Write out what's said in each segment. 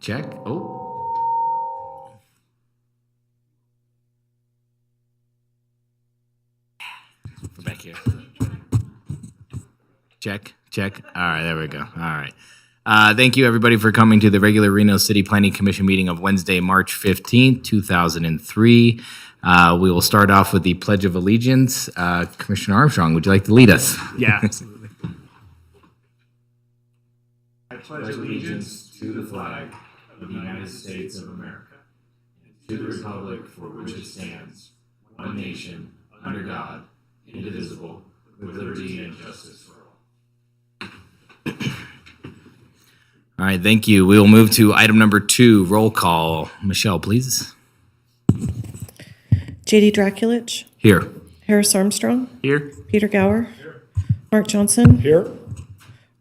Check. Oh. We're back here. Check. All right, there we go. All right. Thank you, everybody, for coming to the regular Reno City Planning Commission meeting of Wednesday, March 15th, 2003. We will start off with the Pledge of Allegiance. Commissioner Armstrong, would you like to lead us? Yeah, absolutely. I pledge allegiance to the flag of the United States of America and to the republic for which it stands, one nation, under God, indivisible, with liberty and justice for all. All right, thank you. We will move to item number 2, roll call. Michelle, please. J.D. Draculich. Here. Harris Armstrong. Here. Peter Gower. Here. Mark Johnson. Here.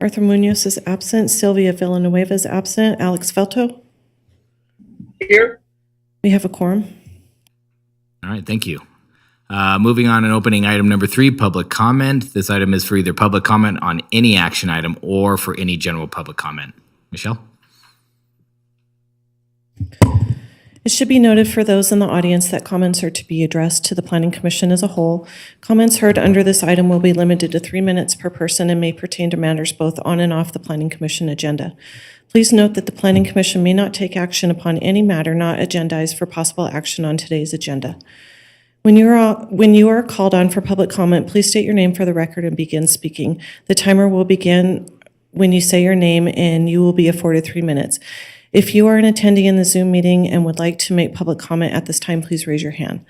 Arthur Munoz is absent. Sylvia Villanueva is absent. Alex Felto. Here. We have a quorum. All right, thank you. Moving on and opening item number 3, public comment. This item is for either public comment on any action item or for any general public comment. Michelle? It should be noted for those in the audience that comments are to be addressed to the Planning Commission as a whole. Comments heard under this item will be limited to 3 minutes per person and may pertain to matters both on and off the Planning Commission agenda. Please note that the Planning Commission may not take action upon any matter not agendized for possible action on today's agenda. When you are called on for public comment, please state your name for the record and begin speaking. The timer will begin when you say your name, and you will be afforded 3 minutes. If you are an attendee in the Zoom meeting and would like to make public comment at this time, please raise your hand.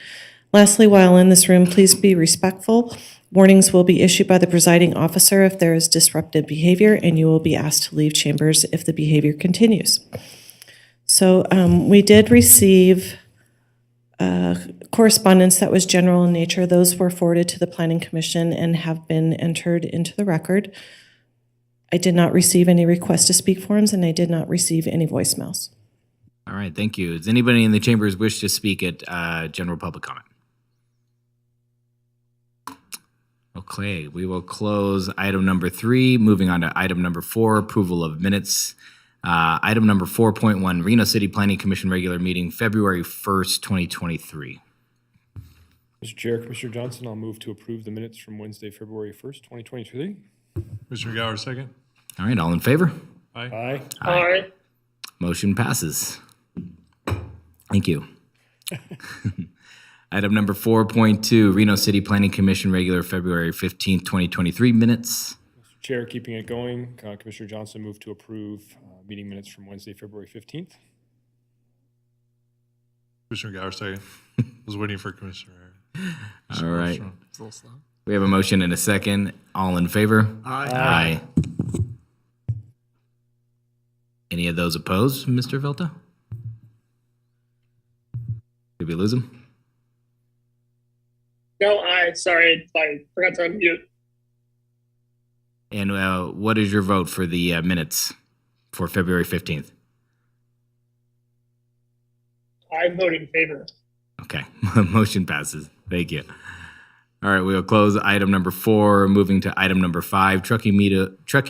Lastly, while in this room, please be respectful. Warnings will be issued by the presiding officer if there is disruptive behavior, and you will be asked to leave chambers if the behavior continues. So we did receive correspondence that was general in nature. Those were forwarded to the Planning Commission and have been entered into the record. I did not receive any request to speak forms, and I did not receive any voicemails. All right, thank you. Does anybody in the chambers wish to speak at general public comment? Okay, we will close item number 3. Moving on to item number 4, approval of minutes. Item number 4.1, Reno City Planning Commission regular meeting, February 1st, 2023. Mr. Chair, Commissioner Johnson, I'll move to approve the minutes from Wednesday, February 1st, 2023. Commissioner Gower, second. All right, all in favor? Aye. Aye. Motion passes. Thank you. Item number 4.2, Reno City Planning Commission regular February 15th, 2023 minutes. Mr. Chair, keeping it going, Commissioner Johnson moved to approve meeting minutes from Wednesday, February 15th. Commissioner Gower, second. I was waiting for Commissioner. All right. It's a little slow. We have a motion and a second. All in favor? Aye. Any of those opposed, Mr. Velta? Did we lose him? No, sorry, I forgot to unmute. And what is your vote for the minutes for February 15th? I'm voting in favor. Okay, motion passes. Thank you. All right, we will close item number 4, moving to item number 5, Truckee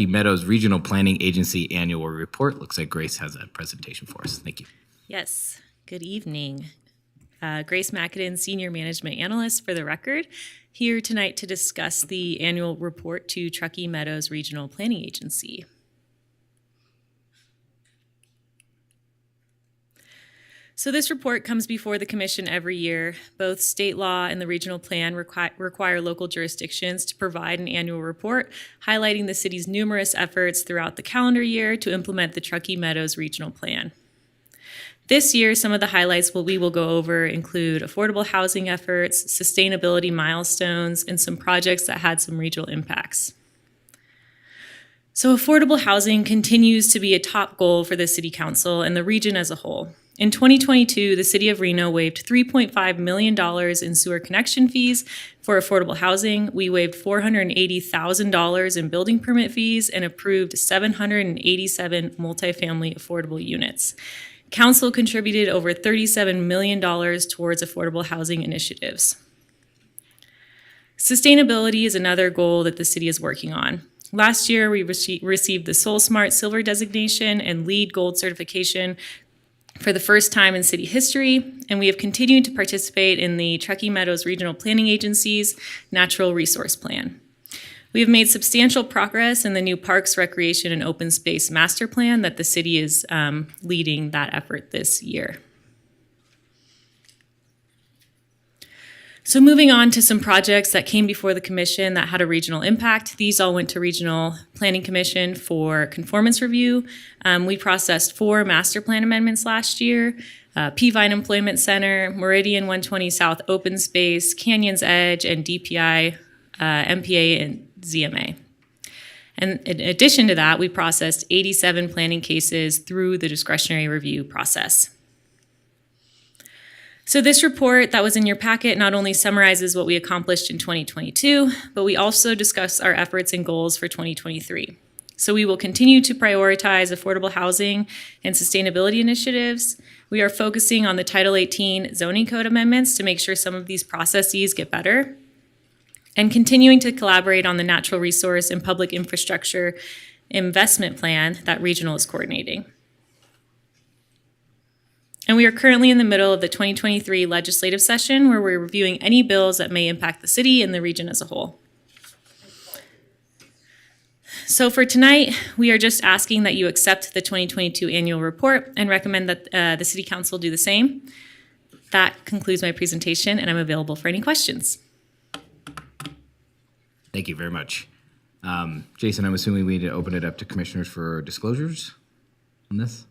Meadows Regional Planning Agency Annual Report. Looks like Grace has a presentation for us. Thank you. Yes, good evening. Grace McAdin, Senior Management Analyst for the record, here tonight to discuss the annual report to Truckee Meadows Regional Planning Agency. So this report comes before the Commission every year. Both state law and the regional plan require local jurisdictions to provide an annual report highlighting the city's numerous efforts throughout the calendar year to implement the Truckee Meadows Regional Plan. This year, some of the highlights we will go over include affordable housing efforts, sustainability milestones, and some projects that had some regional impacts. So affordable housing continues to be a top goal for the City Council and the region as a whole. In 2022, the City of Reno waived $3.5 million in sewer connection fees for affordable housing. We waived $480,000 in building permit fees and approved 787 multifamily affordable units. Council contributed over $37 million towards affordable housing initiatives. Sustainability is another goal that the city is working on. Last year, we received the Soul Smart Silver designation and LEED Gold certification for the first time in city history, and we have continued to participate in the Truckee Meadows Regional Planning Agency's Natural Resource Plan. We have made substantial progress in the new Parks, Recreation, and Open Space Master Plan that the city is leading that effort this year. So moving on to some projects that came before the commission that had a regional impact. These all went to Regional Planning Commission for conformance review. We processed 4 master plan amendments last year. Peavine Employment Center, Meridian 120 South Open Space, Canyon's Edge, and DPI, MPA, and ZMA. And in addition to that, we processed 87 planning cases through the discretionary review process. So this report that was in your packet not only summarizes what we accomplished in 2022, but we also discuss our efforts and goals for 2023. So we will continue to prioritize affordable housing and sustainability initiatives. We are focusing on the Title 18 zoning code amendments to make sure some of these processes get better, and continuing to collaborate on the natural resource and public infrastructure investment plan that Regional is coordinating. And we are currently in the middle of the 2023 legislative session where we're reviewing any bills that may impact the city and the region as a whole. So for tonight, we are just asking that you accept the 2022 annual report and recommend that the City Council do the same. That concludes my presentation, and I'm available for any questions. Thank you very much. Jason, I'm assuming we need to open it up to commissioners for disclosures on this?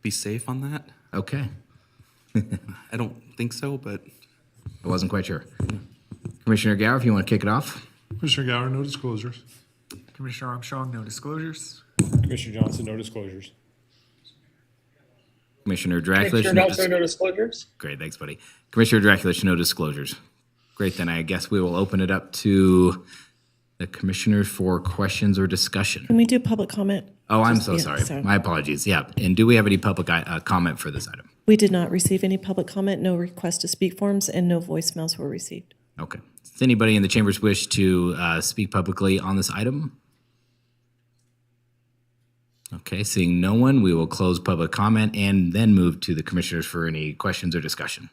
Be safe on that? Okay. I don't think so, but I wasn't quite sure. Commissioner Gower, if you want to kick it off. Commissioner Gower, no disclosures. Commissioner Armstrong, no disclosures. Commissioner Johnson, no disclosures. Commissioner Draculich. Commissioner Johnson, no disclosures. Great, thanks, buddy. Commissioner Draculich, no disclosures. Great, then I guess we will open it up to the commissioners for questions or discussion. Can we do public comment? Oh, I'm Just- so yeah, sorry. My apologies. Yeah, and do we have any public comment for this item? We did not receive any public comment, no request to speak forms, and no voicemails were received. Okay. Does anybody in the chambers wish to speak publicly on this item? Okay, seeing no one, we will close public comment and then move to the commissioners for any questions or discussion.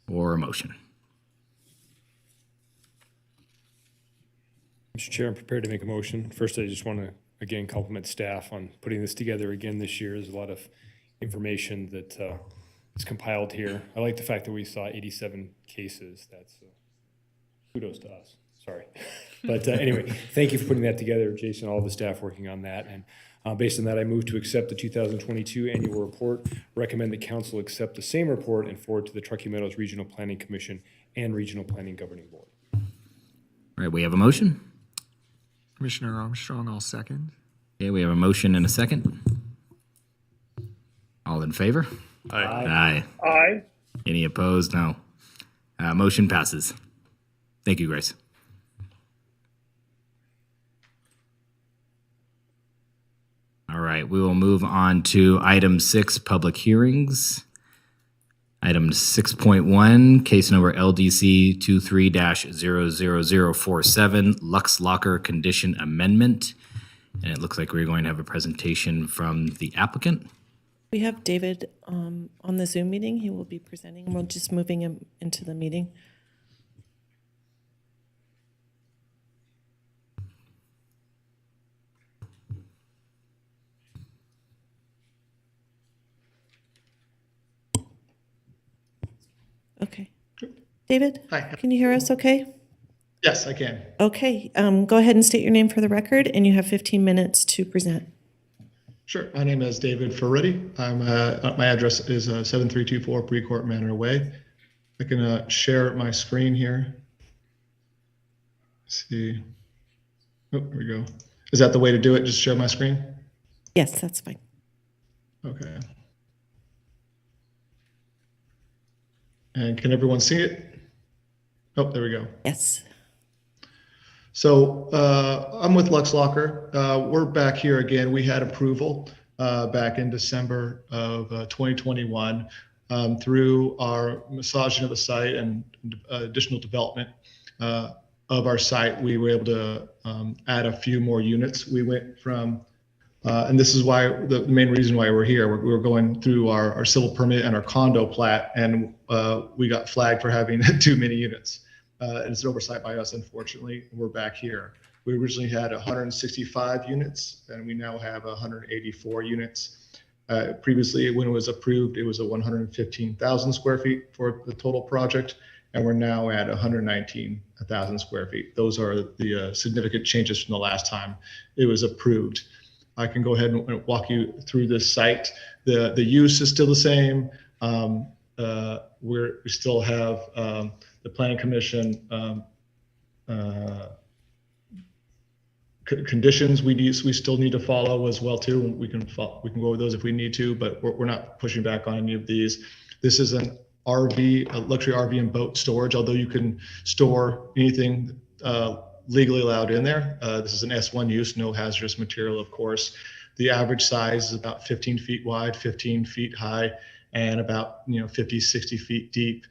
Or a motion. Mr. Chair, I'm prepared to make a motion. First, I just want to, again, compliment staff on putting this together again this year. There's a lot of information that is compiled here. I like the fact that we saw 87 cases. That's kudos to us. Sorry. But anyway, thank you for putting that together, Jason, all the staff working on that. And based on that, I move to accept the 2022 annual report, recommend that council accept the same report and forward to the Truckee Meadows Regional Planning Commission and Regional Planning Governing Board. All right, we have a motion. Commissioner Armstrong, I'll second. Okay, we have a motion and a second. All in favor? Aye. Aye. Aye. Any opposed? No. Motion passes. Thank you, Grace. All right, we will move on to item 6, public hearings. Item 6.1, case number LDC 23-00047, Lux Locker Condition Amendment. And it looks like we're going to have a presentation from the applicant. We have David on the Zoom meeting. He will be presenting. We're just moving him into the meeting. Okay. David? Hi. Can you hear us okay? Yes, I can. Okay. Go ahead and state your name for the record, and you have 15 minutes to present. Sure. My name is David Ferretti. My address is 7324 Precourt Manor Way. I can share my screen here. Let's see. Oh, there we go. Is that the way to do it? Just share my screen? Yes, that's fine. Okay. And can everyone see it? Oh, there we go. Yes. So I'm with Lux Locker. We're back here again. We had approval back in December of 2021 through our massaging of the site and additional development of of our site, we were able to add a few more units. We went from, and this is why the main reason why we're here. We were going through our civil permit and our condo plat, and we got flagged for having too many units. It's an oversight by us, unfortunately. We're back here. We originally had 165 units, and we now have 184 units. Previously, when it was approved, it was a 115,000 square feet for the total project, and we're now at 119,000 square feet. Those are the significant changes from the last time it was approved. I can go ahead and walk you through this site. The use is still the same. We still have the Planning Commission conditions we still need to follow as well too. We can go over those if we need to, but we're not pushing back on any of these. This is an RV, a luxury RV and boat storage, although you can store anything legally allowed in there. This is an S1 use, no hazardous material, of course. The average size is about 15 feet wide, 15 feet high, and about 50, 60 feet deep.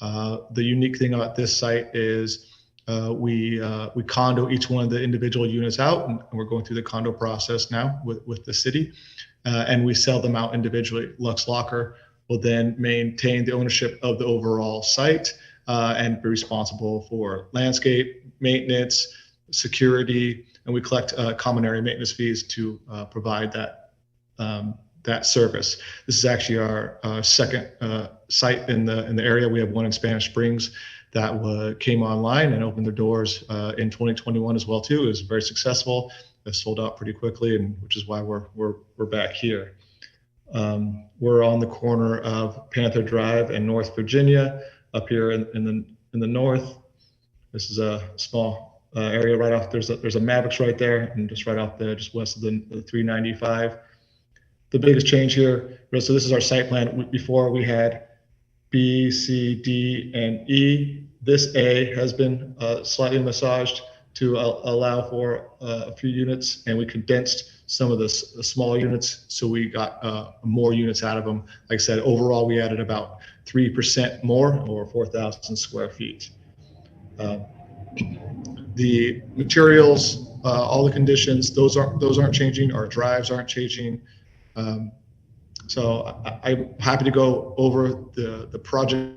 The unique thing about this site is we condo each one of the individual units out, and we're going through the condo process now with the city, and we sell them out individually. Lux Locker will then maintain the ownership of the overall site and be responsible for landscape, maintenance, security, and we collect common area maintenance fees to provide that service. This is actually our second site in the area. We have one in Spanish Springs that came online and opened their doors in 2021 as well too. It was very successful. It sold out pretty quickly, and which is why we're back here. We're on the corner of Panther Drive and North Virginia, up here in the north. This is a small area right off. There's a Mavericks right there, and just right off there, just west of the 395. The biggest change here. So this is our site plan. Before we had B, C, D, and E. This A has been slightly massaged to allow for a few units, and we condensed some of the smaller units, so we got more units out of them. Like I said, overall we added about 3% more, or 4,000 square feet. The materials, all the conditions, those aren't changing. Our drives aren't changing. So I'm happy to go over the project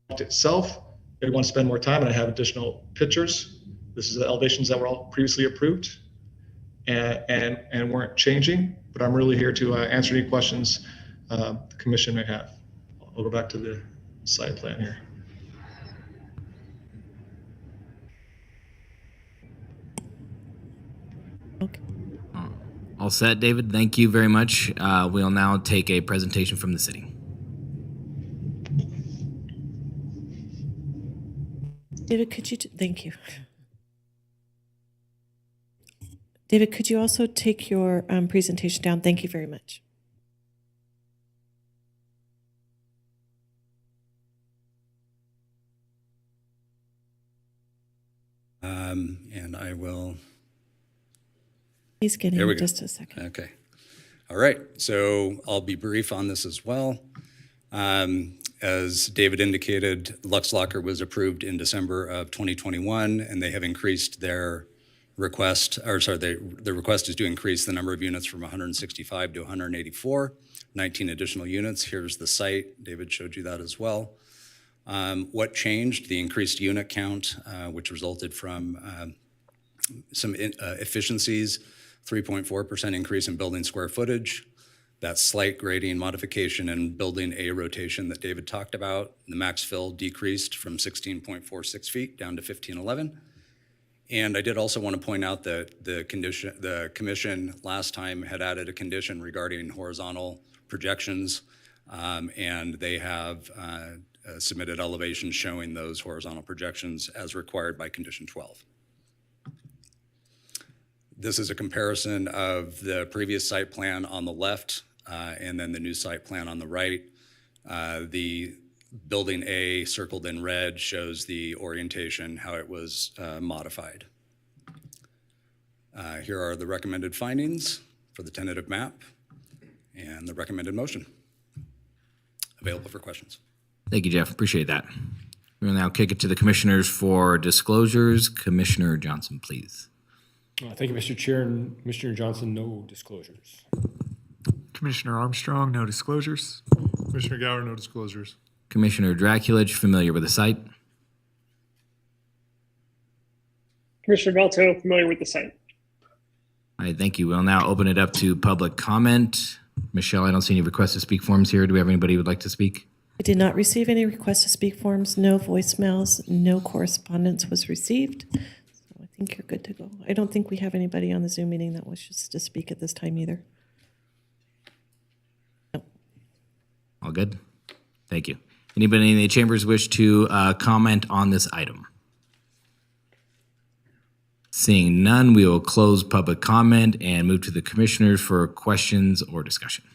itself. If you want to spend more time, and I have additional pictures. This is the elevations that were all previously approved and weren't changing, but I'm really here to answer any questions the commission may have. I'll go back to the site plan here. Okay. All set, David. Thank you very much. We'll now take a presentation from the city. David, could you, thank you. David, could you also take your presentation down? Thank you very much. And I will. He's getting There we it, go. just a second. Okay. All right. So I'll be brief on this as well. As David indicated, Lux Locker was approved in December of 2021, and they have increased their request, the request is to increase the number of units from 165 to 184, 19 additional units. Here's the site. David showed you that as well. What changed? The increased unit count, which resulted from some efficiencies, 3.4% increase in building square footage, that slight grading modification and building A rotation that David talked about. The max fill decreased from 16.46 feet down to 1511. And I did also want to point out that the commission last time had added a condition regarding horizontal projections, and they have submitted elevations showing those horizontal projections as required by condition 12. This is a comparison of the previous site plan on the left and then the new site plan on the right. The building A circled in red shows the orientation, how it was modified. Here are the recommended findings for the tentative map and the recommended motion. Available for questions. Thank you, Jeff. Appreciate that. We'll now kick it to the commissioners for disclosures. Commissioner Johnson, please. Thank you, Mr. Chair, and Commissioner Johnson, no disclosures. Commissioner Armstrong, no disclosures. Commissioner Gower, no disclosures. Commissioner Draculich, familiar with the site. Commissioner Melto, familiar with the site. All right, thank you. We'll now open it up to public comment. Michelle, I don't see any requests to speak forms here. Do we have anybody who would like to speak? I did not receive any requests to speak forms, no voicemails, no correspondence was received. So I think you're good to go. I don't think we have anybody on the Zoom meeting that wishes to speak at this time either. No. All good? Thank you. Anybody in the chambers wish to comment on this item? Seeing none, we will close public comment and move to the commissioners for questions or discussion.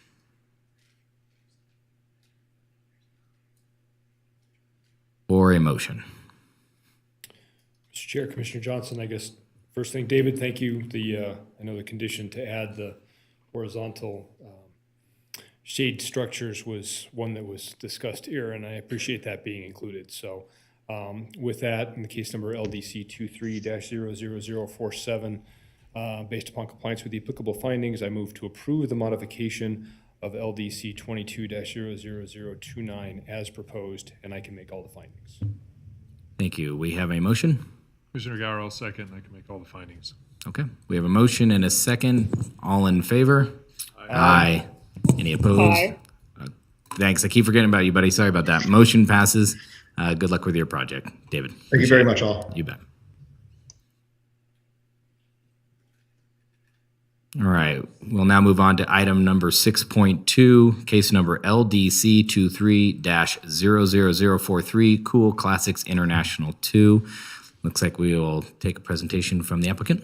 Or a motion. Mr. Chair, Commissioner Johnson, I guess first thing, David, thank you. I know the condition to add the horizontal shade structures was one that was discussed here, and I appreciate that being included. So with that, in the case number LDC 23-00047, based upon compliance with the applicable findings, I move to approve the modification of LDC 22-00029 as proposed, and I can make all the findings. Thank you. We have a motion. Commissioner Gower, I'll second. I can make all the findings. Okay. We have a motion and a second. All in favor? Aye. Any opposed? Aye. Thanks. I keep forgetting about you, buddy. Sorry about that. Motion passes. Good luck with your project, David. Thank you very much, all. You bet. All right. We'll now move on to item number 6.2, case number LDC 23-00043, Cool Classics International 2. Looks like we will take a presentation from the applicant.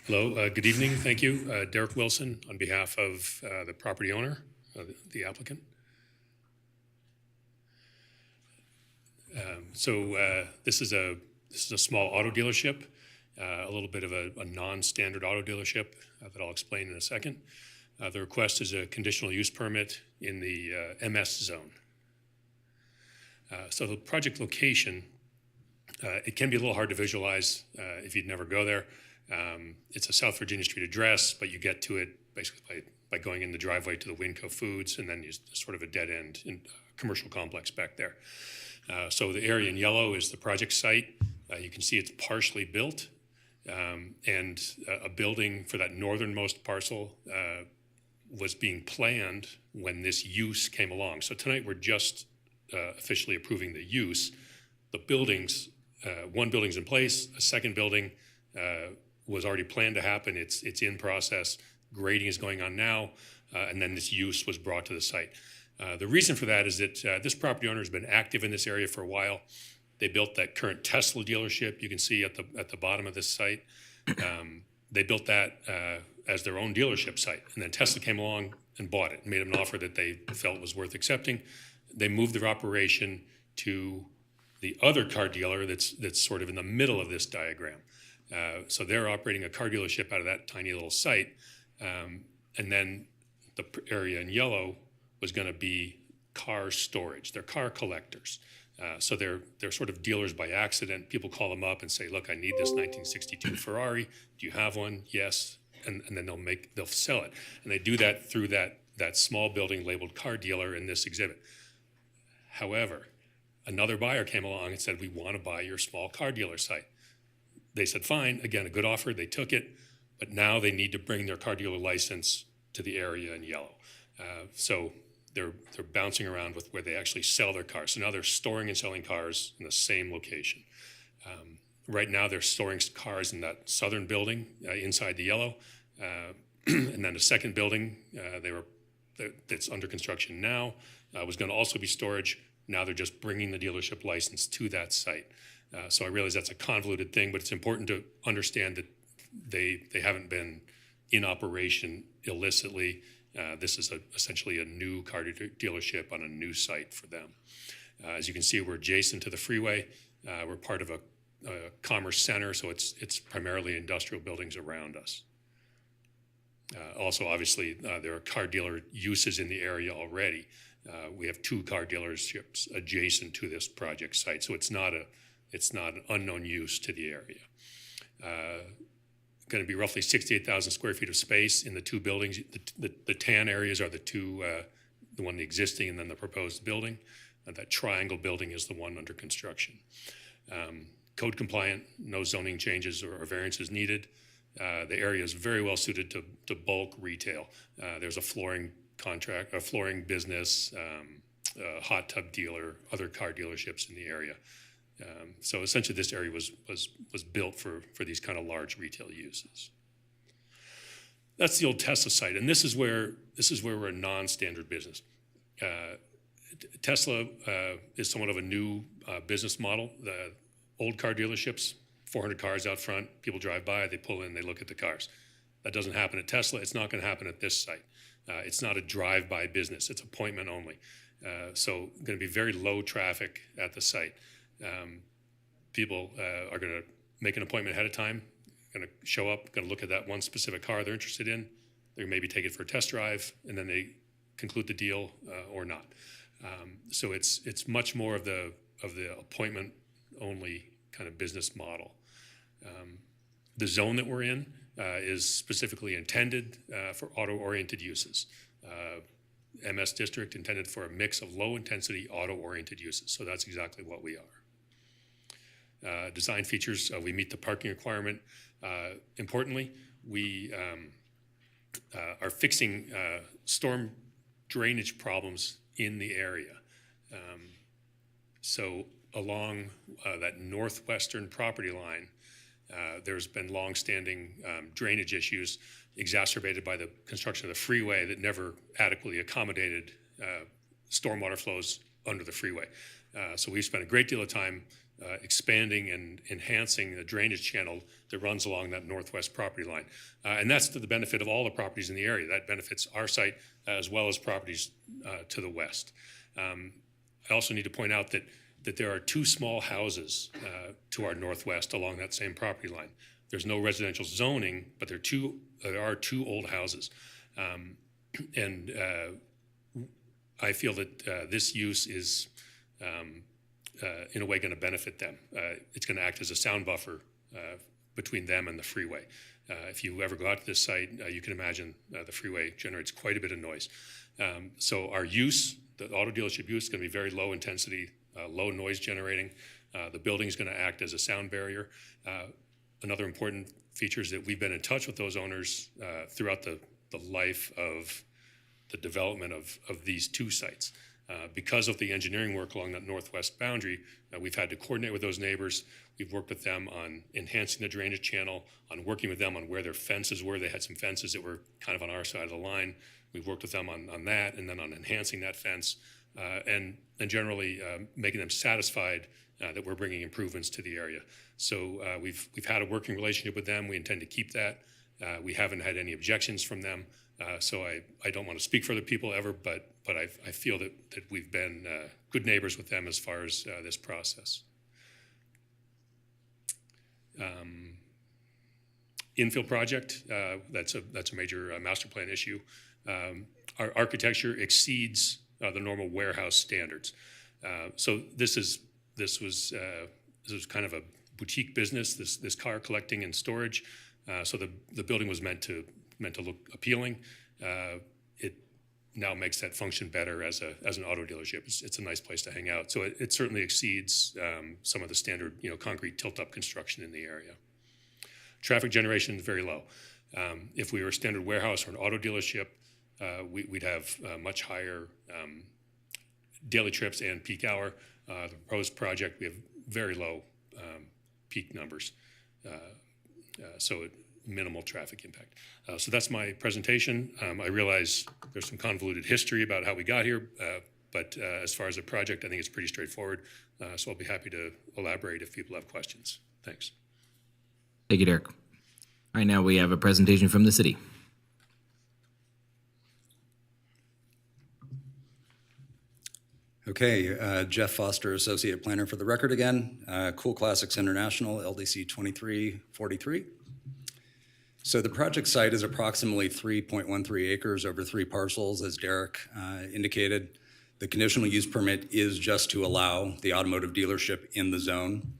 Hello, good evening. Thank you. Derek Wilson on behalf of the property owner, the applicant. This is a small auto dealership, a little bit of a non-standard auto dealership that I'll explain in a second. The request is a conditional use permit in the MS zone. So the project location, it can be a little hard to visualize if you'd never go there. It's a South Virginia Street address, but you get to it basically by going in the driveway to the Winco Foods, and then there's sort of a dead end in commercial complex back there. So the area in yellow is the project site. You can see it's partially built, and a building for that northernmost parcel was being planned when this use came along. So tonight we're just officially approving the use. The buildings, one building's in place, a second building was already planned to happen. It's in process. Grading is going on now, and then this use was brought to the site. The reason for that is that this property owner has been active in this area for a while. They built that current Tesla dealership you can see at the bottom of this site. They built that as their own dealership site, and then Tesla came along and bought it, and made them an offer that they felt was worth accepting. They moved their operation to the other car dealer that's sort of in the middle of this diagram. So they're operating a car dealership out of that tiny little site. And then the area in yellow was going to be car storage. They're car collectors. So they're sort of dealers by accident. People call them up and say, look, I need this 1962 Ferrari. Do you have one? Yes. And then they'll sell it. And they do that through that small building labeled car dealer in this exhibit. However, another buyer came along and said, we want to buy your small car dealer site. They said, fine, again, a good offer, they took it, but now they need to bring their car dealer license to the area in yellow. So they're bouncing around with where they actually sell their cars. So now they're storing and selling cars in the same location. Right now they're storing cars in that southern building inside the yellow, and then the second building that's under construction now was going to also be storage. Now they're just bringing the dealership license to that site. So I realize that's a convoluted thing, but it's important to understand that they haven't been in operation illicitly. This is essentially a new car dealership on a new site for them. As you can see, we're adjacent to the freeway. We're part of a commerce center, so it's primarily industrial buildings around us. Also, obviously, there are car dealer uses in the area already. We have 2 car dealerships adjacent to this project site, so it's not an unknown use to the area. Going to be roughly 68,000 square feet of space in the 2 buildings. The tan areas are the one existing and then the proposed building. That triangle building is the one under construction. Code compliant, no zoning changes or variances needed. The area is very well suited to bulk retail. There's a flooring business, a hot tub dealer, other car dealerships in the area. So essentially, this area was built for these kind of large retail uses. That's the old Tesla site, and this is where we're a non-standard business. Tesla is somewhat of a new business model. The old car dealerships, 400 cars out front, people drive by, they pull in, they look at the cars. That doesn't happen at Tesla. It's not going to happen at this site. It's not a drive-by business. It's appointment only. So going to be very low traffic at the site. People are going to make an appointment ahead of time, going to show up, going to look at that one specific car they're interested in. They're maybe take it for a test drive, and then they conclude the deal or not. So it's much more of the appointment only kind of business model. The zone that we're in is specifically intended for auto-oriented uses. MS district intended for a mix of low-intensity auto-oriented uses. So that's exactly what we are. Design features, we meet the parking requirement. Importantly, we are fixing storm drainage problems in the area. So along that northwestern property line, there's been long-standing drainage issues exacerbated by the construction of the freeway that never adequately accommodated stormwater flows under the freeway. So we've spent a great deal of time expanding and enhancing the drainage channel that runs along that northwest property line. And that's to the benefit of all the properties in the area. That benefits our site as well as properties to the west. I also need to point out that there are 2 small houses to our northwest along that same property line. There's no residential zoning, but there are 2 old houses. And I feel that this use is in a way going to benefit them. It's going to act as a sound buffer between them and the freeway. If you ever go out to this site, you can imagine the freeway generates quite a bit of noise. So our use, the auto dealership use, is going to be very low intensity, low noise generating. The building is going to act as a sound barrier. Another important feature is that we've been in touch with those owners throughout the life of the development of these 2 sites. Because of the engineering work along that northwest boundary, we've had to coordinate with those neighbors. We've worked with them on enhancing the drainage channel, on working with them on where their fences were. They had some fences that were kind of on our side of the line. We've worked with them on that, and then on enhancing that fence, and generally making them satisfied that we're bringing improvements to the area. So we've had a working relationship with them. We intend to keep that. We haven't had any objections from them. So I don't want to speak for other people ever, but I feel that we've been good neighbors with them as far as this process. Infill project, that's a major master plan issue. Our architecture exceeds the normal warehouse standards. So this was kind of a boutique business, this car collecting and storage. So the building was meant to look appealing. It now makes that function better as an auto dealership. It's a nice place to hang out. So it certainly exceeds some of the standard concrete tilt-up construction in the area. Traffic generation is very low. If we were a standard warehouse or an auto dealership, we'd have much higher daily trips and peak hour. The proposed project, we have very low peak numbers. So minimal traffic impact. So that's my presentation. I realize there's some convoluted history about how we got here, but as far as the project, I think it's pretty straightforward. So I'll be happy to elaborate if people have questions. Thanks. Thank you, Derek. All right, now we have a presentation from the city. Okay, Jeff Foster, Associate Planner for the record again. Cool Classics International, LDC 2343. So the project site is approximately 3.13 acres over 3 parcels, as Derek indicated. The conditional use permit is just to allow the automotive dealership in the zone.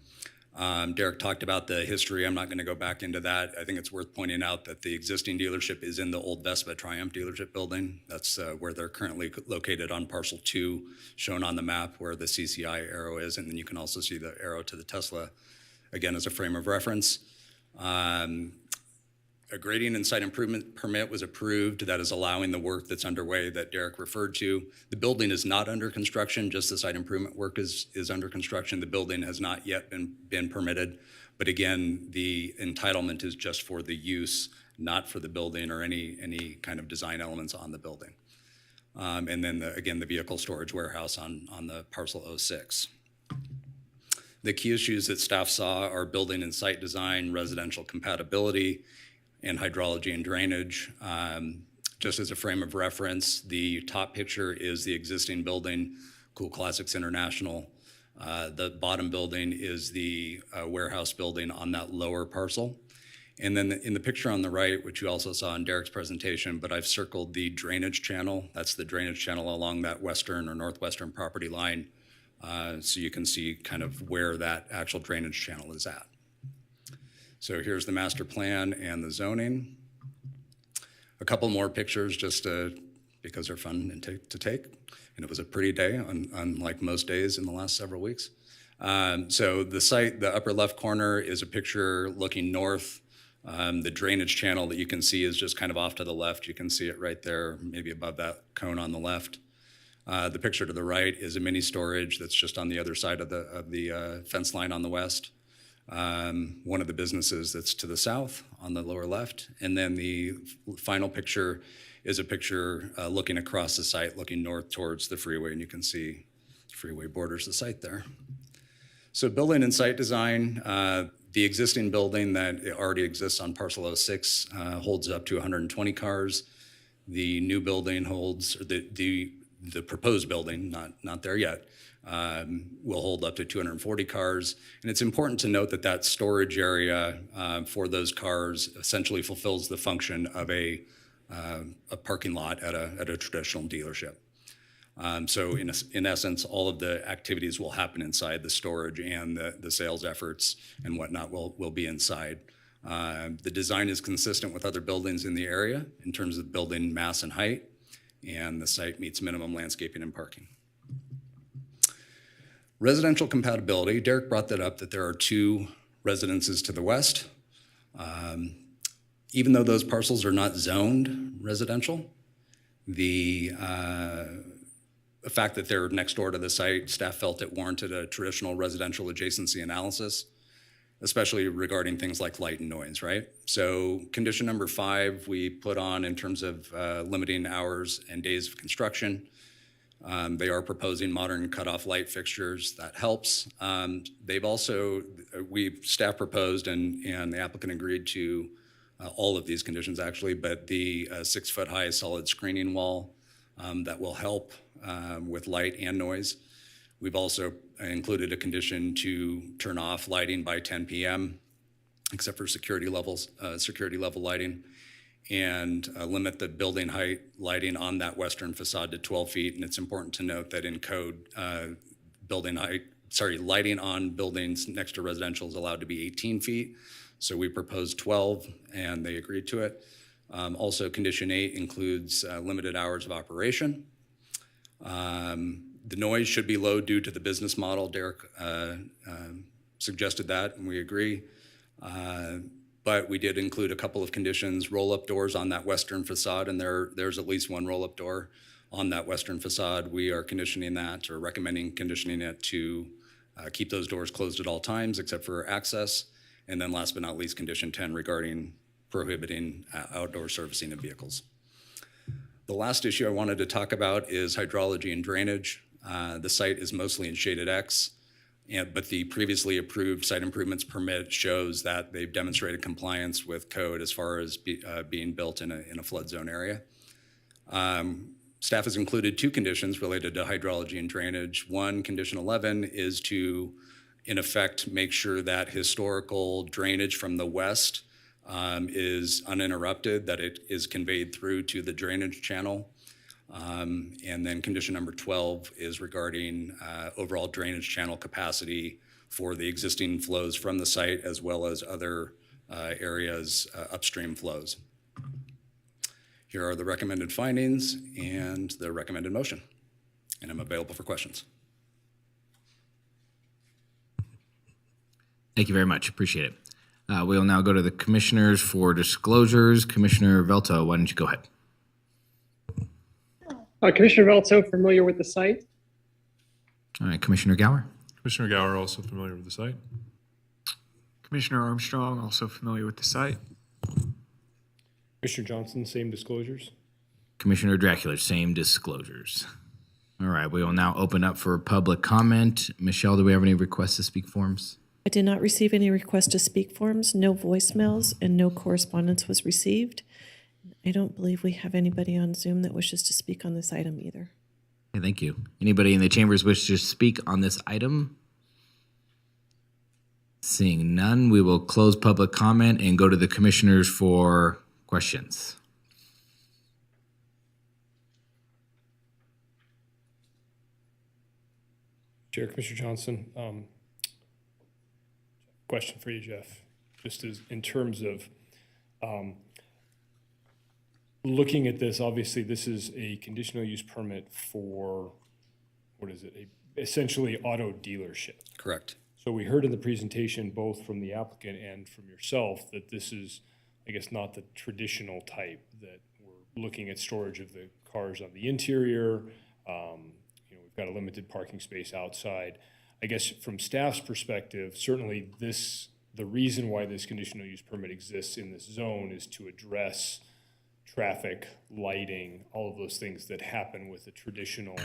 Derek talked about the history. I'm not going to go back into that. I think it's worth pointing out that the existing dealership is in the old Vespa Triumph dealership building. That's where they're currently located on parcel 2, shown on the map where the CCI arrow is. And then you can also see the arrow to the Tesla, again, as a frame of reference. A grading and site improvement permit was approved that is allowing the work that's underway that Derek referred to. The building is not under construction, just the site improvement work is under construction. The building has not yet been permitted. But again, the entitlement is just for the use, not for the building or any kind of design elements on the building. And then again, the vehicle storage warehouse on the parcel 06. The key issues that staff saw are building and site design, residential compatibility, and hydrology and drainage. Just as a frame of reference, the top picture is the existing building, Cool Classics International. The bottom building is the warehouse building on that lower parcel. And then in the picture on the right, which you also saw in Derek's presentation, but I've circled the drainage channel. That's the drainage channel along that western or northwestern property line. So you can see kind of where that actual drainage channel is at. So here's the master plan and the zoning. A couple more pictures just because they're fun and to take. And it was a pretty day, unlike most days in the last several weeks. So the site, the upper left corner is a picture looking north. The drainage channel that you can see is just kind of off to the left. You can see it right there, maybe above that cone on the left. The picture to the right is a mini storage that's just on the other side of the fence line on the west. One of the businesses that's to the south on the lower left. And then the final picture is a picture looking across the site, looking north towards the freeway, and you can see the freeway borders the site there. So building and site design, the existing building that already exists on parcel 06 holds up to 120 cars. The new building holds, or the proposed building, not there yet, will hold up to 240 cars. And it's important to note that that storage area for those cars essentially fulfills the function of a parking lot at a traditional dealership. So in essence, all of the activities will happen inside the storage, and the sales efforts and whatnot will be inside. The design is consistent with other buildings in the area in terms of building mass and height, and the site meets minimum landscaping and parking. Residential compatibility, Derek brought that up, that there are 2 residences to the west. Even though those parcels are not zoned residential, the fact that they're next door to the site, staff felt it warranted a traditional residential adjacency analysis, especially regarding things like light and noise, right? So condition number 5, we put on in terms of limiting hours and days of construction. They are proposing modern cutoff light fixtures. That helps. They've also, staff proposed and the applicant agreed to all of these conditions actually, but the 6-foot high solid screening wall that will help with light and noise. We've also included a condition to turn off lighting by 10 p.m., except for security level lighting, and limit the building height lighting on that western facade to 12 feet. And it's important to note that in code, lighting on buildings next to residential is allowed to be 18 feet. So we proposed 12, and they agreed to it. Also, condition 8 includes limited hours of operation. The noise should be low due to the business model. Derek suggested that, and we agree. But we did include a couple of conditions, roll-up doors on that western facade, and there's at least one roll-up door on that western facade. We are conditioning that, or recommending conditioning it to keep those doors closed at all times except for access. And then last but not least, condition 10 regarding prohibiting outdoor servicing of vehicles. The last issue I wanted to talk about is hydrology and drainage. The site is mostly in shaded X, but the previously approved site improvements permit shows that they've demonstrated compliance with code as far as being built in a flood zone area. Staff has included 2 conditions related to hydrology and drainage. One, condition 11, is to, in effect, make sure that historical drainage from the west is uninterrupted, that it is conveyed through to the drainage channel. And then condition number 12 is regarding overall drainage channel capacity for the existing flows from the site as well as other areas upstream flows. Here are the recommended findings and the recommended motion, and I'm available for questions. Thank you very much. Appreciate it. We'll now go to the commissioners for disclosures. Commissioner Velto, why don't you go ahead? Commissioner Velto, familiar with the site? All right, Commissioner Gower. Commissioner Gower, also familiar with the site. Commissioner Armstrong, also familiar with the site. Commissioner Johnson, same disclosures. Commissioner Dracula, same disclosures. All right, we will now open up for public comment. Michelle, do we have any requests to speak forms? I did not receive any request to speak forms, no voicemails, and no correspondence was received. I don't believe we have anybody on Zoom that wishes to speak on this item either. Okay, thank you. Anybody in the chambers wish to speak on this item? Seeing none, we will close public comment and go to the commissioners for questions. Chair, Commissioner Johnson, question for you, Jeff. Just as in terms of looking at this, obviously this is a conditional use permit for, what is it, essentially auto dealership. Correct. So we heard in the presentation, both from the applicant and from yourself, that this is, I guess, not the traditional type, that we're looking at storage of the cars on the interior. We've got a limited parking space outside. I guess from staff's perspective, certainly the reason why this conditional use permit exists in this zone is to address traffic, lighting, all of those things that happen with a traditional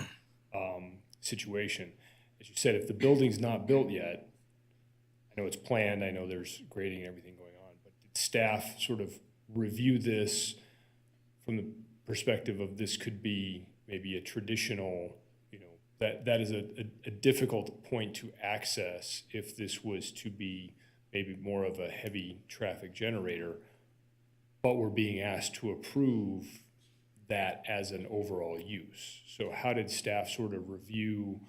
situation. As you said, if the building's not built yet, I know it's planned, I know there's grading and everything going on, but did staff sort of review this from the perspective of this could be maybe a traditional, that is a difficult point to access if this was to be maybe more of a heavy traffic generator, but we're being asked to approve that as an overall use. So how did staff sort of review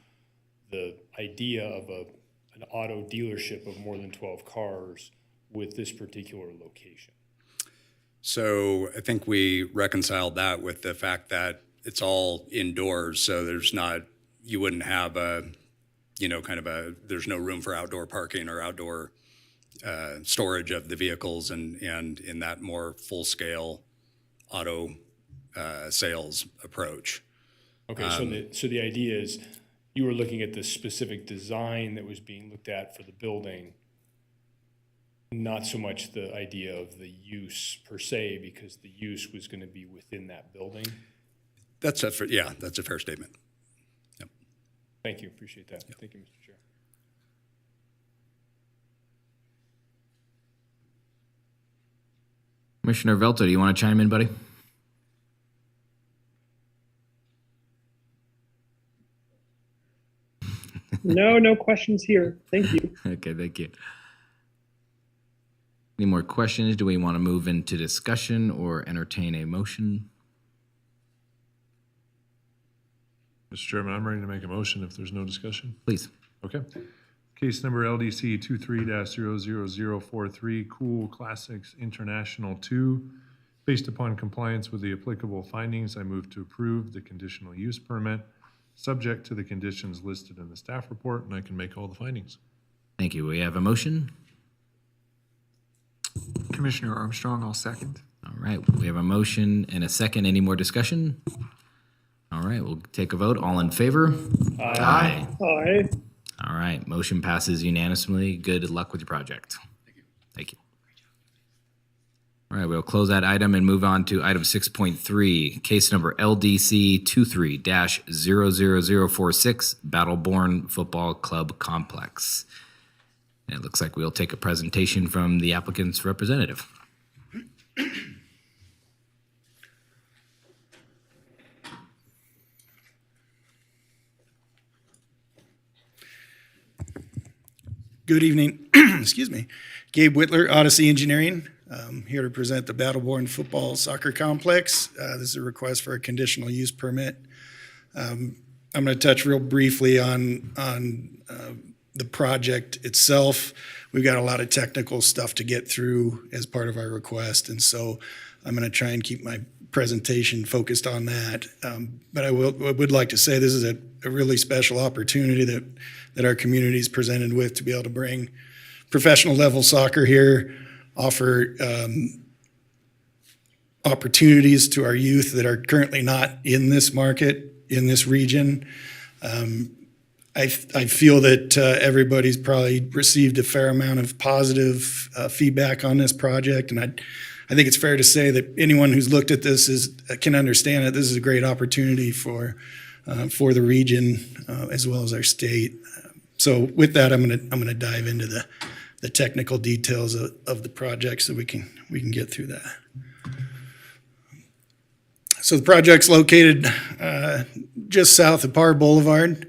the idea of an auto dealership of more than 12 cars with this particular location? So I think we reconciled that with the fact that it's all indoors, so there's not, you wouldn't have there's no room for outdoor parking or outdoor storage of the vehicles and in that more full-scale auto sales approach. Okay, so the idea is you were looking at the specific design that was being looked at for the building, not so much the idea of the use per se, because the use was going to be within that building? That's a fair statement. Yep. Thank you, appreciate that. Yep. Thank you, Mr. Chair. Commissioner Velto, do you want to chime in, buddy? No questions here. Thank you. Okay, thank you. Any more questions? Do we want to move into discussion or entertain a motion? Mr. Chairman, I'm ready to make a motion if there's no discussion. Please. Okay. Case number LDC 23-00043, Cool Classics International 2. Based upon compliance with the applicable findings, I move to approve the conditional use permit, subject to the conditions listed in the staff report, and I can make all the findings. Thank you. We have a motion. Commissioner Armstrong, I'll second. All right, we have a motion and a second. Any more discussion? All right, we'll take a vote. All in favor? Aye. Aye. All right, motion passes unanimously. Good luck with your project. Thank you. All right, we'll close that item and move on to item 6.3, case number LDC 23-00046, Battleborn Football Club Complex. And it looks like we'll take a presentation from the applicant's representative. Good evening. Excuse me. Gabe Whitler, Odyssey Engineering. Here to present the Battleborn Football Soccer Complex. This is a request for a conditional use permit. I'm going to touch real briefly on the project itself. We've got a lot of technical stuff to get through as part of our request, and so I'm going to try and keep my presentation focused on that. But I would like to say this is a really special opportunity that our community is presented with to be able to bring professional level soccer here, offer opportunities to our youth that are currently not in this market, in this region. I feel that everybody's probably received a fair amount of positive feedback on this project, and I think it's fair to say that anyone who's looked at this can understand that this is a great opportunity for the region as well as our state. So with that, I'm gonna dive into the technical details of the project so we can get through that. So the project's located just south of Parr Boulevard.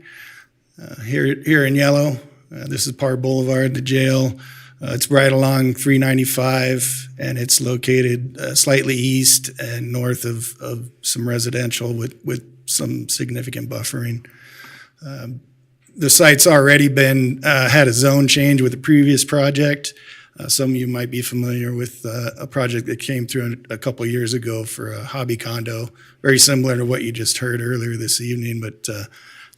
Here in yellow, this is Parr Boulevard, the jail. It's right along 395, and it's located slightly east and north of some residential with some significant buffering. The site's already been had a zone change with the previous project. Some of you might be familiar with a project that came through a couple of years ago for a hobby condo, very similar to what you just heard earlier this evening, but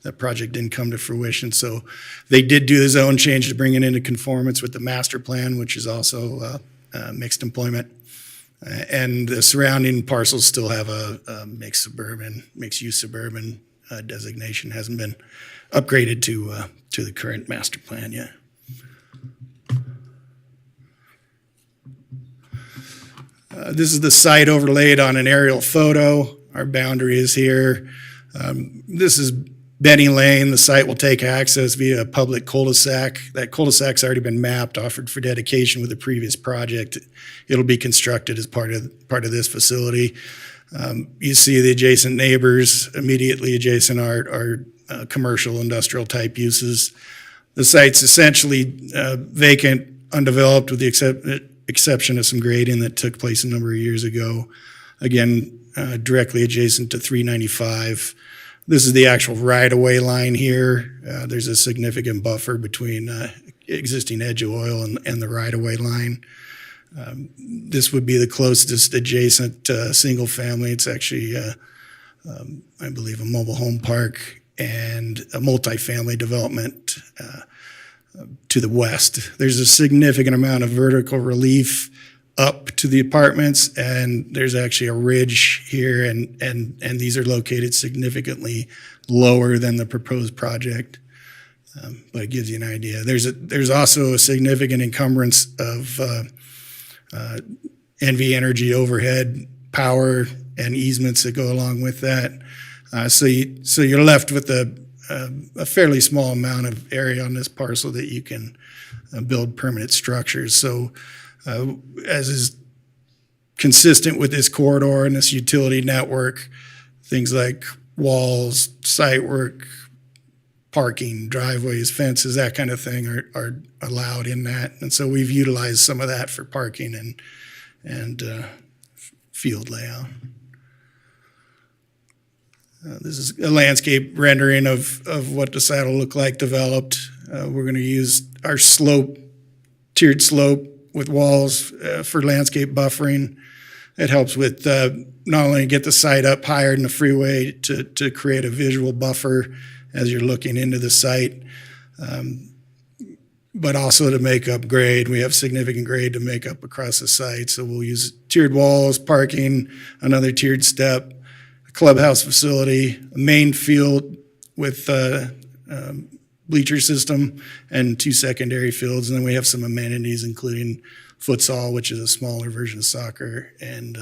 that project didn't come to fruition. So they did do the zone change to bring it into conformance with the master plan, which is also mixed employment. And the surrounding parcels still have a mixed use suburban designation. Hasn't been upgraded to the current master plan yet. This is the site overlaid on an aerial photo. Our boundary is here. This is Benny Lane. The site will take access via a public cul-de-sac. That cul-de-sac's already been mapped, offered for dedication with the previous project. It'll be constructed as part of this facility. You see the adjacent neighbors. Immediately adjacent are commercial, industrial type uses. The site's essentially vacant, undeveloped, with the exception of some grading that took place a number of years ago. Again, directly adjacent to 395. This is the actual right-of-way line here. There's a significant buffer between existing edge of oil and the right-of-way line. This would be the closest adjacent single family. It's actually, I believe, a mobile home park and a multifamily development to the west. There's a significant amount of vertical relief up to the apartments, and there's actually a ridge here, and these are located significantly lower than the proposed project. But it gives you an idea. There's also a significant encumbrance of NV Energy overhead power and easements that go along with that. So you're left with a fairly small amount of area on this parcel that you can build permanent structures. So as is consistent with this corridor and this utility network, things like walls, site work, parking, driveways, fences, that kind of thing are allowed in that. And so we've utilized some of that for parking and field layout. This is a landscape rendering of what the site will look like developed. We're going to use our tiered slope with walls for landscape buffering. It helps with not only get the site up higher than the freeway to create a visual buffer as you're looking into the site, but also to make up grade. We have significant grade to make up across the site, so we'll use tiered walls, parking, another tiered step, a clubhouse facility, a main field with bleacher system, and 2 secondary fields. And then we have some amenities, including futsal, which is a smaller version of soccer, and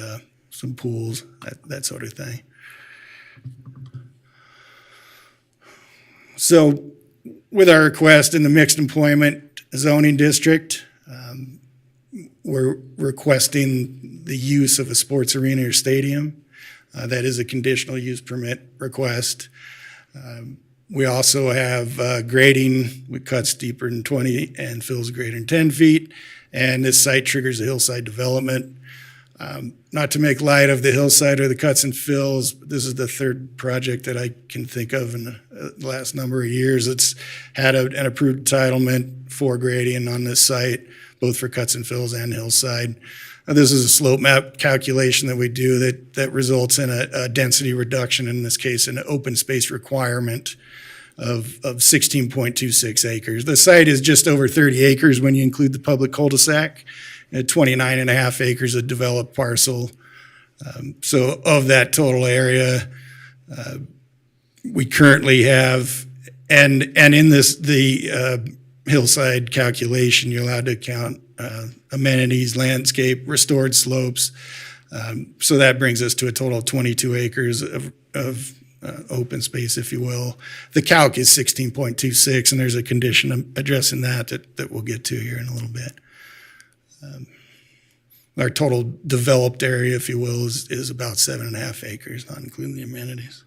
some pools, that sort of thing. So with our request in the mixed employment zoning district, we're requesting the use of a sports arena or stadium. That is a conditional use permit request. We also have grading with cuts deeper than 20 and fills greater than 10 feet. And this site triggers a hillside development. Not to make light of the hillside or the cuts and fills, but this is the third project that I can think of in the last number of years. It's had an approved entitlement for grading on this site, both for cuts and fills and hillside. This is a slope map calculation that we do that results in a density reduction, in this case, an open space requirement of 16.26 acres. The site is just over 30 acres when you include the public cul-de-sac, and 29 and a half acres of developed parcel. So of that total area, we currently have, and in the hillside calculation, you're allowed to count amenities, landscape, restored slopes. So that brings us to a total of 22 acres of open space, if you will. The calc is 16.26, and there's a condition addressing that we'll get to here in a little bit. Our total developed area, if you will, is about 7.5 acres, not including the amenities.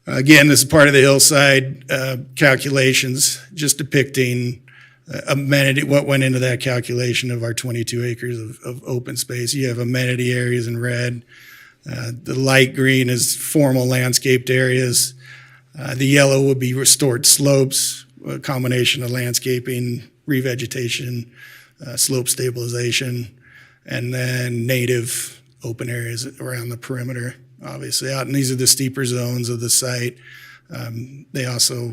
Again, this is part of the hillside calculations, just depicting amenity, what went into that calculation of our 22 acres of open space. You have amenity areas in red. The light green is formal landscaped areas. The yellow would be restored slopes, a combination of landscaping, revegetation, slope stabilization, and then native open areas around the perimeter, obviously out. And these are the steeper zones of the site. They also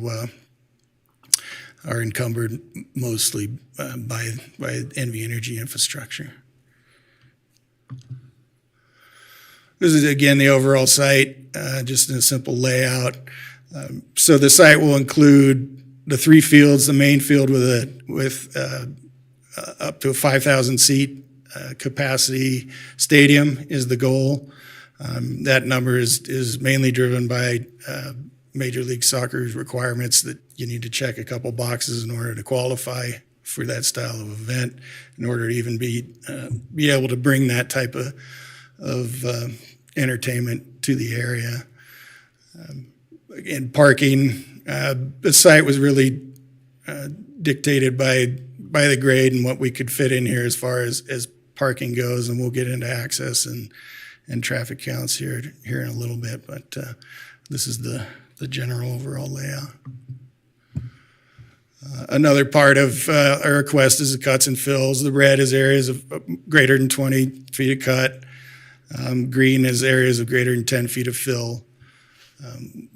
are encumbered mostly by NV Energy infrastructure. This is, again, the overall site, just in a simple layout. So the site will include the 3 fields, the main field with up to a 5,000 seat capacity stadium is the goal. That number is mainly driven by Major League Soccer's requirements that you need to check a couple boxes in order to qualify for that style of event, in order to even be able to bring that type of entertainment to the area. Again, parking, the site was really dictated by the grade and what we could fit in here as far as parking goes, and we'll get into access and traffic counts here in a little bit, but this is the general overall layout. Another part of our request is the cuts and fills. The red is areas of greater than 20 feet of cut. Green is areas of greater than 10 feet of fill.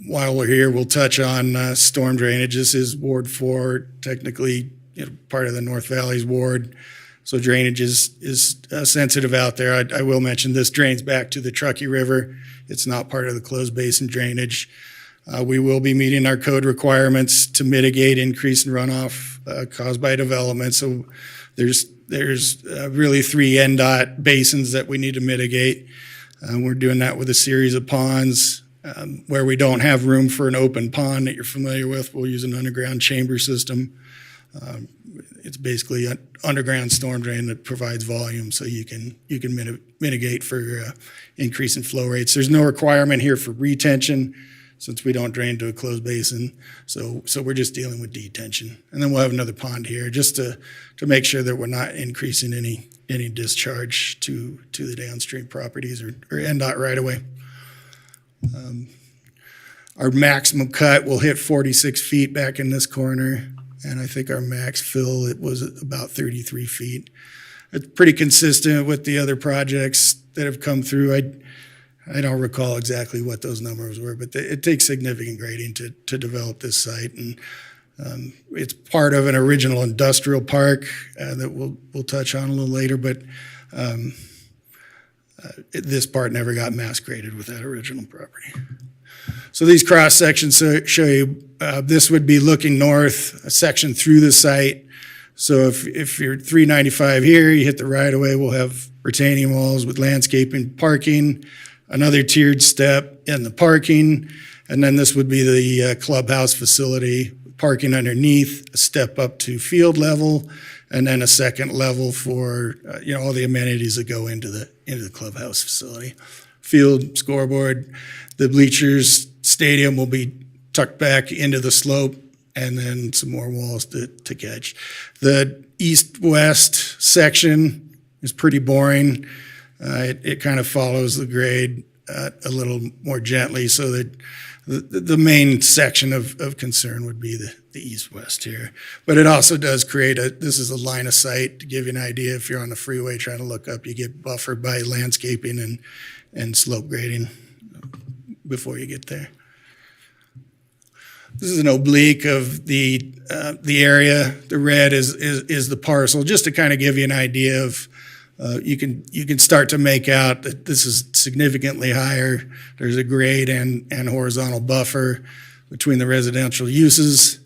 While we're here, we'll touch on storm drainage. This is Ward 4, technically part of the North Valley's ward. So drainage is sensitive out there. I will mention this drains back to the Truckee River. It's not part of the closed basin drainage. We will be meeting our code requirements to mitigate increase in runoff caused by development. So there's really 3 NDOT basins that we need to mitigate. We're doing that with a series of ponds. Where we don't have room for an open pond that you're familiar with, we'll use an underground chamber system. It's basically an underground storm drain that provides volume, so you can mitigate for increase in flow rates. There's no requirement here for retention, since we don't drain to a closed basin. So we're just dealing with detention. And then we'll have another pond here just to make sure that we're not increasing any discharge to the downstream properties or NDOT right away. Our maximum cut will hit 46 feet back in this corner, and I think our max fill, it was about 33 feet. It's pretty consistent with the other projects that have come through. I don't recall exactly what those numbers were, but it takes significant grading to develop this site, and it's part of an original industrial park that we'll touch on a little later, but this part never got mass graded with that original property. So these cross sections show you, this would be looking north, a section through the site. So if you're 395 here, you hit the right of way, we'll have retaining walls with landscaping, parking, another tiered step in the parking, and then this would be the clubhouse facility, parking underneath, a step up to field level, and then a second level for, all the amenities that go into the clubhouse facility. Field, scoreboard, the bleachers, stadium will be tucked back into the slope, and then some more walls to catch. The east-west section is pretty boring. It kind of follows the grade a little more gently, so that the main section of concern would be the east-west here. But it also does create this is a line of sight to give you an idea. If you're on the freeway trying to look up, you get buffered by landscaping and slope grading before you get there. This is an oblique of the area. The red is the parcel, just to kind of give you an idea of. You can start to make out that this is significantly higher. There's a grade and horizontal buffer between the residential uses.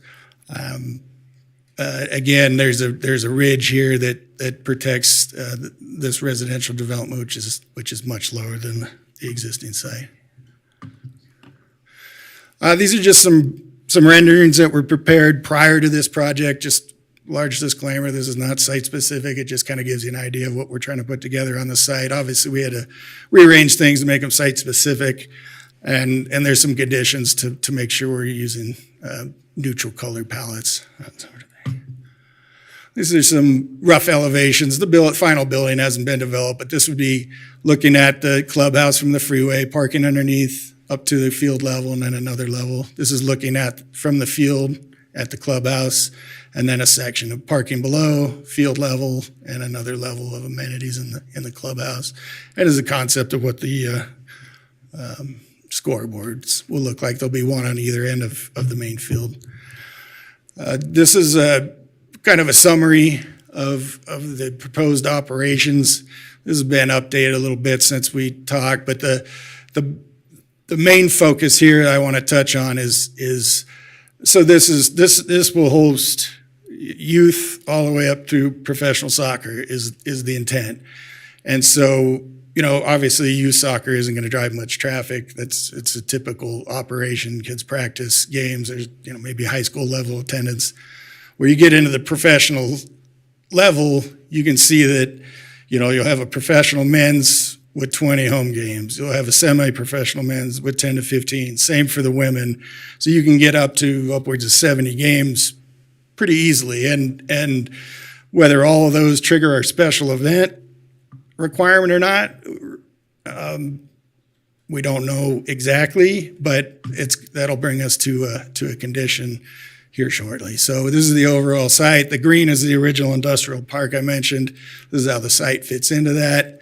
Again, there's a ridge here that protects this residential development, which is much lower than the existing site. These are just some renderings that were prepared prior to this project. Just large disclaimer, this is not site specific. It just kind of gives you an idea of what we're trying to put together on the site. Obviously, we had to rearrange things to make them site specific, and there's some conditions to make sure we're using neutral color palettes, that sort of thing. These are some rough elevations. The final building hasn't been developed, but this would be looking at the clubhouse from the freeway, parking underneath up to the field level, and then another level. This is looking at from the field at the clubhouse, and then a section of parking below, field level, and another level of amenities in the clubhouse. And is a concept of what the scoreboards will look like. There'll be one on either end of the main field. This is a kind of a summary of the proposed operations. This has been updated a little bit since we talked, but the main focus here I want to touch on is so this will host youth all the way up to professional soccer is the intent. And so, obviously youth soccer isn't going to drive much traffic. It's a typical operation, kids practice games. There's, maybe high school level attendance. Where you get into the professional level, you can see that, you'll have a professional men's with 20 home games. You'll have a semi-professional men's with 10 to 15. Same for the women. So you can get up to upwards of 70 games pretty easily. And whether all of those trigger our special event requirement or not, we don't know exactly, but that'll bring us to a condition here shortly. So this is the overall site. The green is the original industrial park I mentioned. This is how the site fits into that.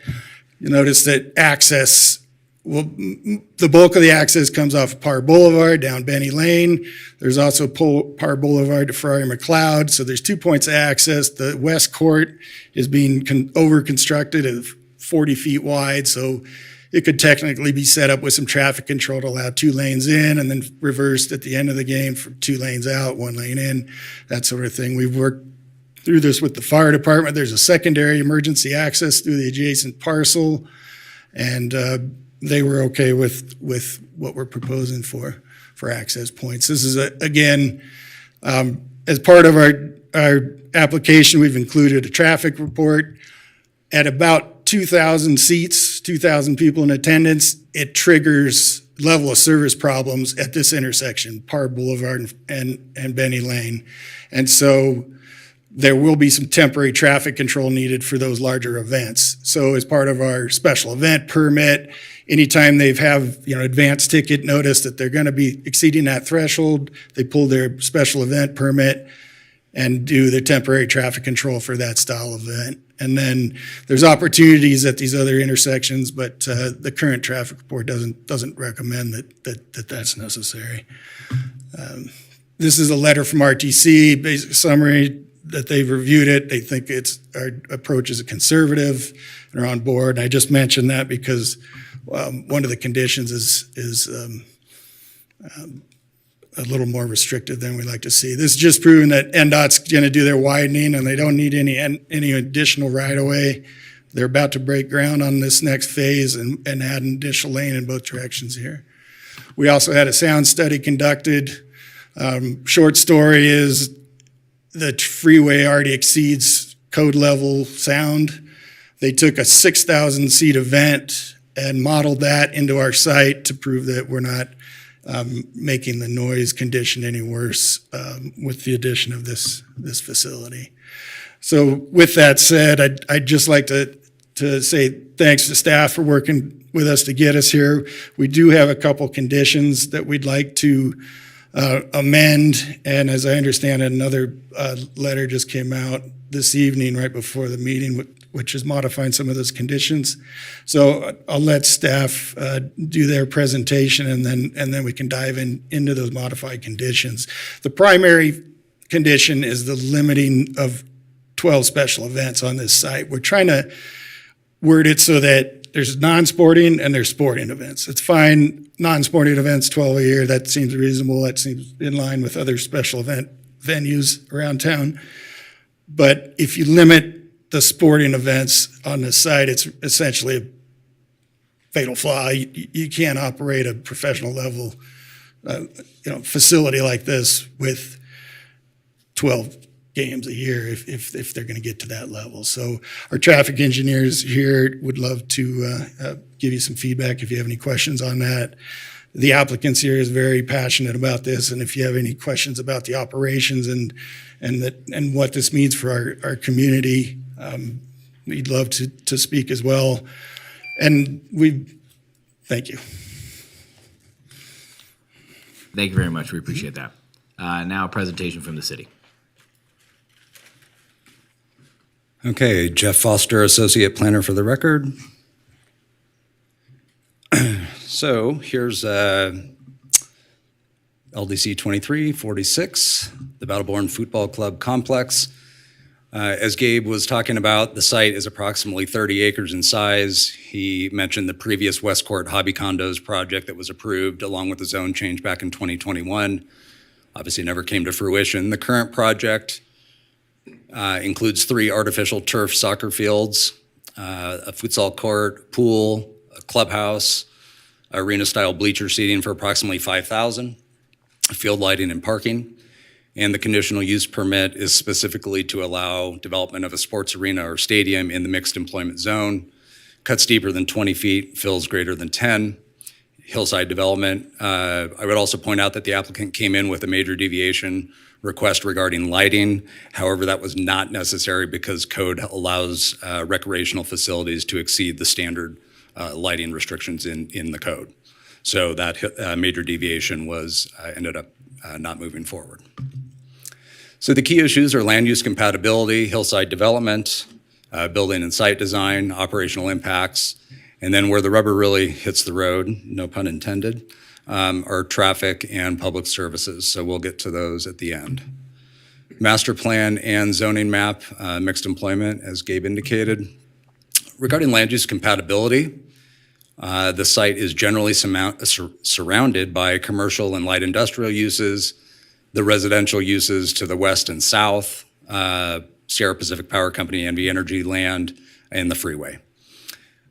You notice that access, the bulk of the access comes off of Parr Boulevard down Benny Lane. There's also Parr Boulevard to Ferrari McLeod. So there's 2 points of access. The west court is being over-constructed at 40 feet wide. So it could technically be set up with some traffic control to allow 2 lanes in and then reversed at the end of the game for 2 lanes out, 1 lane in, that sort of thing. We've worked through this with the fire department. There's a secondary emergency access through the adjacent parcel, and they were okay with what we're proposing for access points. This is, again, as part of our application, we've included a traffic report. At about 2,000 seats, 2,000 people in attendance, it triggers level of service problems at this intersection, Parr Boulevard and Benny Lane. And so there will be some temporary traffic control needed for those larger events. So as part of our special event permit, anytime they've advance ticket notice that they're going to be exceeding that threshold, they pull their special event permit and do the temporary traffic control for that style event. And then there's opportunities at these other intersections, but the current traffic report doesn't recommend that's necessary. This is a letter from RTC, basic summary that they've reviewed it. They think our approach is a conservative and are on board. And I just mentioned that because one of the conditions is a little more restrictive than we like to see. This is just proving that NDOT's going to do their widening and they don't need any additional right-of-way. They're about to break ground on this next phase and add an additional lane in both directions here. We also had a sound study conducted. Short story is the freeway already exceeds code level sound. They took a 6,000 seat event and modeled that into our site to prove that we're not making the noise condition any worse with the addition of this facility. So with that said, I'd just like to say thanks to staff for working with us to get us here. We do have a couple conditions that we'd like to amend, and as I understand it, another letter just came out this evening right before the meeting, which is modifying some of those conditions. So I'll let staff do their presentation, and then we can dive into those modified conditions. The primary condition is the limiting of 12 special events on this site. We're trying to word it so that there's non-sporting and there's sporting events. It's fine, non-sporting events, 12 a year, that seems reasonable. That seems in line with other special event venues around town. But if you limit the sporting events on the site, it's essentially a fatal flaw. You can't operate a professional level facility like this with 12 games a year if they're going to get to that level. So our traffic engineers here would love to give you some feedback if you have any questions on that. The applicants here is very passionate about this, and if you have any questions about the operations and what this means for our community, we'd love to speak as well. And thank you. Thank you very much. We appreciate that. Now a presentation from the city. Okay, Jeff Foster, Associate Planner for the record. So here's LDC 2346, the Battleborn Football Club Complex. As Gabe was talking about, the site is approximately 30 acres in size. He mentioned the previous Westcourt Hobby Condos project that was approved along with the zone change back in 2021. Obviously never came to fruition. The current project includes 3 artificial turf soccer fields, a futsal court, pool, a clubhouse, arena-style bleacher seating for approximately 5,000, field lighting and parking. And the conditional use permit is specifically to allow development of a sports arena or stadium in the mixed employment zone, cuts deeper than 20 feet, fills greater than 10, hillside development. I would also point out that the applicant came in with a major deviation request regarding lighting. However, that was not necessary because code allows recreational facilities to exceed the standard lighting restrictions in the code. So that major deviation was ended up not moving forward. So the key issues are land use compatibility, hillside development, building and site design, operational impacts, and then where the rubber really hits the road, no pun intended, are traffic and public services. So we'll get to those at the end. Master plan and zoning map, mixed employment, as Gabe indicated. Regarding land use compatibility, the site is generally surrounded by commercial and light industrial uses, the residential uses to the west and south, Sierra Pacific Power Company, NV Energy land, and the freeway.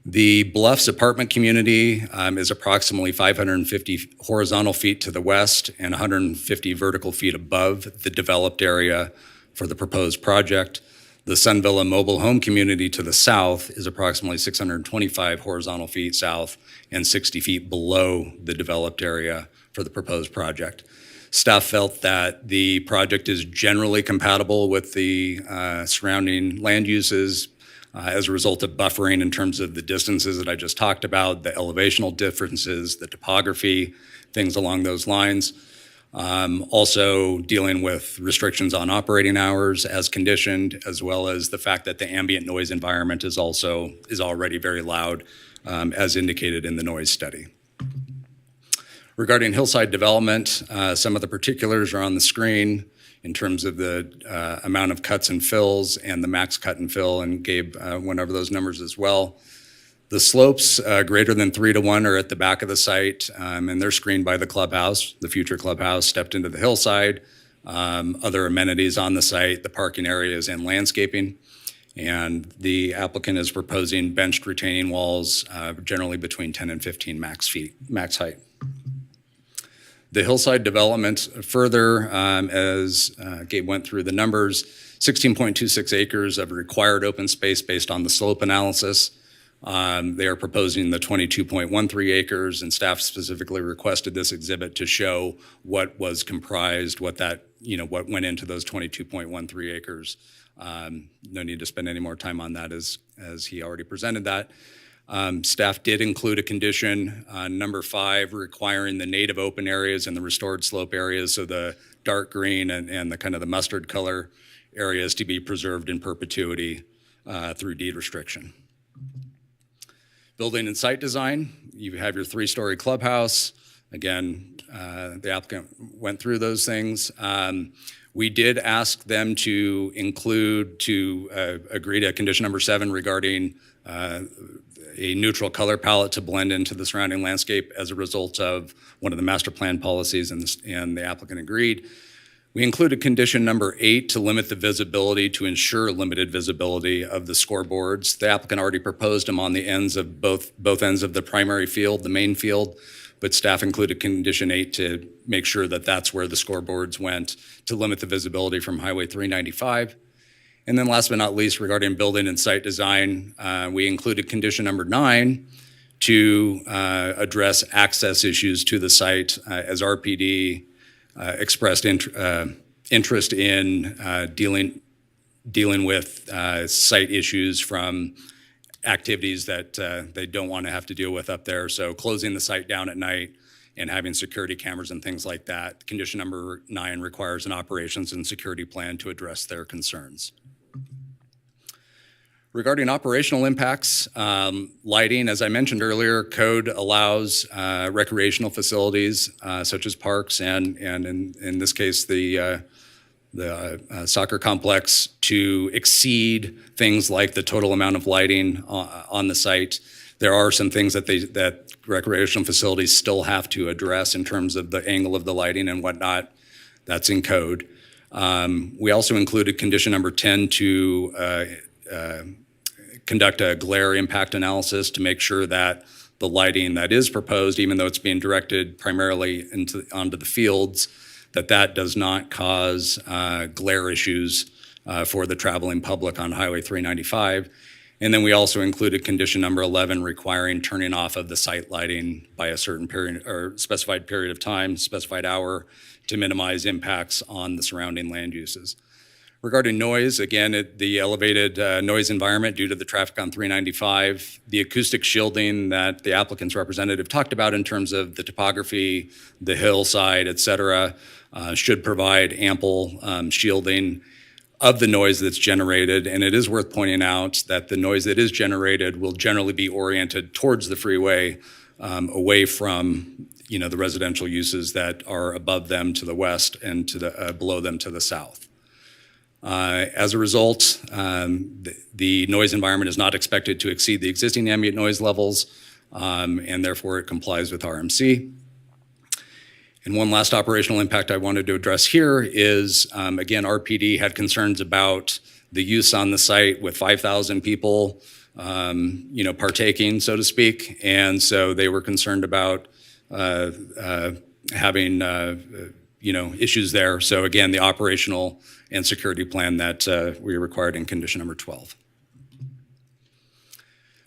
The Bluffs apartment community is approximately 550 horizontal feet to the west and 150 vertical feet above the developed area for the proposed project. The Sun Villa mobile home community to the south is approximately 625 horizontal feet south and 60 feet below the developed area for the proposed project. Staff felt that the project is generally compatible with the surrounding land uses as a result of buffering in terms of the distances that I just talked about, the elevational differences, the topography, things along those lines. Also dealing with restrictions on operating hours as conditioned, as well as the fact that the ambient noise environment is already very loud, as indicated in the noise study. Regarding hillside development, some of the particulars are on the screen in terms of the amount of cuts and fills and the max cut and fill, and Gabe went over those numbers as well. The slopes greater than 3-to-1 are at the back of the site, and they're screened by the clubhouse. The future clubhouse stepped into the hillside, other amenities on the site, the parking areas and landscaping. And the applicant is proposing benched retaining walls generally between 10 and 15 max height. The hillside development further, as Gabe went through the numbers, 16.26 acres of required open space based on the slope analysis. They are proposing the 22.13 acres, and staff specifically requested this exhibit to show what was comprised, what went into those 22.13 acres. No need to spend any more time on that as he already presented that. Staff did include a condition, number 5, requiring the native open areas and the restored slope areas, so the dark green and the kind of the mustard color areas, to be preserved in perpetuity through deed restriction. Building and site design, you have your 3-story clubhouse. Again, the applicant went through those things. We did ask them to agree to condition number 7 regarding a neutral color palette to blend into the surrounding landscape as a result of one of the master plan policies, and the applicant agreed. We included condition number 8 to limit the visibility, to ensure limited visibility of the scoreboards. The applicant already proposed them on the ends of both ends of the primary field, the main field, but staff included condition 8 to make sure that that's where the scoreboards went, to limit the visibility from Highway 395. And then last but not least, regarding building and site design, we included condition number 9 to address access issues to the site, as RPD expressed interest in dealing with site issues from activities that they don't want to have to deal with up there. So closing the site down at night and having security cameras and things like that. Condition number 9 requires an operations and security plan to address their concerns. Regarding operational impacts, lighting, as I mentioned earlier, code allows recreational facilities such as parks and in this case the soccer complex to exceed things like the total amount of lighting on the site. There are some things that recreational facilities still have to address in terms of the angle of the lighting and whatnot. That's in code. We also included condition number 10 to conduct a glare impact analysis to make sure that the lighting that is proposed, even though it's being directed primarily onto the fields, that does not cause glare issues for the traveling public on Highway 395. And then we also included condition number 11 requiring turning off of the site lighting by a certain period or specified period of time, specified hour, to minimize impacts on the surrounding land uses. Regarding noise, again, the elevated noise environment due to the traffic on 395, the acoustic shielding that the applicant's representative talked about in terms of the topography, the hillside, et cetera, should provide ample shielding of the noise that's generated. And it is worth pointing out that the noise that is generated will generally be oriented towards the freeway, away from the residential uses that are above them to the west and to the below them to the south. As a result, the noise environment is not expected to exceed the existing ambient noise levels, and therefore it complies with RMC. And one last operational impact I wanted to address here is, again, RPD had concerns about the use on the site with 5,000 people, partaking, so to speak. And so they were concerned about having, issues there. So again, the operational and security plan that we required in condition number 12.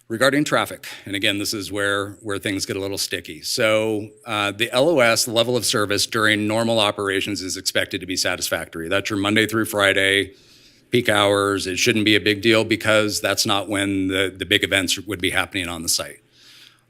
Regarding traffic, and again, this is where things get a little sticky. So the LOS, the level of service during normal operations, is expected to be satisfactory. That's your Monday through Friday, peak hours. It shouldn't be a big deal because that's not when the big events would be happening on the site.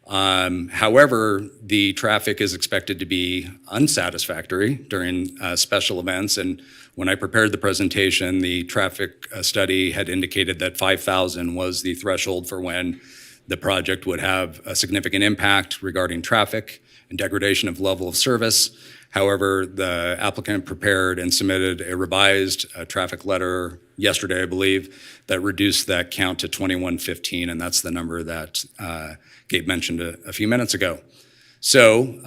However, the traffic is expected to be unsatisfactory during special events. And when I prepared the presentation, the traffic study had indicated that 5,000 was the threshold for when the project would have a significant impact regarding traffic and degradation of level of service. However, the applicant prepared and submitted a revised traffic letter yesterday, I believe, that reduced that count to 2115, and that's the number that Gabe mentioned a few minutes ago. So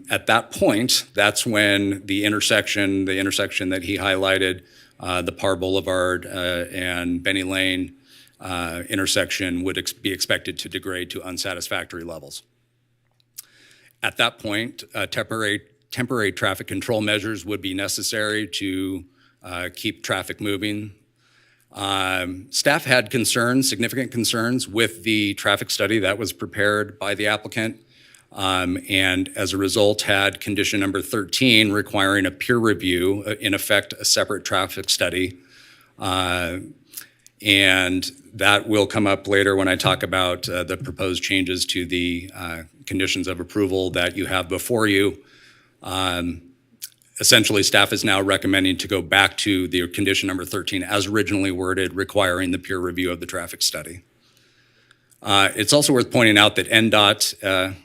at that point, that's when the intersection that he highlighted, the Parr Boulevard and Benny Lane intersection would be expected to degrade to unsatisfactory levels. At that point, temporary temporary traffic control measures would be necessary to keep traffic moving. Staff had concerns, significant concerns, with the traffic study that was prepared by the applicant, and as a result had condition number 13 requiring a peer review, in effect a separate traffic study. And that will come up later when I talk about the proposed changes to the conditions of approval that you have before you. Essentially, staff is now recommending to go back to the condition number 13 as originally worded, requiring the peer review of the traffic study. It's also worth pointing out that NDOT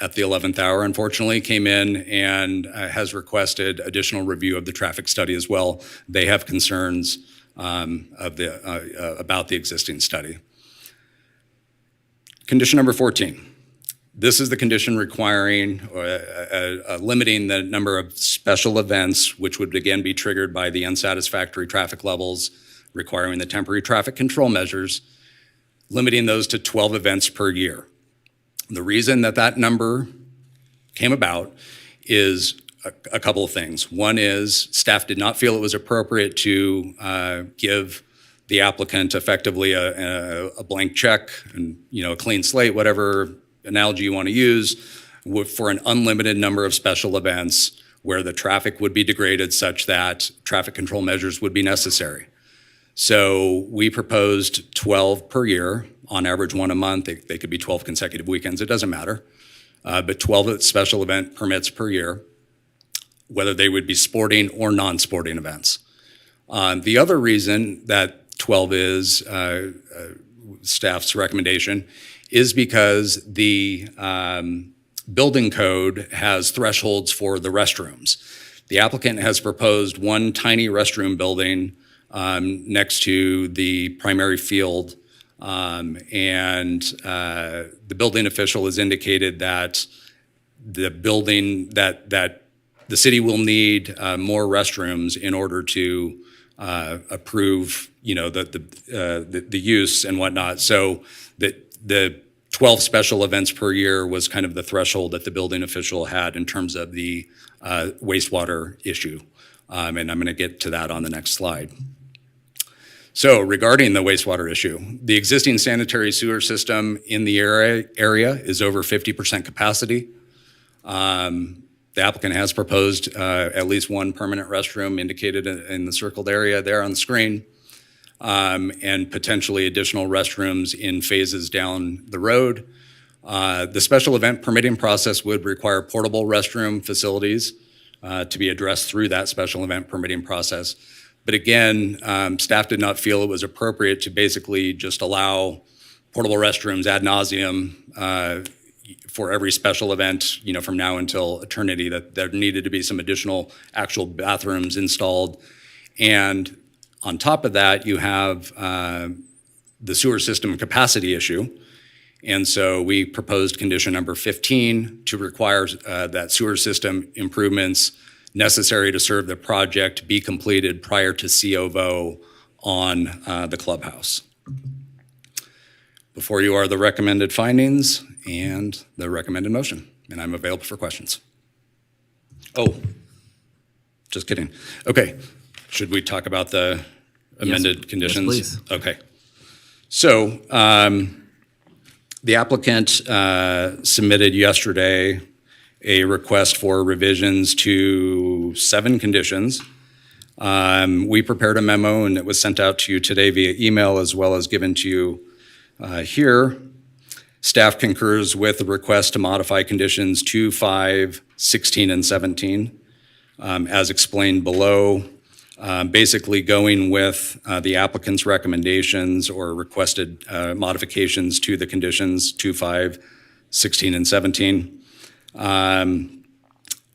at the 11th hour, unfortunately, came in and has requested additional review of the traffic study as well. They have concerns about the existing study. Condition number 14. This is the condition requiring limiting the number of special events, which would again be triggered by the unsatisfactory traffic levels, requiring the temporary traffic control measures, limiting those to 12 events per year. The reason that that number came about is a couple of things. One is staff did not feel it was appropriate to give the applicant effectively a blank check and a clean slate, whatever analogy you want to use, for an unlimited number of special events where the traffic would be degraded such that traffic control measures would be necessary. So we proposed 12 per year, on average one a month. They could be 12 consecutive weekends, it doesn't matter. But 12 special event permits per year, whether they would be sporting or non-sporting events. The other reason that 12 is staff's recommendation is because the building code has thresholds for the restrooms. The applicant has proposed one tiny restroom building next to the primary field, and the building official has indicated that the building that the city will need more restrooms in order to approve, the use and whatnot. So the 12 special events per year was kind of the threshold that the building official had in terms of the wastewater issue. And I'm going to get to that on the next slide. So regarding the wastewater issue, the existing sanitary sewer system in the area is over 50% capacity. The applicant has proposed at least one permanent restroom indicated in the circled area there on the screen, and potentially additional restrooms in phases down the road. The special event permitting process would require portable restroom facilities to be addressed through that special event permitting process. But again, staff did not feel it was appropriate to basically just allow portable restrooms ad nauseum for every special event, from now until eternity, that there needed to be some additional actual bathrooms installed. And on top of that, you have the sewer system capacity issue. And so we proposed condition number 15 to require that sewer system improvements necessary to serve the project be completed prior to COVO on the clubhouse. Before you are the recommended findings and the recommended motion, and I'm available for questions. Oh, just kidding. Okay, should we talk about the amended conditions? Yes, please. Okay. So the applicant submitted yesterday a request for revisions to 7 conditions. We prepared a memo and it was sent out to you today via email as well as given to you here. Staff concurs with the request to modify conditions 2, 5, 16, and 17 as explained below. Basically going with the applicant's recommendations or requested modifications to the conditions 2, 5, 16, and 17. And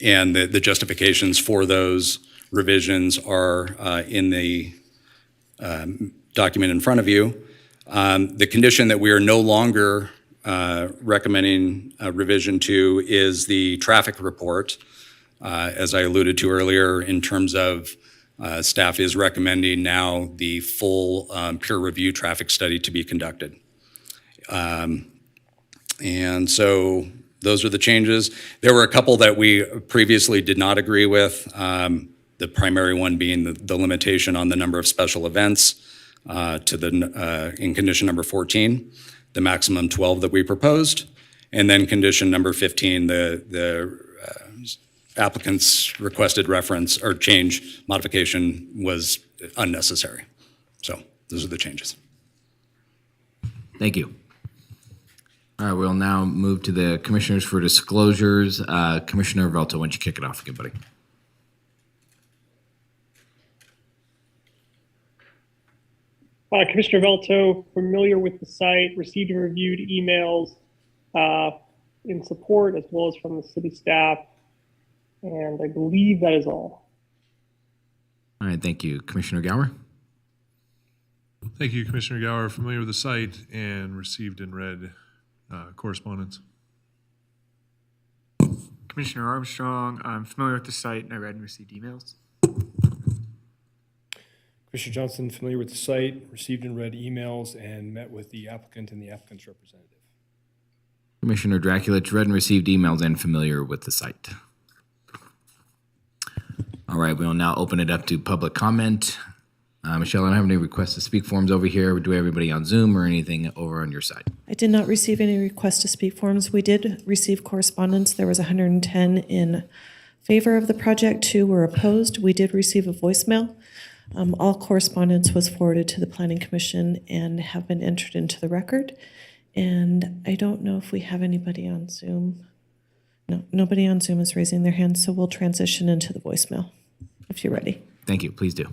the justifications for those revisions are in the document in front of you. The condition that we are no longer recommending a revision to is the traffic report. As I alluded to earlier, in terms of staff is recommending now the full peer review traffic study to be conducted. And so those are the changes. There were a couple that we previously did not agree with. The primary one being the limitation on the number of special events in condition number 14, the maximum 12 that we proposed. And then condition number 15, the applicant's requested reference or change modification was unnecessary. So those are the changes. Thank you. All right, we'll now move to the commissioners for disclosures. Commissioner Velto, why don't you kick it off again, buddy? Commissioner Velto, familiar with the site, received and reviewed emails in support as well as from the city staff, and I believe that is all. All right, thank you. Commissioner Gower? Thank you, Commissioner Gower. Familiar with the site and received and read correspondence. Commissioner Armstrong, I'm familiar with the site and I read and received emails. Commissioner Johnson, familiar with the site, received and read emails, and met with the applicant and the applicant's representative. Commissioner Draculich, read and received emails and familiar with the site. All right, we will now open it up to public comment. Michelle, I don't have any requests to speak forms over here. Do we have everybody on Zoom or anything over on your side? I did not receive any requests to speak forms. We did receive correspondence. There was 110 in favor of the project, 2 were opposed. We did receive a voicemail. All correspondence was forwarded to the Planning Commission and have been entered into the record. And I don't know if we have anybody on Zoom. No, nobody on Zoom is raising their hand, so we'll transition into the voicemail if you're ready. Thank you. Please do.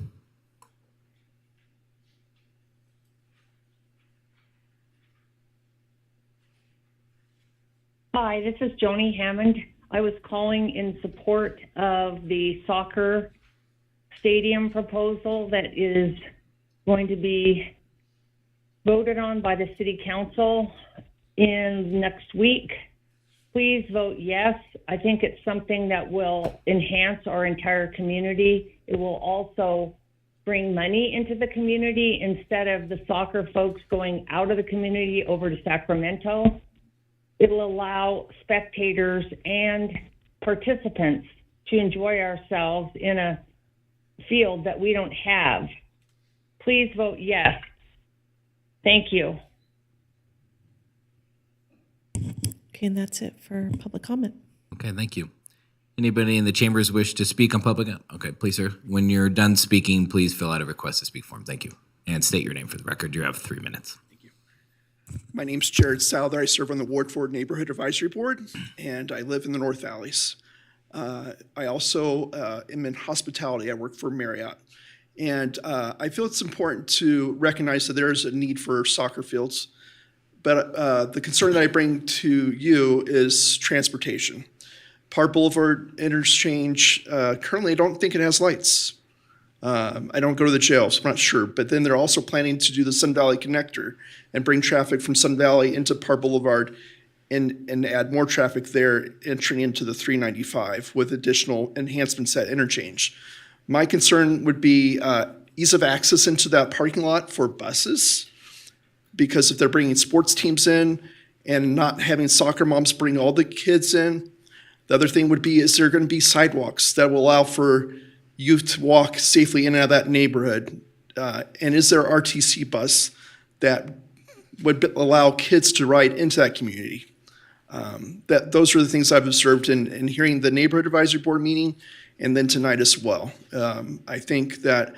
Hi, this is Joni Hammond. I was calling in support of the soccer stadium proposal that is going to be voted on by the City Council in next week. Please vote yes. I think it's something that will enhance our entire community. It will also bring money into the community instead of the soccer folks going out of the community over to Sacramento. It'll allow spectators and participants to enjoy ourselves in a field that we don't have. Please vote yes. Thank you. Okay, and that's it for public comment. Okay, thank you. Anybody in the chambers wish to speak on public? Okay, please, sir. When you're done speaking, please fill out a request to speak form. Thank you. And state your name for the record. You have 3 minutes. My name's Jared Souther. I serve on the Ward 4 Neighborhood Advisory Board, and I live in the North Valleys. I also am in hospitality. I work for Marriott. And I feel it's important to recognize that there is a need for soccer fields. But the concern that I bring to you is transportation. Park Boulevard interchange, currently I don't think it has lights. I don't go to the jail, so I'm not sure. But then they're also planning to do the Sun Valley Connector and bring traffic from Sun Valley into Park Boulevard and add more traffic there entering into the 395 with additional enhancements at interchange. My concern would be ease of access into that parking lot for buses, because if they're bringing sports teams in and not having soccer moms bring all the kids in, the other thing would be, is there going to be sidewalks that will allow for youth to walk safely in and out of that neighborhood? And is there an RTC bus that would allow kids to ride into that community? Those are the things I've observed in hearing the neighborhood advisory board meeting and then tonight as well. I think that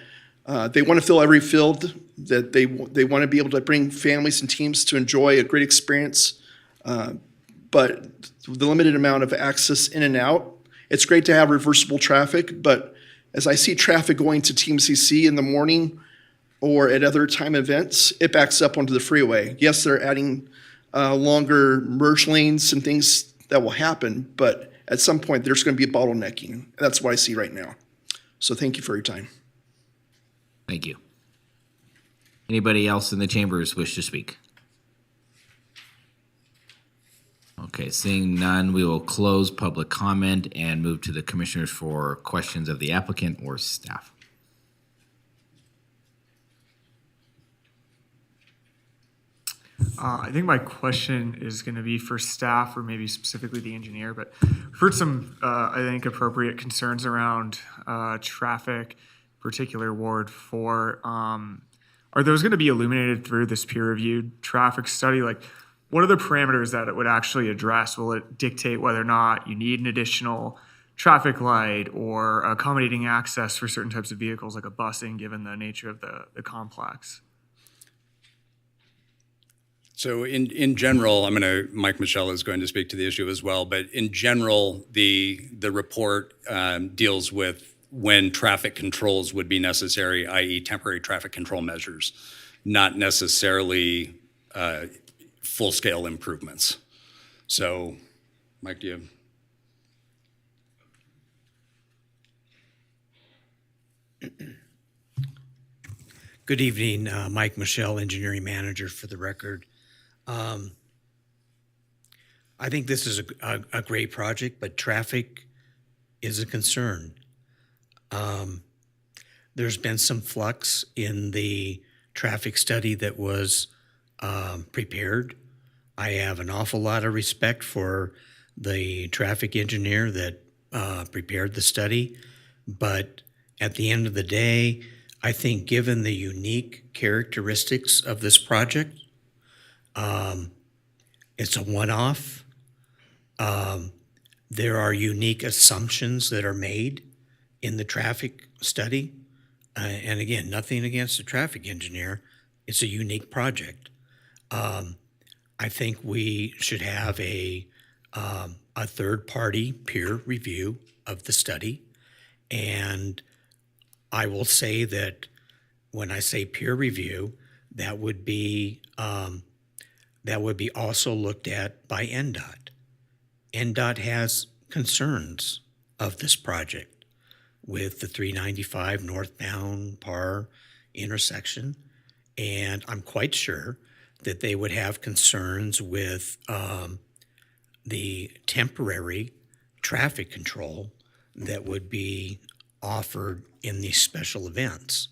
they want to fill every field, that they want to be able to bring families and teams to enjoy a great experience. But the limited amount of access in and out, it's great to have reversible traffic, but as I see traffic going to TMCC in the morning or at other time events, it backs up onto the freeway. Yes, they're adding longer merge lanes and things that will happen, but at some point there's going to be a bottlenecking. That's what I see right now. So thank you for your time. Thank you. Anybody else in the chambers wish to speak? Okay, seeing none, we will close public comment and move to the commissioners for questions of the applicant or staff. I think my question is going to be for staff or maybe specifically the engineer, but we've heard some, I think, appropriate concerns around traffic, particular Ward 4. Are those going to be illuminated through this peer-reviewed traffic study? Like, what are the parameters that it would actually address? Will it dictate whether or not you need an additional traffic light or accommodating access for certain types of vehicles, like a busing, given the nature of the complex? So in general, Mike Michelle is going to speak to the issue as well, but in general, the report deals with when traffic controls would be necessary, i.e. temporary traffic control measures, not necessarily full-scale improvements. So, Mike, do you have? Good evening, Mike Michelle, Engineering Manager for the record. I think this is a great project, but traffic is a concern. There's been some flux in the traffic study that was prepared. I have an awful lot of respect for the traffic engineer that prepared the study, but at the end of the day, I think given the unique characteristics of this project, it's a one-off. There are unique assumptions that are made in the traffic study. And again, nothing against the traffic engineer. It's a unique project. I think we should have a third-party peer review of the study. And I will say that when I say peer review, that would be also looked at by NDOT. NDOT has concerns of this project with the 395 northbound PAR intersection, and I'm quite sure that they would have concerns with the temporary traffic control that would be offered in these special events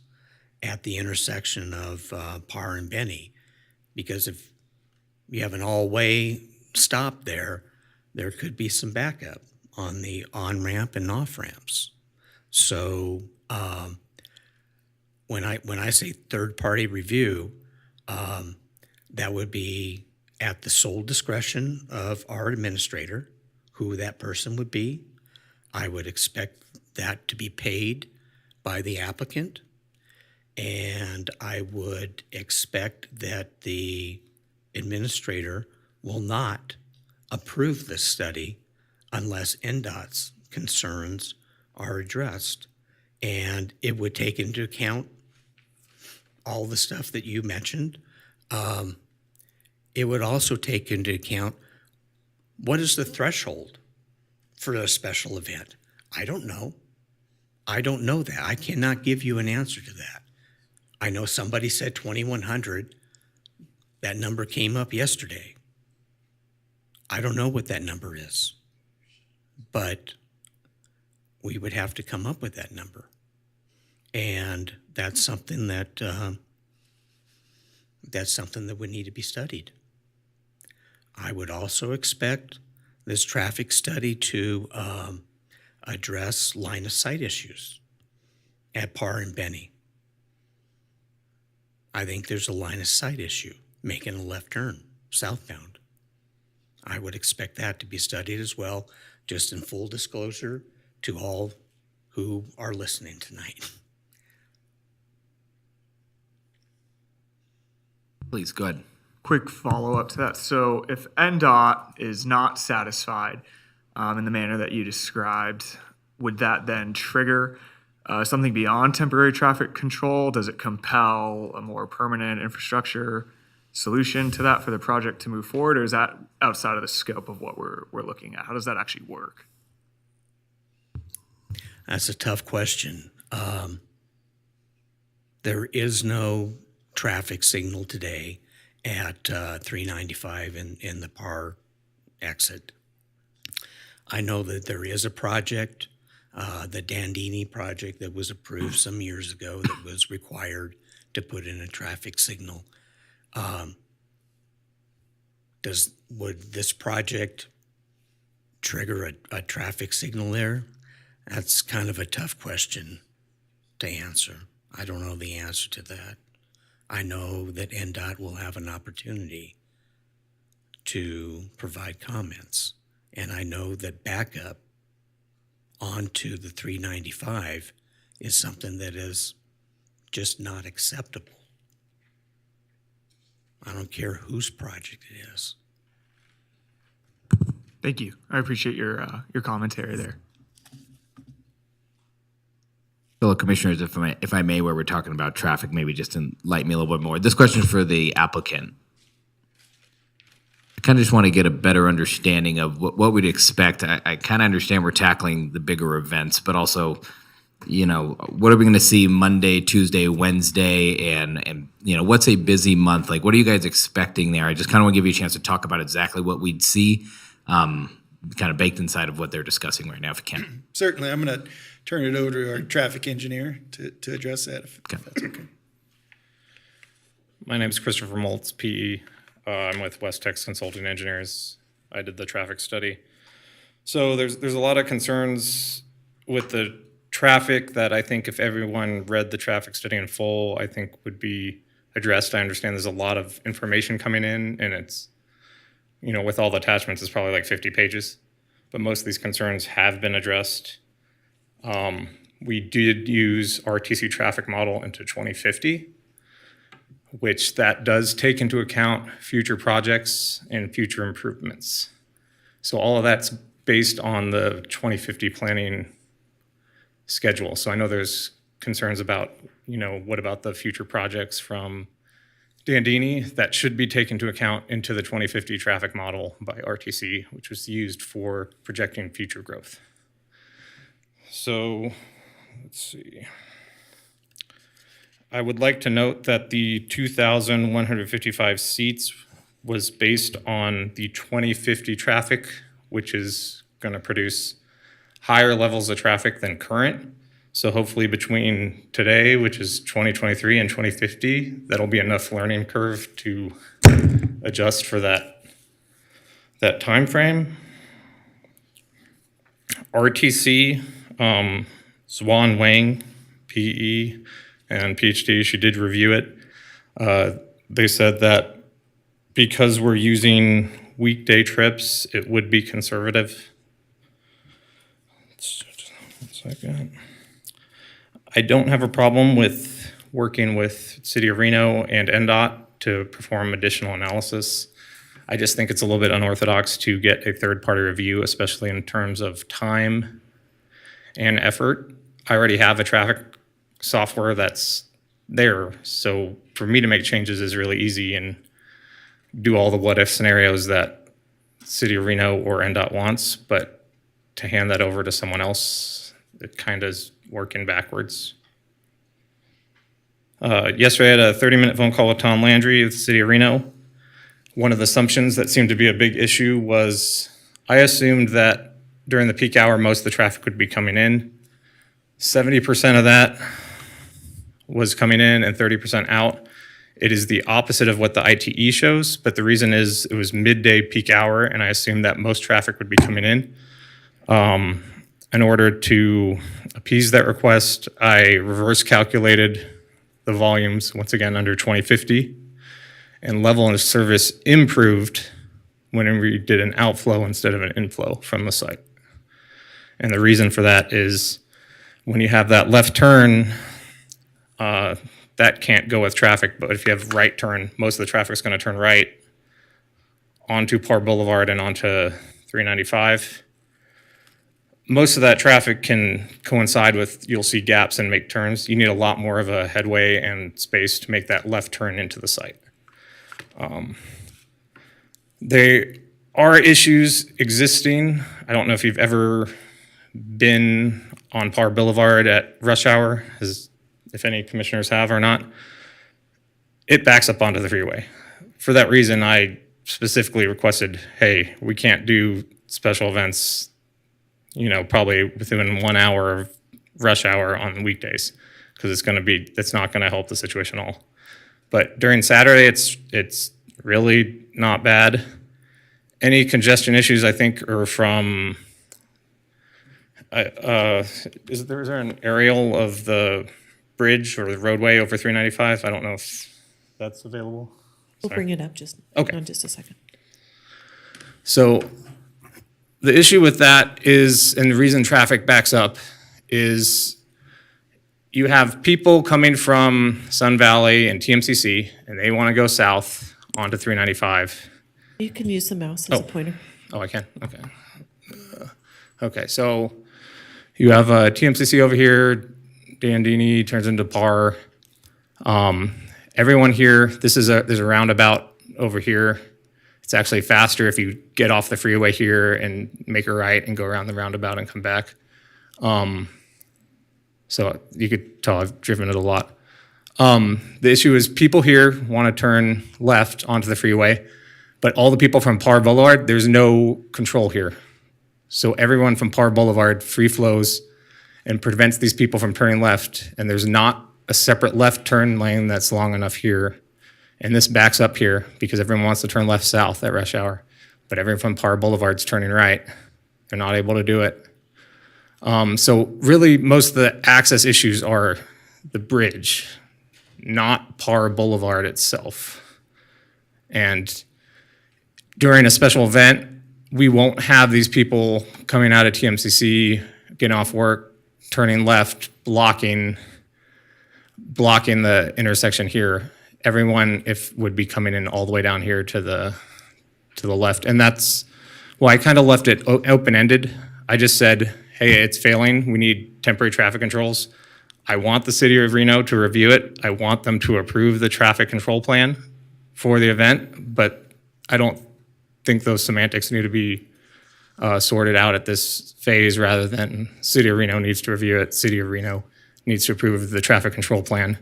at the intersection of PAR and Benny. Because if you have an all-way stop there, there could be some backup on the on-ramp and off-ramps. So when I say third-party review, that would be at the sole discretion of our administrator, who that person would be. I would expect that to be paid by the applicant, and I would expect that the administrator will not approve this study unless NDOT's concerns are addressed. And it would take into account all the stuff that you mentioned. It would also take into account what is the threshold for a special event. I don't know. I don't know that. I cannot give you an answer to that. I know somebody said 2,100. That number came up yesterday. I don't know what that number is, but we would have to come up with that number. And that's something that would need to be studied. I would also expect this traffic study to address line of sight issues at PAR and Benny. I think there's a line of sight issue making a left turn southbound. I would expect that to be studied as well, just in full disclosure to all who are listening tonight. Please, go ahead. Quick follow-up to that. So if NDOT is not satisfied in the manner that you described, would that then trigger something beyond temporary traffic control? Does it compel a more permanent infrastructure solution to that for the project to move forward, or is that outside of the scope of what we're looking at? How does that actually work? That's a tough question. There is no traffic signal today at 395 in the PAR exit. I know that there is a project, the Dandini project that was approved some years ago that was required to put in a traffic signal. Would this project trigger a traffic signal there? That's kind of a tough question to answer. I don't know the answer to that. I know that NDOT will have an opportunity to provide comments, and I know that backup onto the 395 is something that is just not acceptable. I don't care whose project it is. Thank you. I appreciate your commentary there. Fellow commissioners, if I may, where we're talking about traffic, maybe just enlighten me a little bit more. This question is for the applicant. I kind of just want to get a better understanding of what we'd expect. I kind of understand we're tackling the bigger events, but also, what are we going to see Monday, Tuesday, Wednesday, and what's a busy month? Like, what are you guys expecting there? I just kind of want to give you a chance to talk about exactly what we'd see, kind of baked inside of what they're discussing right now, if you can. Certainly. I'm going to turn it over to our traffic engineer to address that, if that's okay. My name is Christopher Moltz, PE. I'm with West Tex Consulting Engineers. I did the traffic study. So there's a lot of concerns with the traffic that I think if everyone read the traffic study in full, I think would be addressed. I understand there's a lot of information coming in, and it's, with all the attachments, it's probably like 50 pages. But most of these concerns have been addressed. We did use RTC traffic model into 2050, which that does take into account future projects and future improvements. So all of that's based on the 2050 planning schedule. So I know there's concerns about, what about the future projects from Dandini that should be taken into account into the 2050 traffic model by RTC, which was used for projecting future growth. So let's see. I would like to note that the 2,155 seats was based on the 2050 traffic, which is going to produce higher levels of traffic than current. So hopefully between today, which is 2023, and 2050, that'll be enough learning curve to adjust for that time frame. RTC, Swan Wang, PE, and PhD, she did review it. They said that because we're using weekday trips, it would be conservative. One second. I don't have a problem with working with City of Reno and NDOT to perform additional analysis. I just think it's a little bit unorthodox to get a third-party review, especially in terms of time and effort. I already have a traffic software that's there, so for me to make changes is really easy and do all the what-if scenarios that City of Reno or NDOT wants, but to hand that over to someone else, it kind of is working backwards. Yesterday I had a 30-minute phone call with Tom Landry with the City of Reno. One of the assumptions that seemed to be a big issue was I assumed that during the peak hour, most of the traffic would be coming in. 70% of that was coming in and 30% out. It is the opposite of what the ITE shows, but the reason is it was midday peak hour, and I assumed that most traffic would be coming in. In order to appease that request, I reverse calculated the volumes, once again, under 2050, and level of service improved when we did an outflow instead of an inflow from the site. And the reason for that is when you have that left turn, that can't go with traffic, but if you have right turn, most of the traffic is going to turn right onto Parr Boulevard and onto 395. Most of that traffic can coincide with, you'll see gaps and make turns. You need a lot more of a headway and space to make that left turn into the site. There are issues existing. I don't know if you've ever been on Parr Boulevard at rush hour, if any commissioners have or not. It backs up onto the freeway. For that reason, I specifically requested, hey, we can't do special events, probably within 1 hour of rush hour on weekdays, because it's not going to help the situation at all. But during Saturday, it's really not bad. Any congestion issues, I think, are from, is there an aerial of the bridge or the roadway over 395? I don't know if that's available. We'll bring it up just Okay. in just a second. So the issue with that is, and the reason traffic backs up is you have people coming from Sun Valley and TMCC, and they want to go south onto 395. You can use the mouse as a pointer. Oh, I can? Okay. Okay, so you have TMCC over here, Dandini turns into Par. Everyone here, there's a roundabout over here. It's actually faster if you get off the freeway here and make a right and go around the roundabout and come back. So you could tell I've driven it a lot. The issue is people here want to turn left onto the freeway, but all the people from Par Boulevard, there's no control here. So everyone from Par Boulevard free flows and prevents these people from turning left, and there's not a separate left turn lane that's long enough here. And this backs up here because everyone wants to turn left south at rush hour, but everyone from Par Boulevard's turning right. They're not able to do it. So really most of the access issues are the bridge, not Par Boulevard itself. And during a special event, we won't have these people coming out of TMCC, getting off work, turning left, blocking the intersection here. Everyone would be coming in all the way down here to the left. And that's why I kind of left it open-ended. I just said, hey, it's failing. We need temporary traffic controls. I want the city of Reno to review it. I want them to approve the traffic control plan for the event, but I don't think those semantics need to be sorted out at this phase rather than city of Reno needs to review it. City of Reno needs to approve the traffic control plan.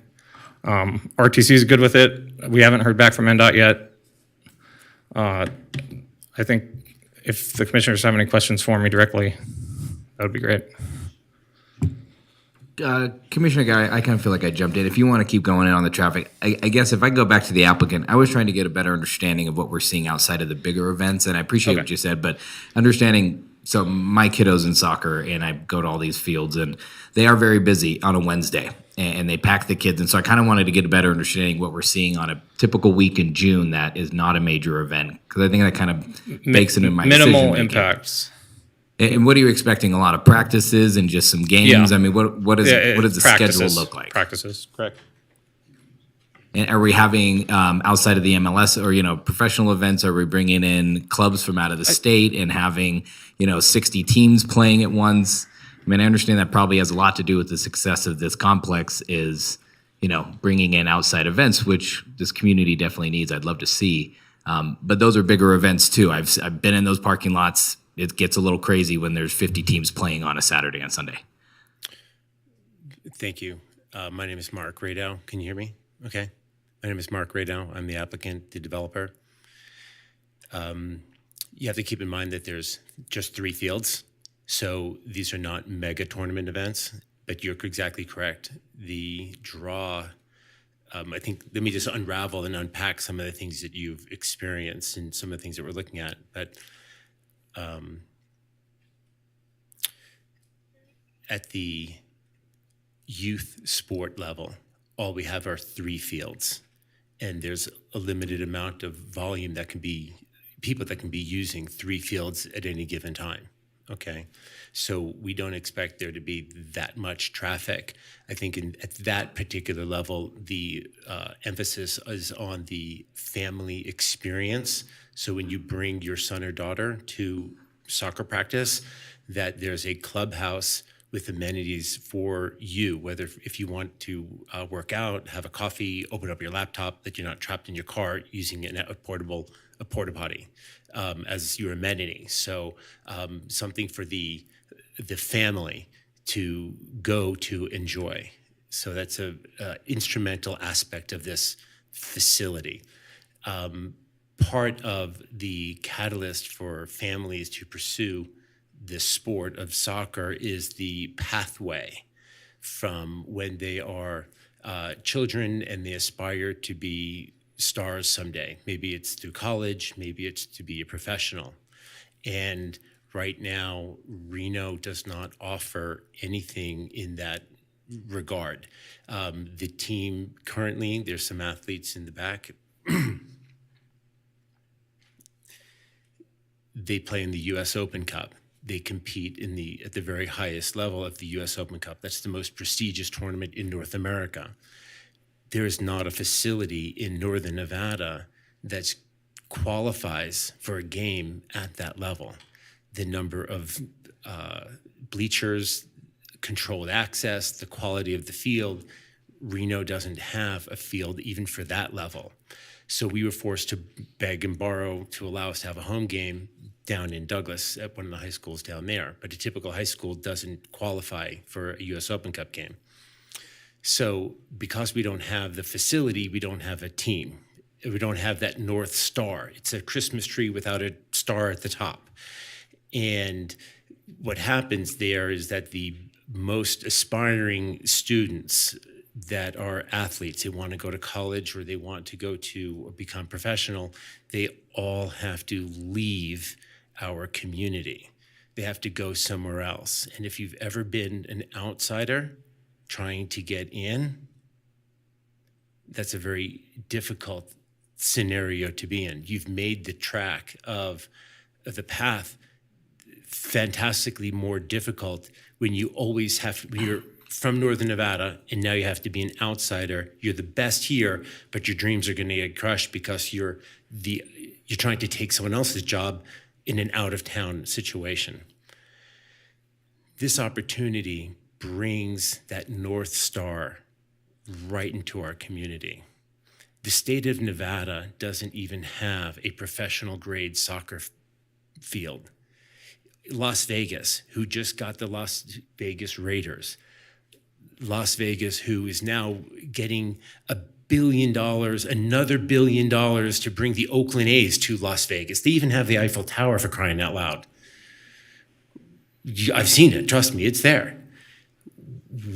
RTC is good with it. We haven't heard back from NDOT yet. I think if the commissioners have any questions for me directly, that would be great. Commissioner Guy, I kind of feel like I jumped in. If you want to keep going in on the traffic, I guess if I go back to the applicant, I was trying to get a better understanding of what we're seeing outside of the bigger events, and I appreciate what you said, but understanding, so my kiddo's in soccer, and I go to all these fields, and they are very busy on a Wednesday, and they pack the kids, and so I kind of wanted to get a better understanding of what we're seeing on a typical week in June that is not a major event, because I think that kind of bakes into my minimal decision-making. impacts. And what are you expecting? A lot of practices and just some games? Yeah. I mean, what does the schedule look like? Practices, correct. And are we having outside of the MLS or professional events? Are we bringing in clubs from out of the state and having 60 teams playing at once? I mean, I understand that probably has a lot to do with the success of this complex. Is bringing in outside events, which this community definitely needs. I'd love to see, but those are bigger events too. I've been in those parking lots. It gets a little crazy when there's 50 teams playing on a Saturday and Sunday. Thank you. My name is Mark Reno. Can you hear me? Okay. My name is Mark Reno. I'm the applicant, the developer. You have to keep in mind that there's just 3 fields. So these are not mega tournament events, but you're exactly correct. The draw, I think, let me just unravel and unpack some of the things that you've experienced and some of the things that we're looking at. But at the youth sport level, all we have are 3 fields, and there's a limited amount of volume that can be, people that can be using 3 fields at any given time. Okay, so we don't expect there to be that much traffic. I think at that particular level, the emphasis is on the family experience. So when you bring your son or daughter to soccer practice, that there's a clubhouse with amenities for you, whether if you want to work out, have a coffee, open up your laptop, that you're not trapped in your car using a porta potty as your amenity. So something for the family to go to enjoy. So that's a instrumental aspect of this facility. Part of the catalyst for families to pursue the sport of soccer is the pathway from when they are children and they aspire to be stars someday. Maybe it's through college, maybe it's to be a professional. And right now, Reno does not offer anything in that regard. The team currently, there's some athletes in the back. They play in the U.S. Open Cup. They compete at the very highest level of the U.S. Open Cup. That's the most prestigious tournament in North America. There is not a facility in Northern Nevada that qualifies for a game at that level. The number of bleachers, controlled access, the quality of the field, Reno doesn't have a field even for that level. So we were forced to beg and borrow to allow us to have a home game down in Douglas at one of the high schools down there. But a typical high school doesn't qualify for a U.S. Open Cup game. So because we don't have the facility, we don't have a team. We don't have that North Star. It's a Christmas tree without a star at the top. And what happens there is that the most aspiring students that are athletes, they want to go to college or they want to go to or become professional, they all have to leave our community. They have to go somewhere else. And if you've ever been an outsider trying to get in, that's a very difficult scenario to be in. You've made the track of the path fantastically more difficult when you always have to, when you're from Northern Nevada and now you have to be an outsider. You're the best here, but your dreams are going to get crushed because you're trying to take someone else's job in an out-of-town situation. This opportunity brings that North Star right into our community. The state of Nevada doesn't even have a professional grade soccer field. Las Vegas, who just got the Las Vegas Raiders. Las Vegas, who is now getting $1 billion, another $1 billion to bring the Oakland A's to Las Vegas. They even have the Eiffel Tower, for crying out loud. I've seen it, trust me, it's there.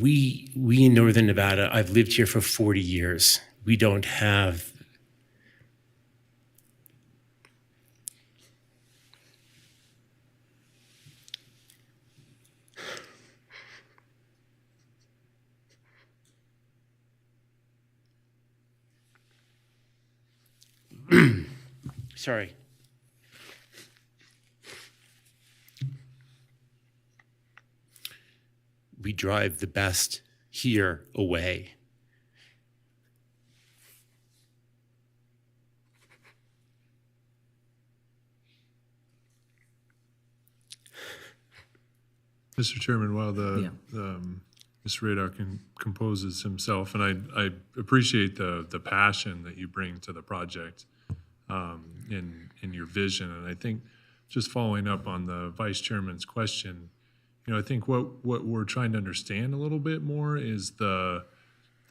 We in Northern Nevada, I've lived here for 40 years. We don't have sorry. We drive the best here away. Mr. Chairman, while Mr. Radar composes himself, and I appreciate the passion that you bring to the project in your vision, and I think just following up on the Vice Chairman's question, I think what we're trying to understand a little bit more is the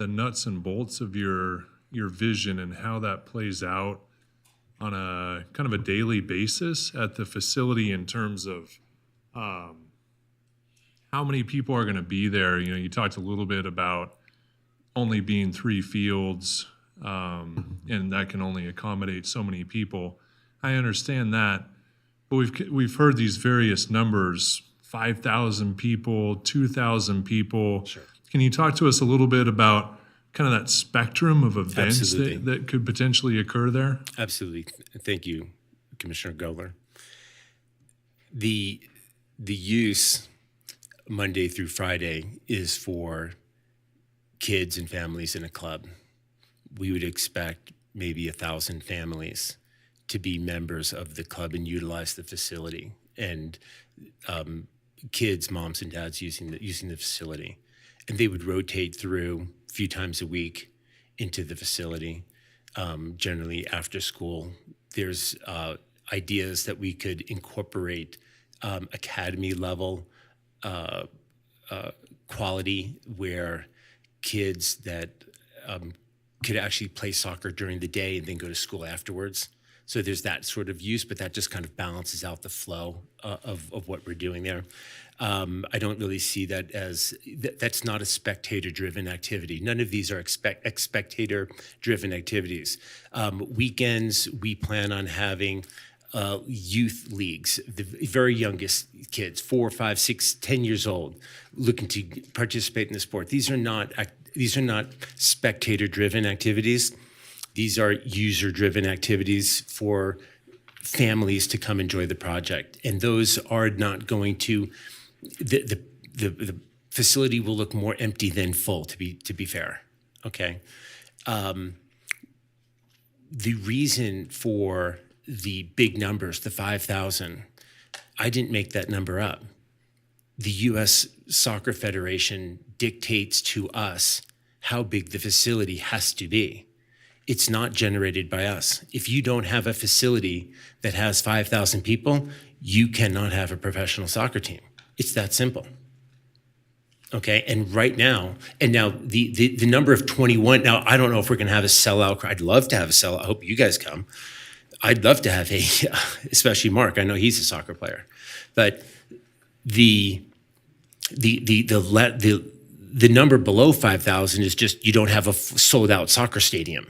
nuts and bolts of your vision and how that plays out on a kind of a daily basis at the facility in terms of how many people are going to be there. You talked a little bit about only being 3 fields, and that can only accommodate so many people. I understand that, but we've heard these various numbers: 5,000 people, 2,000 people. Sure. Can you talk to us a little bit about kind of that spectrum of events that could potentially occur there? Absolutely. Thank you, Commissioner Gowler. The use Monday through Friday is for kids and families in a club. We would expect maybe 1,000 families to be members of the club and utilize the facility, and kids, moms and dads using the facility. And they would rotate through a few times a week into the facility, generally after school. There's ideas that we could incorporate academy level quality where kids that could actually play soccer during the day and then go to school afterwards. So there's that sort of use, but that just kind of balances out the flow of what we're doing there. I don't really see that as, that's not a spectator-driven activity. None of these are spectator-driven activities. Weekends, we plan on having youth leagues, the very youngest kids, 4, 5, 6, 10 years old, looking to participate in the sport. These are not spectator-driven activities. These are user-driven activities for families to come enjoy the project. And those are not going to, the facility will look more empty than full, to be fair, okay? The reason for the big numbers, the 5,000, I didn't make that number up. The U.S. Soccer Federation dictates to us how big the facility has to be. It's not generated by us. If you don't have a facility that has 5,000 people, you cannot have a professional soccer team. It's that simple. Okay, and right now, the number of 21, now I don't know if we're gonna have a sellout. I'd love to have a sellout. I hope you guys come. I'd love to have especially Mark, I know he's a soccer player. But the number below 5,000 is just, you don't have a sold out soccer stadium.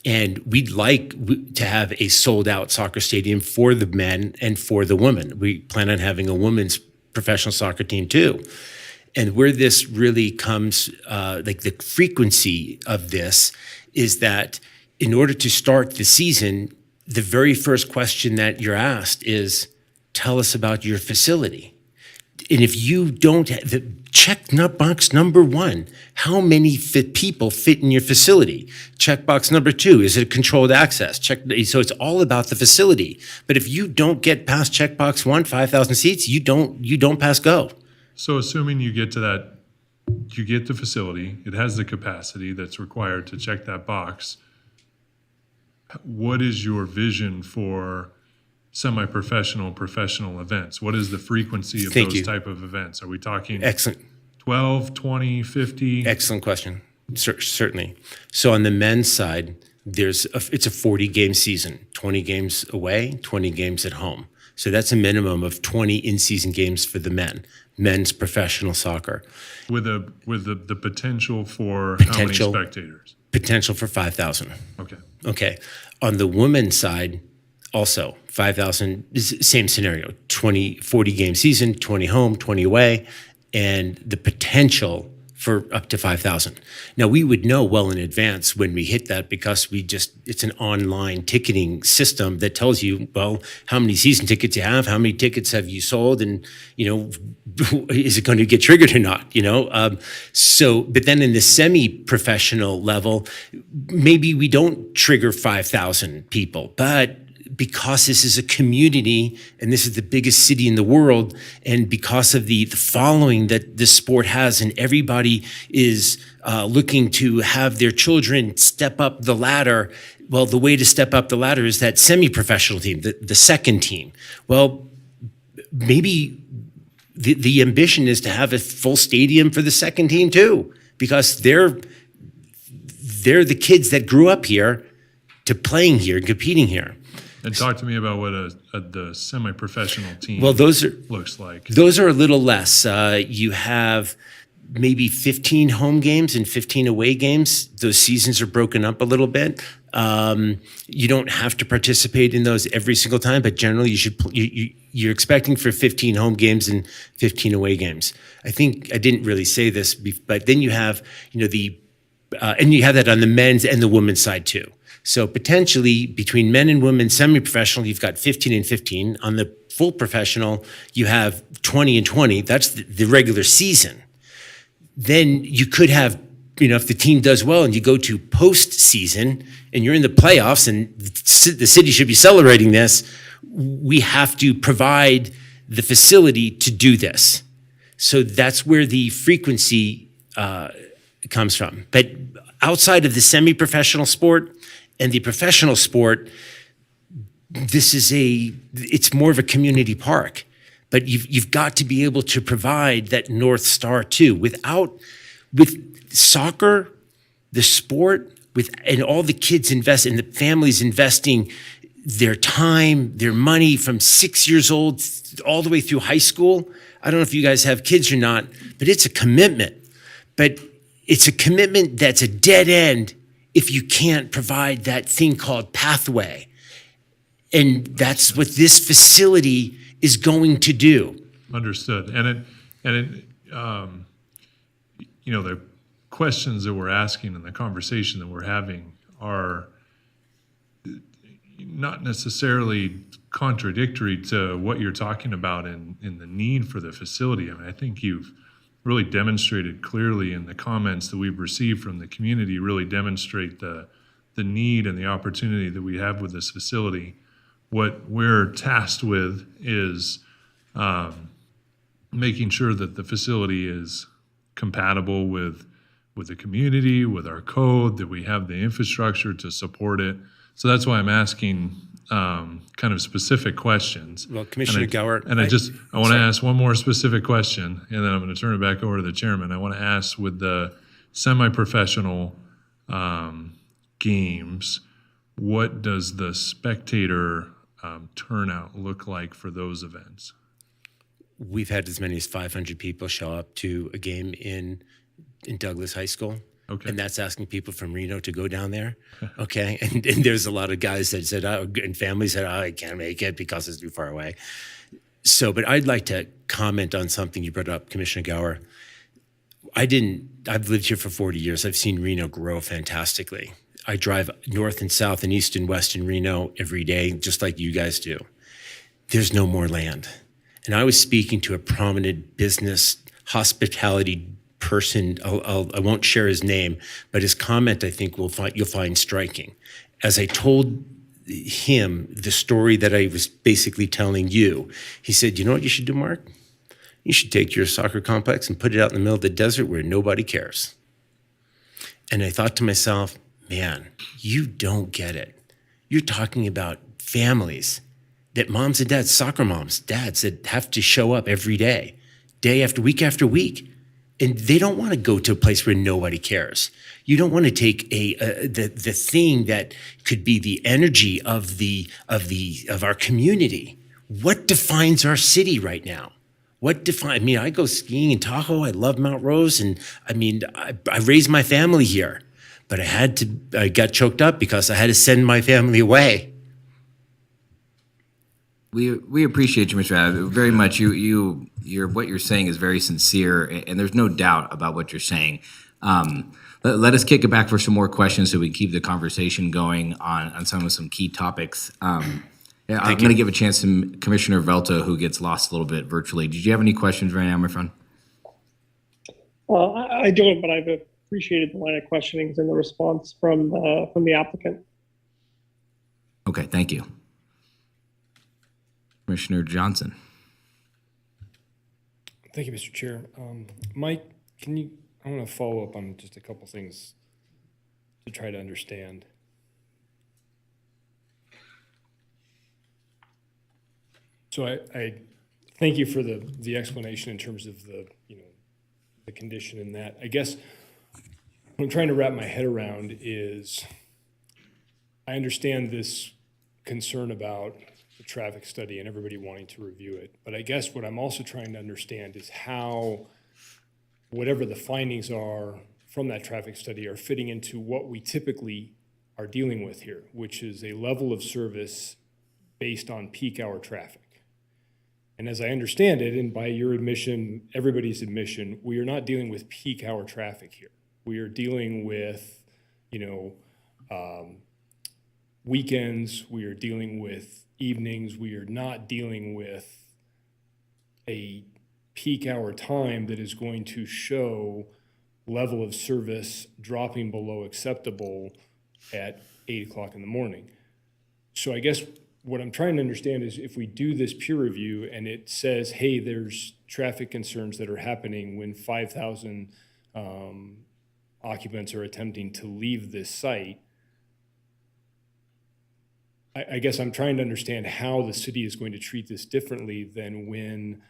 And we'd like to have a sold out soccer stadium for the men and for the women. We plan on having a women's professional soccer team too. And where this really comes, like the frequency of this is that in order to start the season, the very first question that you're asked is, tell us about your facility. And if you don't, check box number 1, how many people fit in your facility? Check box number 2, is it controlled access? So it's all about the facility. But if you don't get past check box 1, 5,000 seats, you don't pass go. So assuming you get to that, you get the facility, it has the capacity that's required to check that box. What is your vision for semi-professional, professional events? What is the frequency of those type of events? Are we talking excellent 12, 20, 50? Excellent question. Certainly. So on the men's side, it's a 40-game season, 20 games away, 20 games at home. So that's a minimum of 20 in-season games for the men's professional soccer. With the potential for how many spectators? Potential for 5,000. Okay. Okay. On the women's side, also 5,000, same scenario, 40-game season, 20 home, 20 away, and the potential for up to 5,000. Now, we would know well in advance when we hit that because it's an online ticketing system that tells you, well, how many season tickets you have, how many tickets have you sold, and, is it going to get triggered or not, but then in the semi-professional level, maybe we don't trigger 5,000 people, but because this is a community and this is the biggest city in the world, and because of the following that this sport has, and everybody is looking to have their children step up the ladder, well, the way to step up the ladder is that semi-professional team, the second team. Well, maybe the ambition is to have a full stadium for the second team too, because they're the kids that grew up here to playing here and competing here. And talk to me about what the semi-professional team looks like. Those are a little less. You have maybe 15 home games and 15 away games. Those seasons are broken up a little bit. You don't have to participate in those every single time, but generally you're expecting for 15 home games and 15 away games. I think I didn't really say this, but then you have, and you have that on the men's and the women's side too. So potentially between men and women semi-professional, you've got 15 and 15. On the full professional, you have 20 and 20. That's the regular season. Then you could have, if the team does well and you go to postseason and you're in the playoffs and the city should be celebrating this, we have to provide the facility to do this. So that's where the frequency comes from. But outside of the semi-professional sport, and the professional sport, it's more of a community park, but you've got to be able to provide that North Star too. With soccer, the sport, and all the kids invest and the families investing their time, their money from 6 years old all the way through high school. I don't know if you guys have kids or not, but it's a commitment. But it's a commitment that's a dead end if you can't provide that thing called pathway. And that's what this facility is going to do. Understood. The questions that we're asking and the conversation that we're having are not necessarily contradictory to what you're talking about in the need for the facility. I mean, I think you've really demonstrated clearly in the comments that we've received from the community really demonstrate the need and the opportunity that we have with this facility. What we're tasked with is making sure that the facility is compatible with the community, with our code, that we have the infrastructure to support it. So that's why I'm asking kind of specific questions. Well, Commissioner Gower, I want to ask one more specific question, and then I'm going to turn it back over to the chairman. I want to ask, with the semi-professional games, what does the spectator turnout look like for those events? We've had as many as 500 people show up to a game in Douglas High School. Okay. And that's asking people from Reno to go down there. Okay. And there's a lot of guys that said, and families said, I can't make it because it's too far away. So, but I'd like to comment on something you brought up, Commissioner Gower. I've lived here for 40 years. I've seen Reno grow fantastically. I drive north and south and east and west in Reno every day, just like you guys do. There's no more land. And I was speaking to a prominent business hospitality person. I won't share his name, but his comment I think you'll find striking. As I told him the story that I was basically telling you, he said, "You know what you should do, Mark? You should take your soccer complex and put it out in the middle of the desert where nobody cares." And I thought to myself, man, you don't get it. You're talking about families that moms and dads, soccer moms, dads that have to show up every day after week. And they don't want to go to a place where nobody cares. You don't want to take the thing that could be the energy of our community. What defines our city right now? I go skiing in Tahoe. I love Mount Rose, and I raised my family here, but I got choked up because I had to send my family away. We appreciate you, Mr. Adams, very much. What you're saying is very sincere, and there's no doubt about what you're saying. Let us kick it back for some more questions so we can keep the conversation going on some key topics. I'm going to give a chance to Commissioner Velta, who gets lost a little bit virtually. Did you have any questions right now, my friend? Well, I don't, but I've appreciated the line of questionings and the response from the applicant. Okay, thank you. Commissioner Johnson. Thank you, Mr. Chair. Mike, I want to follow up on just a couple things to try to understand. So I thank you for the explanation in terms of the condition in that. I guess what I'm trying to wrap my head around is I understand this concern about the traffic study and everybody wanting to review it. But I guess what I'm also trying to understand is how whatever the findings are from that traffic study are fitting into what we typically are dealing with here, which is a level of service based on peak hour traffic. And as I understand it, and by your admission, everybody's admission, we are not dealing with peak hour traffic here. We are dealing with, weekends. We are dealing with evenings. We are not dealing with a peak hour time that is going to show level of service dropping below acceptable at 8 o'clock in the morning. So I guess what I'm trying to understand is if we do this peer review and it says, hey, there's traffic concerns that are happening when 5,000 occupants are attempting to leave this site, I guess I'm trying to understand how the city is going to treat this differently than when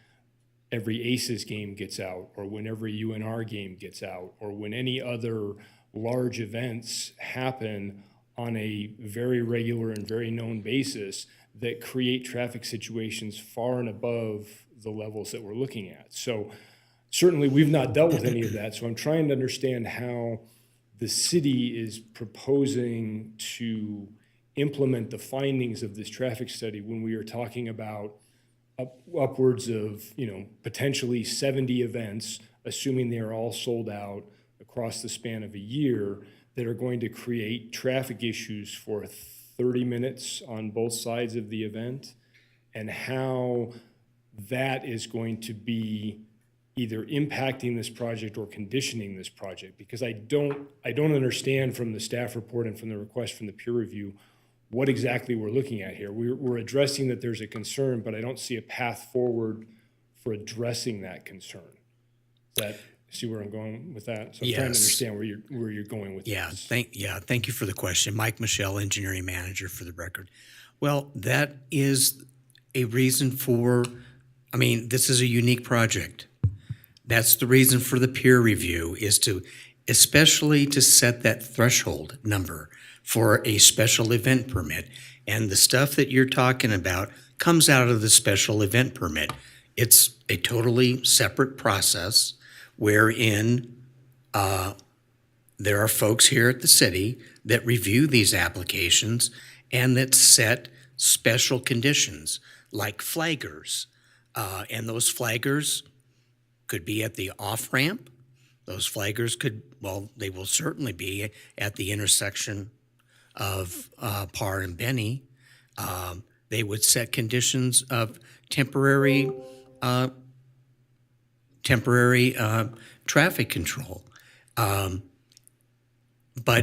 every ACES game gets out, or when every UNR game gets out, or when any other large events happen on a very regular and very known basis that create traffic situations far and above the levels that we're looking at. So certainly we've not dealt with any of that. So I'm trying to understand how the city is proposing to implement the findings of this traffic study when we are talking about upwards of, potentially 70 events, assuming they are all sold out across the span of a year, that are going to create traffic issues for 30 minutes on both sides of the event, and how that is going to be either impacting this project or conditioning this project. Because I don't understand from the staff report and from the request from the peer review what exactly we're looking at here. We're addressing that there's a concern, but I don't see a path forward for addressing that concern. See where I'm going with that? So I'm trying to understand where you're going with this. Thank you for the question. Mike Michelle, engineering manager, for the record. Well, that is a reason for, this is a unique project. That's the reason for the peer review, is especially to set that threshold number for a special event permit. And the stuff that you're talking about comes out of the special event permit. It's a totally separate process wherein there are folks here at the city that review these applications and that set special conditions like flaggers. And those flaggers could be at the off-ramp. Those flaggers they will certainly be at the intersection of Parr and Benny. They would set conditions of temporary traffic control. But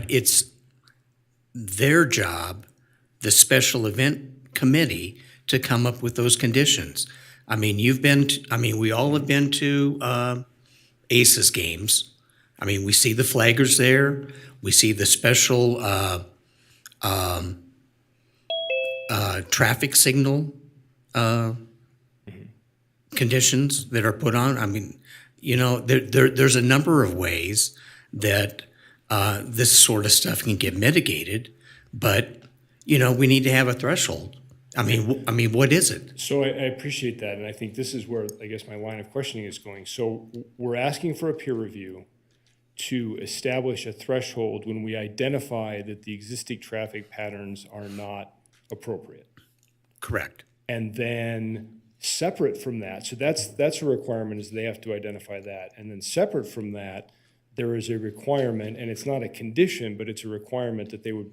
it's their job, the special event committee, to come up with those conditions. We all have been to ACES games. We see the flaggers there. We see the special traffic signal conditions that are put on. There's a number of ways that this sort of stuff can get mitigated, but, we need to have a threshold. What is it? So I appreciate that, and I think this is where, I guess, my line of questioning is going. So we're asking for a peer review to establish a threshold when we identify that the existing traffic patterns are not appropriate. Correct. And then separate from that, so that's a requirement, is they have to identify that. And then separate from that, there is a requirement, and it's not a condition, but it's a requirement that they would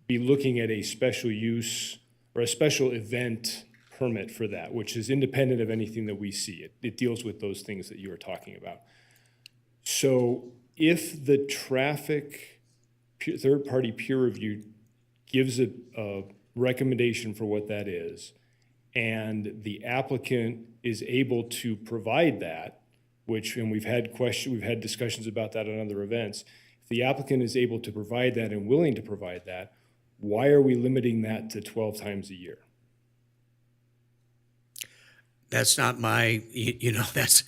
be looking at a special use or a special event permit for that, which is independent of anything that we see. It deals with those things that you were talking about. So if the traffic third-party peer review gives a recommendation for what that is, and the applicant is able to provide that, and we've had discussions about that on other events, if the applicant is able to provide that and willing to provide that, why are we limiting that to 12 times a year? That's not my, that's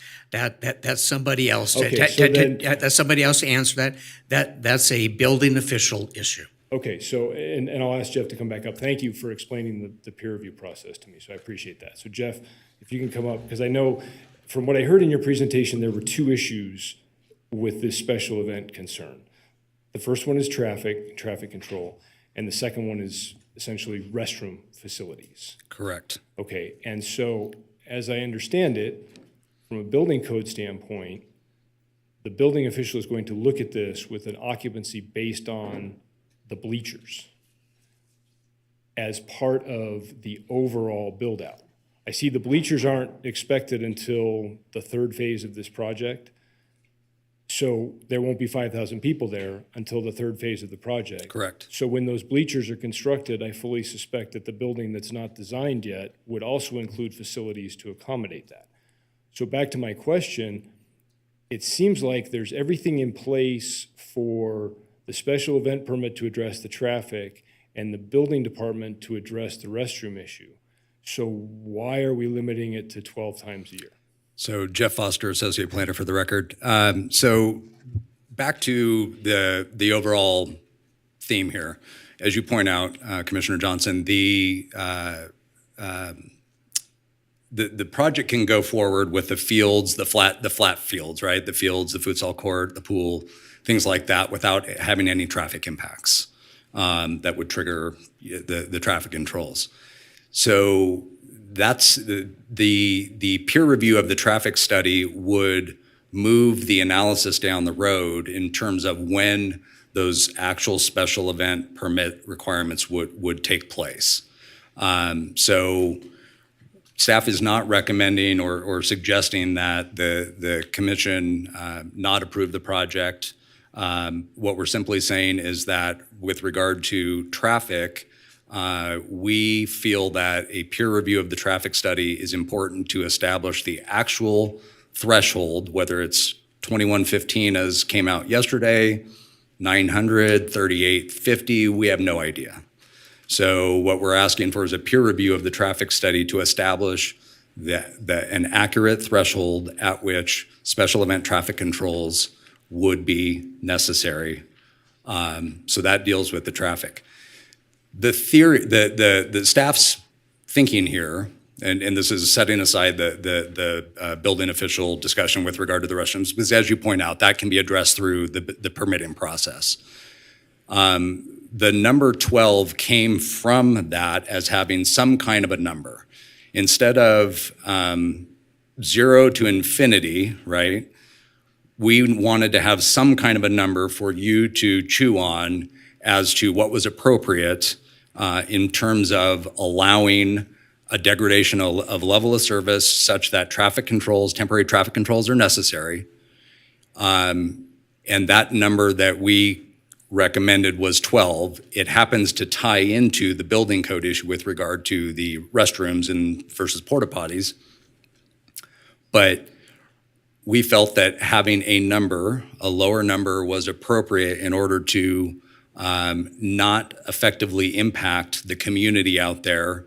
somebody else. Okay, That's somebody else to answer that. That's a building official issue. Okay, so, and I'll ask Jeff to come back up. Thank you for explaining the peer review process to me, so I appreciate that. So Jeff, if you can come up, because I know from what I heard in your presentation, there were two issues with this special event concern. The first one is traffic control, and the second one is essentially restroom facilities. Correct. Okay, and so as I understand it, from a building code standpoint, the building official is going to look at this with an occupancy based on the bleachers as part of the overall build out. I see the bleachers aren't expected until the third phase of this project. So there won't be 5,000 people there until the third phase of the project. Correct. So when those bleachers are constructed, I fully suspect that the building that's not designed yet would also include facilities to accommodate that. So back to my question, it seems like there's everything in place for the special event permit to address the traffic and the building department to address the restroom issue. So why are we limiting it to 12 times a year? So Jeff Foster, Associate Planner for the record. So back to the overall theme here. As you point out, Commissioner Johnson, the project can go forward with the fields, the flat fields, right? The fields, the futsal court, the pool, things like that, without having any traffic impacts that would trigger the traffic controls. So that's the peer review of the traffic study would move the analysis down the road in terms of when those actual special event permit requirements would take place. So staff is not recommending or suggesting that the commission not approve the project. What we're simply saying is that with regard to traffic, we feel that a peer review of the traffic study is important to establish the actual threshold, whether it's 2115 as came out yesterday, 900, 3850, we have no idea. So what we're asking for is a peer review of the traffic study to establish an accurate threshold at which special event traffic controls would be necessary. So that deals with the traffic. The theory, the staff's thinking here, and this is setting aside the building official discussion with regard to the restrooms, because as you point out, that can be addressed through the permitting process. The number 12 came from that as having some kind of a number. Instead of 0 to infinity, right, we wanted to have some kind of a number for you to chew on as to what was appropriate in terms of allowing a degradation of level of service such that traffic controls, temporary traffic controls are necessary. And that number that we recommended was 12. It happens to tie into the building code issue with regard to the restrooms and versus porta potties. But we felt that having a lower number was appropriate in order to not effectively impact the community out there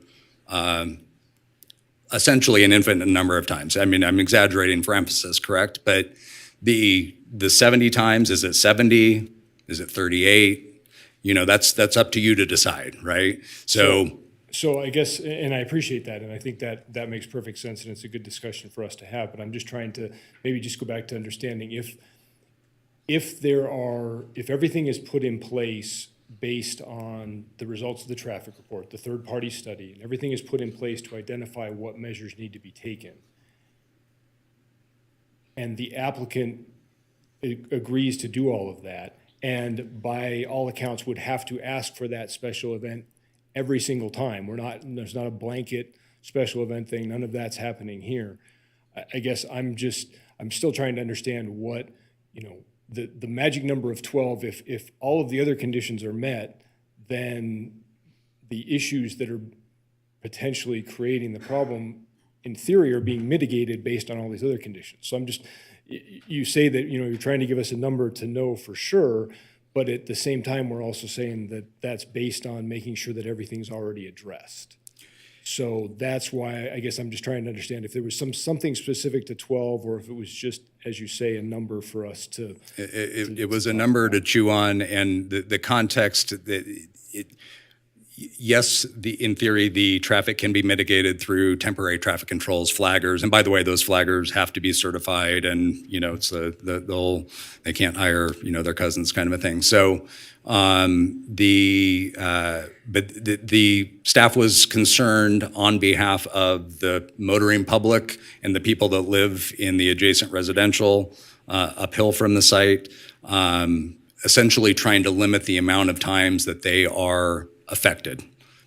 essentially an infinite number of times. I mean, I'm exaggerating for emphasis, correct? But the 70 times, is it 70? Is it 38? You know, that's up to you to decide, right? So I guess, and I appreciate that, and I think that makes perfect sense, and it's a good discussion for us to have, but I'm just trying to maybe just go back to understanding if everything is put in place based on the results of the traffic report, the third-party study, and everything is put in place to identify what measures need to be taken, and the applicant agrees to do all of that, and by all accounts would have to ask for that special event every single time. There's not a blanket special event thing. None of that's happening here. I guess I'm still trying to understand what, the magic number of 12, if all of the other conditions are met, then the issues that are potentially creating the problem in theory are being mitigated based on all these other conditions. So you say that, you're trying to give us a number to know for sure, but at the same time, we're also saying that that's based on making sure that everything's already addressed. So that's why I guess I'm just trying to understand if there was something specific to 12, or if it was just, as you say, a number for us to. It was a number to chew on, and the context yes, in theory, the traffic can be mitigated through temporary traffic controls, flaggers. And by the way, those flaggers have to be certified, and, it's the whole, they can't hire, their cousins kind of a thing. So the staff was concerned on behalf of the motoring public and the people that live in the adjacent residential uphill from the site, essentially trying to limit the amount of times that they are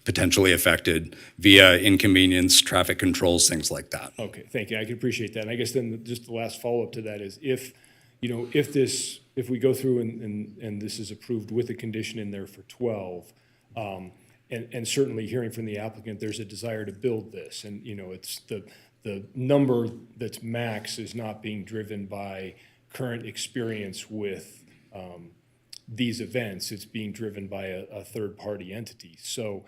potentially affected via inconvenience, traffic controls, things like that. Okay, thank you. I can appreciate that. And I guess then just the last follow-up to that is if we go through and this is approved with a condition in there for 12, and certainly hearing from the applicant, there's a desire to build this, and it's the number that's max is not being driven by current experience with these events. It's being driven by a third-party entity. So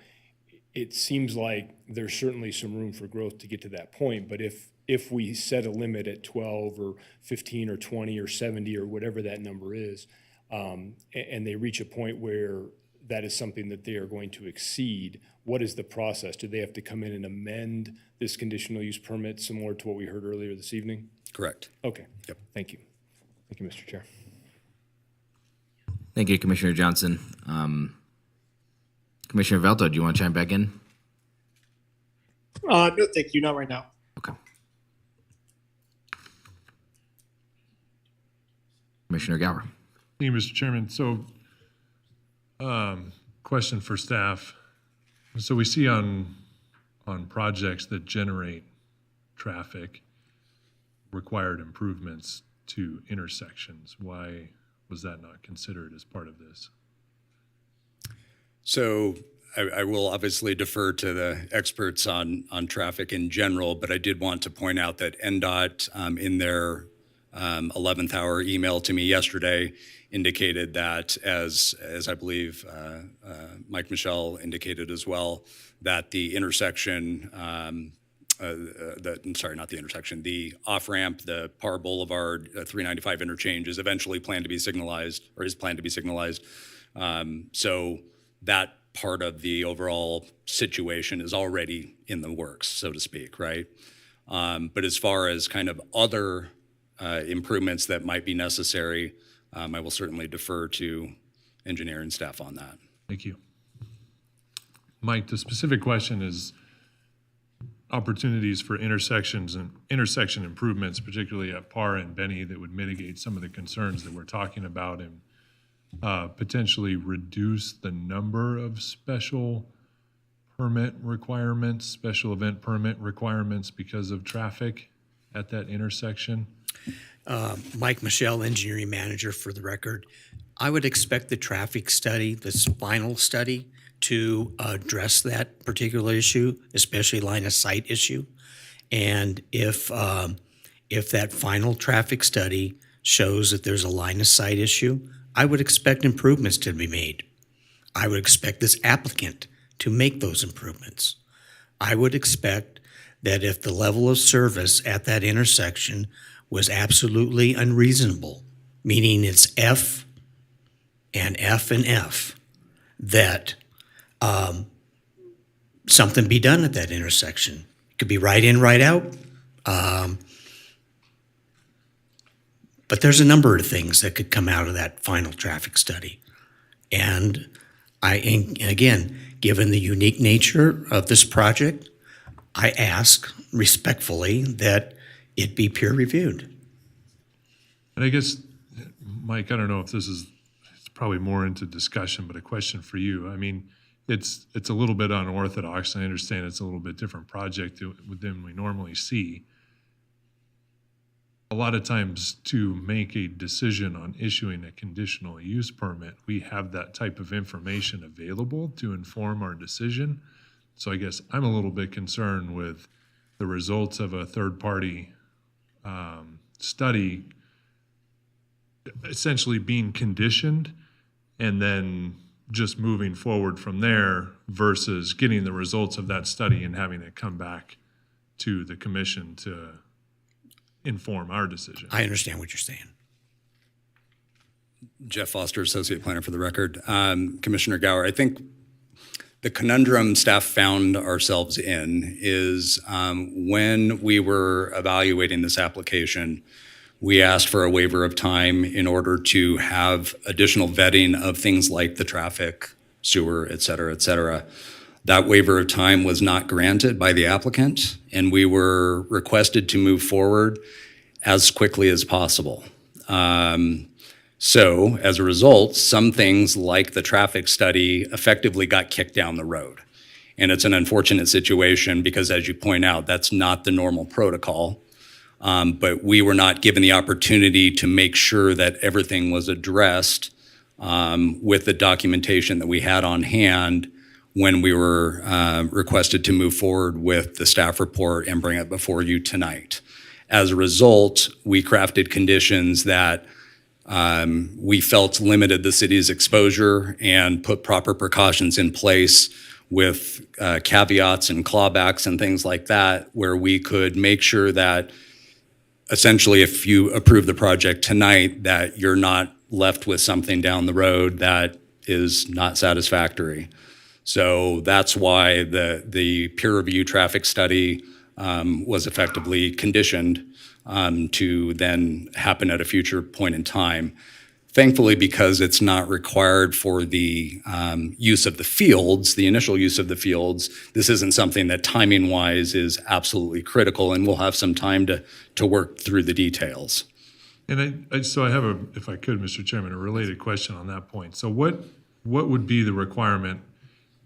it seems like there's certainly some room for growth to get to that point. But if we set a limit at 12 or 15 or 20 or 70 or whatever that number is, and they reach a point where that is something that they are going to exceed, what is the process? Do they have to come in and amend this conditional use permit similar to what we heard earlier this evening? Correct. Okay. Yep. Thank you. Thank you, Mr. Chair. Thank you, Commissioner Johnson. Commissioner Velto, do you want to chime back in? No, thank you. Not right now. Okay. Commissioner Gower. Thank you, Mr. Chairman. So, question for staff. So we see on projects that generate traffic, required improvements to intersections. Why was that not considered as part of this? So I will obviously defer to the experts on traffic in general, but I did want to point out that NDOT in their 11th hour email to me yesterday indicated that, as I believe Mike Michelle indicated as well, that the intersection, the off-ramp, the Parr Boulevard 395 interchange is eventually planned to be signalized, or is planned to be signalized. So that part of the overall situation is already in the works, so to speak, right? But as far as kind of other improvements that might be necessary, I will certainly defer to engineering staff on that. Thank you. Mike, the specific question is opportunities for intersections and intersection improvements, particularly at Parr and Benny, that would mitigate some of the concerns that we're talking about and potentially reduce the number of special permit requirements, special event permit requirements because of traffic at that intersection? Mike Michelle, engineering manager, for the record. I would expect the traffic study, this final study, to address that particular issue, especially line of sight issue. And if that final traffic study shows that there's a line of sight issue, I would expect improvements to be made. I would expect this applicant to make those improvements. I would expect that if the level of service at that intersection was absolutely unreasonable, meaning it's F and F and F, that something be done at that intersection. It could be right in, right out. But there's a number of things that could come out of that final traffic study. And again, given the unique nature of this project, I ask respectfully that it be peer reviewed. And I guess, Mike, I don't know if this is, it's probably more into discussion, but a question for you. I mean, it's a little bit unorthodox, and I understand it's a little bit different project than we normally see. A lot of times to make a decision on issuing a conditional use permit, we have that type of information available to inform our decision. So I guess I'm a little bit concerned with the results of a third-party study essentially being conditioned and then just moving forward from there versus getting the results of that study and having it come back to the commission to inform our decision. I understand what you're saying. Jeff Foster, Associate Planner for the record. Commissioner Gower, I think the conundrum staff found ourselves in is when we were evaluating this application, we asked for a waiver of time in order to have additional vetting of things like the traffic, sewer, et cetera, et cetera. That waiver of time was not granted by the applicant, and we were requested to move forward as quickly as possible. So as a result, some things like the traffic study effectively got kicked down the road. And it's an unfortunate situation because, as you point out, that's not the normal protocol. But we were not given the opportunity to make sure that everything was addressed with the documentation that we had on hand when we were requested to move forward with the staff report and bring it before you tonight. As a result, we crafted conditions that we felt limited the city's exposure and put proper precautions in place with caveats and clawbacks and things like that, where we could make sure that essentially if you approve the project tonight, that you're not left with something down the road that is not satisfactory. So that's why the peer review traffic study was effectively conditioned to then happen at a future point in time. Thankfully, because it's not required for the use of the fields, the initial use of the fields, this isn't something that timing-wise is absolutely critical, and we'll have some time to work through the details. And so I have if I could, Mr. Chairman, a related question on that point. So what would be the requirement?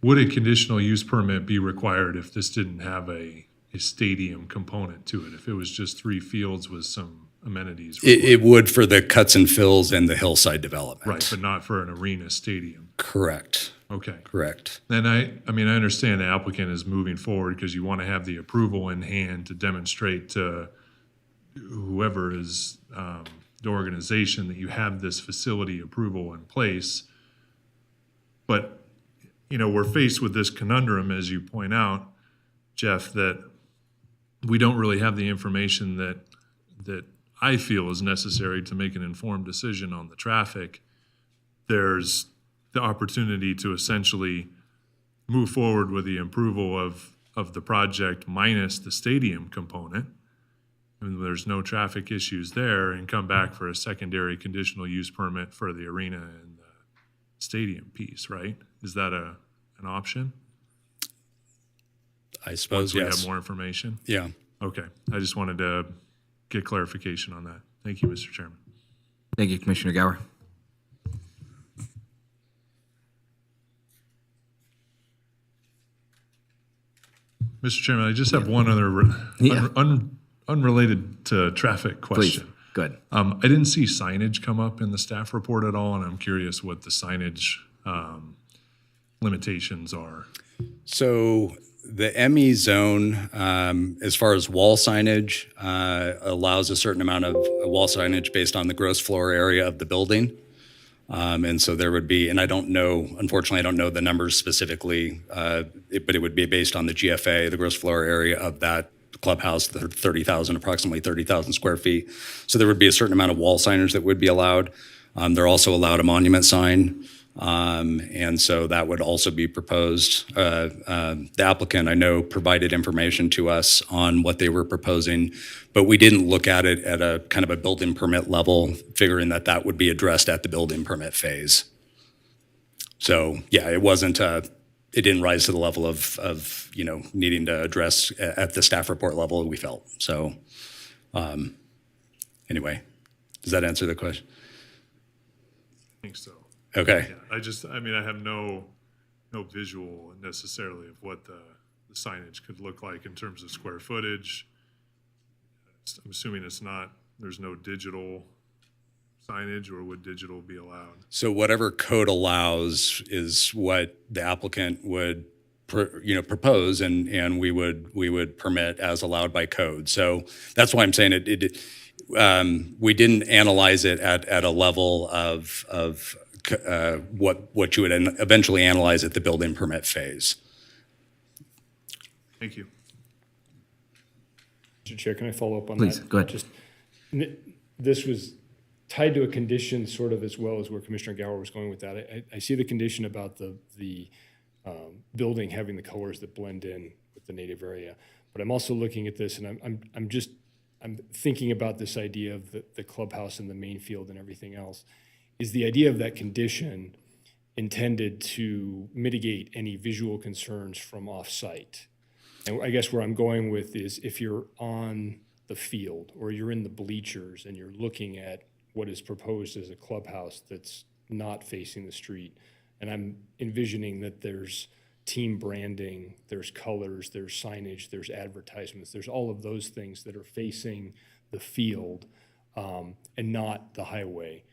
Would a conditional use permit be required if this didn't have a stadium component to it? If it was just 3 fields with some amenities? It would for the cuts and fills and the hillside development. Right, but not for an arena stadium. Correct. Okay. Correct. And I mean, I understand the applicant is moving forward because you want to have the approval in hand to demonstrate to whoever is the organization that you have this facility approval in place. But, you know, we're faced with this conundrum, as you point out, Jeff, that we don't really have the information that I feel is necessary to make an informed decision on the traffic. There's the opportunity to essentially move forward with the approval of the project minus the stadium component, and there's no traffic issues there, and come back for a secondary conditional use permit for the arena and the stadium piece, right? Is that an option? I suppose, Once we yes. have more information? Yeah. Okay, I just wanted to get clarification on that. Thank you, Mr. Chairman. Thank you, Commissioner Gower. Mr. Chairman, I just have one other unrelated to traffic question. Please, go ahead. I didn't see signage come up in the staff report at all, and I'm curious what the signage limitations are. So the ME zone, as far as wall signage, allows a certain amount of wall signage based on the gross floor area of the building. And so there would be, and I don't know, unfortunately, I don't know the numbers specifically, but it would be based on the GFA, the gross floor area of that clubhouse, the approximately 30,000 square feet. So there would be a certain amount of wall signage that would be allowed. They're also allowed a monument sign. And so that would also be proposed. The applicant, I know, provided information to us on what they were proposing, but we didn't look at it at a kind of a building permit level, figuring that that would be addressed at the building permit phase. So yeah, it wasn't, it didn't rise to the level of you know, needing to address at the staff report level, we felt. So anyway, does that answer the question? I think so. Okay. Yeah, I mean, I have no visual necessarily of what the signage could look like in terms of square footage. I'm assuming there's no digital signage, or would digital be allowed? So whatever code allows is what the applicant would propose, and we would permit as allowed by code. So that's why I'm saying we didn't analyze it at a level of what you would eventually analyze at the building permit phase. Thank you. Mr. Chair, can I follow up on Please, that? go ahead. Just, this was tied to a condition sort of as well as where Commissioner Gower was going with that. I see the condition about the building having the colors that blend in with the native area, but I'm also looking at this, and I'm thinking about this idea of the clubhouse and the main field and everything else. Is the idea of that condition intended to mitigate any visual concerns from off-site? And I guess where I'm going with is, if you're on the field or you're in the bleachers and you're looking at what is proposed as a clubhouse that's not facing the street, and I'm envisioning that there's team branding, there's colors, there's signage, there's advertisements, there's all of those things that are facing the field and not the highway.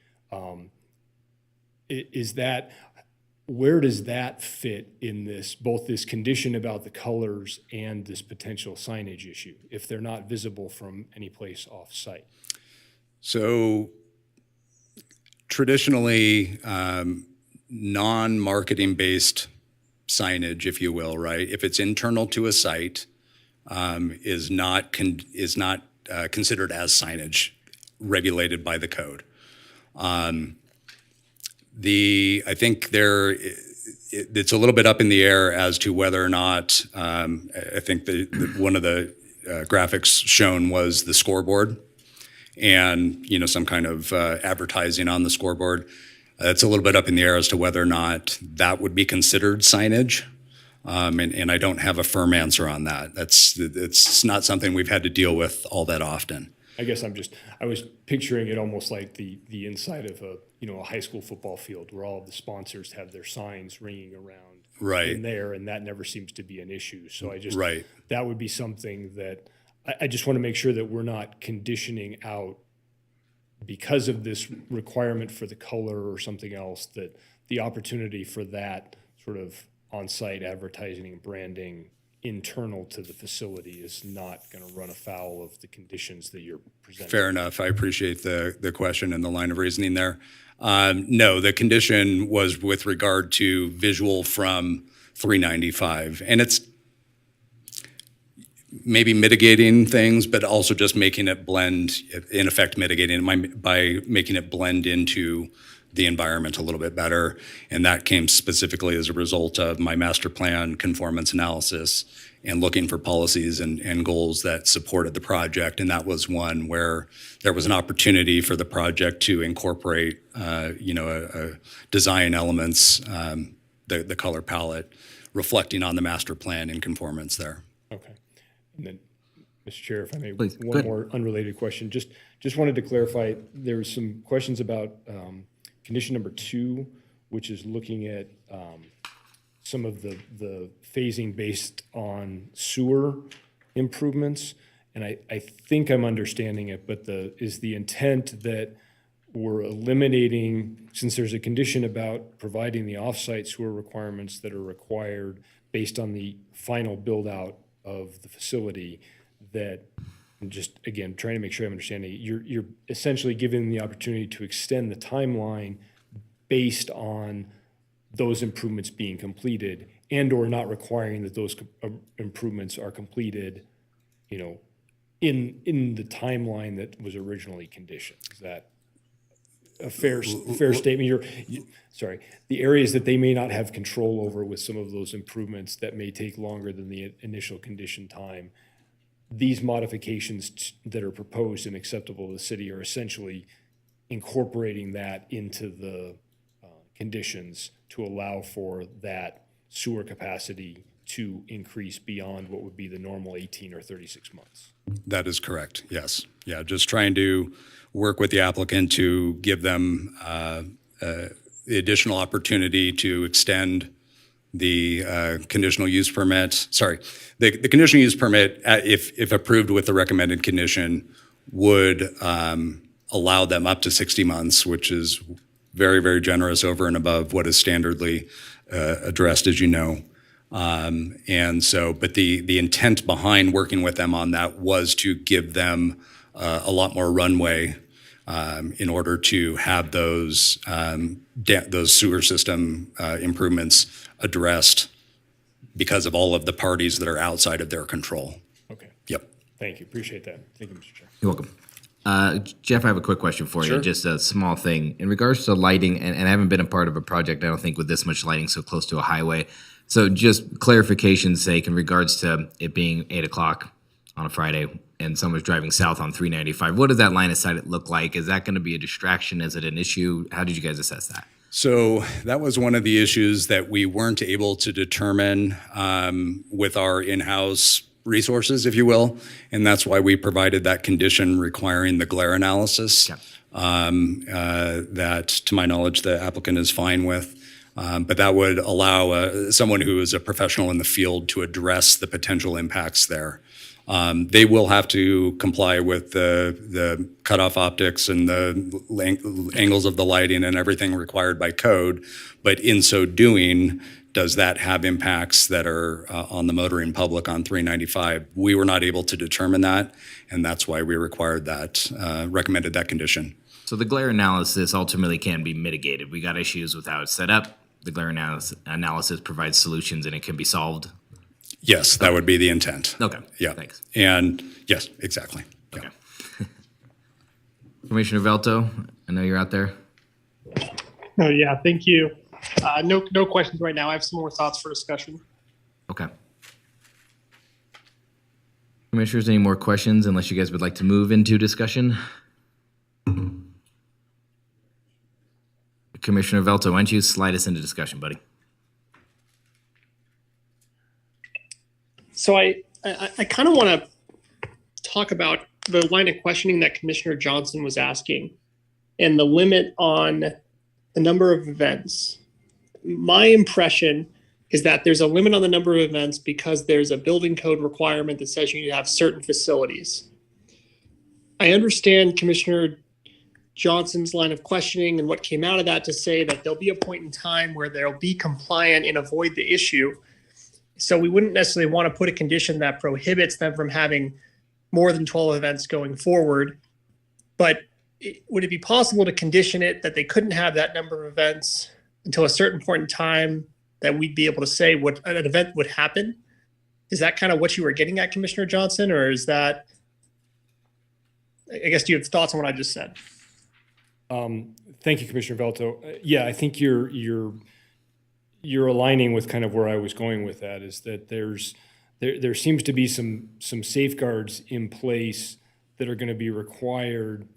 Where does that fit in this, both this condition about the colors and this potential signage issue, if they're not visible from any place off-site? So traditionally, non-marketing based signage, if you will, right? If it's internal to a site, is not considered as signage regulated by the code. I think it's a little bit up in the air as to whether or not, I think one of the graphics shown was the scoreboard and, some kind of advertising on the scoreboard. It's a little bit up in the air as to whether or not that would be considered signage. And I don't have a firm answer on that. It's not something we've had to deal with all that often. I guess I was picturing it almost like the inside of a high school football field where all of the sponsors have their signs ringing around in there, and that never seems to be an issue. So that would be something that I just want to make sure that we're not conditioning out because of this requirement for the color or something else, that the opportunity for that sort of on-site advertising and branding internal to the facility is not going to run afoul of the conditions that you're presenting. Fair enough. I appreciate the question and the line of reasoning there. No, the condition was with regard to visual from 395, and it's maybe mitigating things, but also just making it blend, in effect mitigating it by making it blend into the environment a little bit better. And that came specifically as a result of my master plan conformance analysis and looking for policies and goals that supported the project. And that was one where there was an opportunity for the project to incorporate, design elements, the color palette, reflecting on the master plan and conformance there. Okay. And then, Mr. Chair, if I may, Please, one more unrelated question. Just wanted to clarify, there were some questions about condition number 2, which is looking at some of the phasing based on sewer improvements. And I think I'm understanding it, but is the intent that we're eliminating, since there's a condition about providing the off-site sewer requirements that are required based on the final build-out of the facility, that I'm just, again, trying to make sure I'm understanding, you're essentially giving the opportunity to extend the timeline based on those improvements being completed and or not requiring that those improvements are completed, in the timeline that was originally conditioned. Is that a fair statement? Sorry, the areas that they may not have control over with some of those improvements that may take longer than the initial condition time, these modifications that are proposed and acceptable to the city are essentially incorporating that into the conditions to allow for that sewer capacity to increase beyond what would be the normal 18 or 36 months. That is correct, yes. Yeah, just trying to work with the applicant to give them the additional opportunity to extend the conditional use permit. Sorry, the conditional use permit, if approved with the recommended condition, would allow them up to 60 months, which is very, very generous over and above what is standardly addressed, as you know. And so, but the intent behind working with them on that was to give them a lot more runway in order to have those sewer system improvements addressed because of all of the parties that are outside of their control. Okay. Yep. Thank you. Appreciate that. Thank you, Mr. Chair. You're welcome. Jeff, I have a quick question for you. Sure. Just a small thing. In regards to lighting, and I haven't been a part of a project, I don't think, with this much lighting so close to a highway. So just clarification's sake, in regards to it being 8 o'clock on a Friday and someone's driving south on 395, what does that line of sight look like? Is that going to be a distraction? Is it an issue? How did you guys assess that? So that was one of the issues that we weren't able to determine with our in-house resources, if you will, and that's why we provided that condition requiring the glare analysis. Yeah. That, to my knowledge, the applicant is fine with. But that would allow someone who is a professional in the field to address the potential impacts there. They will have to comply with the cutoff optics and the angles of the lighting and everything required by code, but in so doing, does that have impacts that are on the motoring public on 395? We were not able to determine that, and that's why we required that, recommended that condition. So the glare analysis ultimately can be mitigated. We got issues with how it's set up. The glare analysis provides solutions and it can be solved. Yes, that would be the intent. Okay. Yeah. Thanks. And yes, exactly. Yeah. Okay. Commissioner Velto, I know you're out there. Oh, yeah, thank you. No questions right now. I have some more thoughts for discussion. Okay. Commissioners, any more questions unless you guys would like to move into discussion? Commissioner Velto, why don't you slide us into discussion, buddy? So I kind of want to talk about the line of questioning that Commissioner Johnson was asking and the limit on the number of events. My impression is that there's a limit on the number of events because there's a building code requirement that says you need to have certain facilities. I understand Commissioner Johnson's line of questioning and what came out of that to say that there'll be a point in time where they'll be compliant and avoid the issue. So we wouldn't necessarily want to put a condition that prohibits them from having more than 12 events going forward. But would it be possible to condition it that they couldn't have that number of events until a certain point in time that we'd be able to say what an event would happen? Is that kind of what you were getting at, Commissioner Johnson, or is that, I guess, do you have thoughts on what I just said? Thank you, Commissioner Velto. Yeah, I think you're aligning with kind of where I was going with that, is that there seems to be some safeguards in place that are going to be required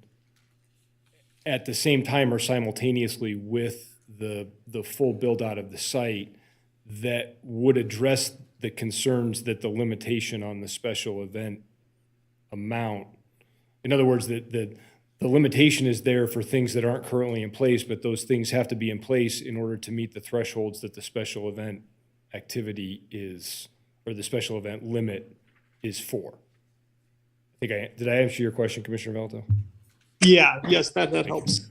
at the same time or simultaneously with the full build out of the site that would address the concerns that the limitation on the special event amount. In other words, that the limitation is there for things that aren't currently in place, but those things have to be in place in order to meet the thresholds that the special event activity is, or the special event limit is for. Did I answer your question, Commissioner Velto? Yeah, yes, that helps.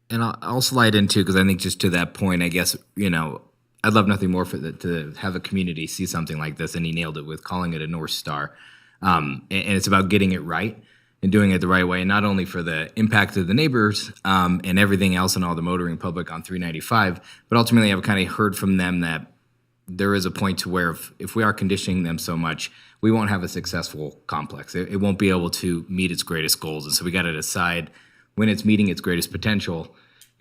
And I'll slide into, because I think just to that point, I guess, I'd love nothing more to have a community see something like this, and he nailed it with calling it a North Star. And it's about getting it right and doing it the right way, and not only for the impact of the neighbors and everything else and all the motoring public on 395, but ultimately I've kind of heard from them that there is a point to where if we are conditioning them so much, we won't have a successful complex. It won't be able to meet its greatest goals. And so we got to decide when it's meeting its greatest potential,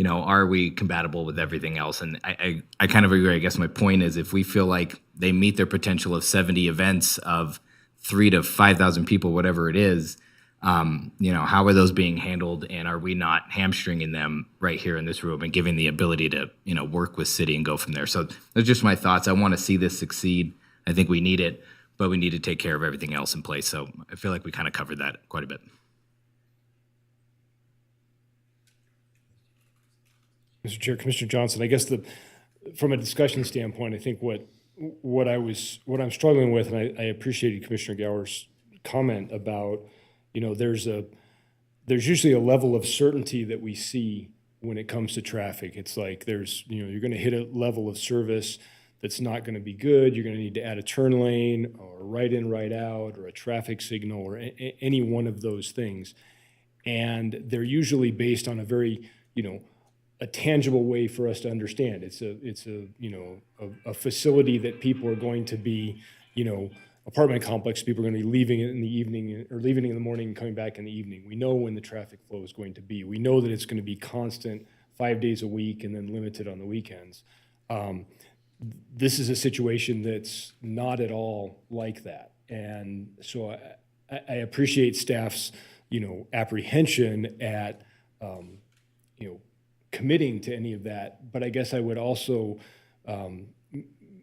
are we compatible with everything else? And I kind of agree. I guess my point is, if we feel like they meet their potential of 70 events of 3,000 to 5,000 people, whatever it is, how are those being handled? And are we not hamstringing them right here in this room and giving the ability to, work with city and go from there? So those are just my thoughts. I want to see this succeed. I think we need it, but we need to take care of everything else in place. So I feel like we kind of covered that quite a bit. Mr. Chair, Commissioner Johnson, I guess from a discussion standpoint, I think what I'm struggling with, and I appreciated Commissioner Gower's comment about, there's usually a level of certainty that we see when it comes to traffic. It's like you're going to hit a level of service that's not going to be good. You're going to need to add a turn lane or right in, right out, or a traffic signal, or any one of those things. And they're usually based on a very, a tangible way for us to understand. It's a facility that people are going to be, apartment complex, people are going to be leaving it in the evening, or leaving in the morning and coming back in the evening. We know when the traffic flow is going to be. We know that it's going to be constant 5 days a week and then limited on the weekends. This is a situation that's not at all like that. And so I appreciate staff's, apprehension at, committing to any of that. But I guess I would also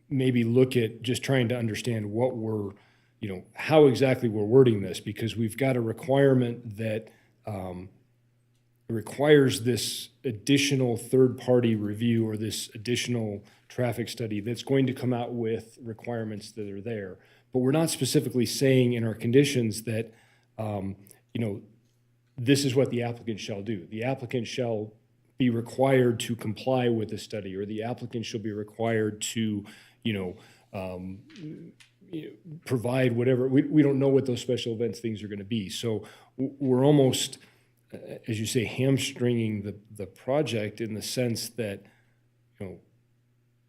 maybe look at just trying to understand what how exactly we're wording this, because we've got a requirement that requires this additional third-party review or this additional traffic study that's going to come out with requirements that are there. But we're not specifically saying in our conditions that, this is what the applicant shall do. The applicant shall be required to comply with the study, or the applicant shall be required to, provide whatever. We don't know what those special events things are going to be. So we're almost, as you say, hamstringing the project in the sense that,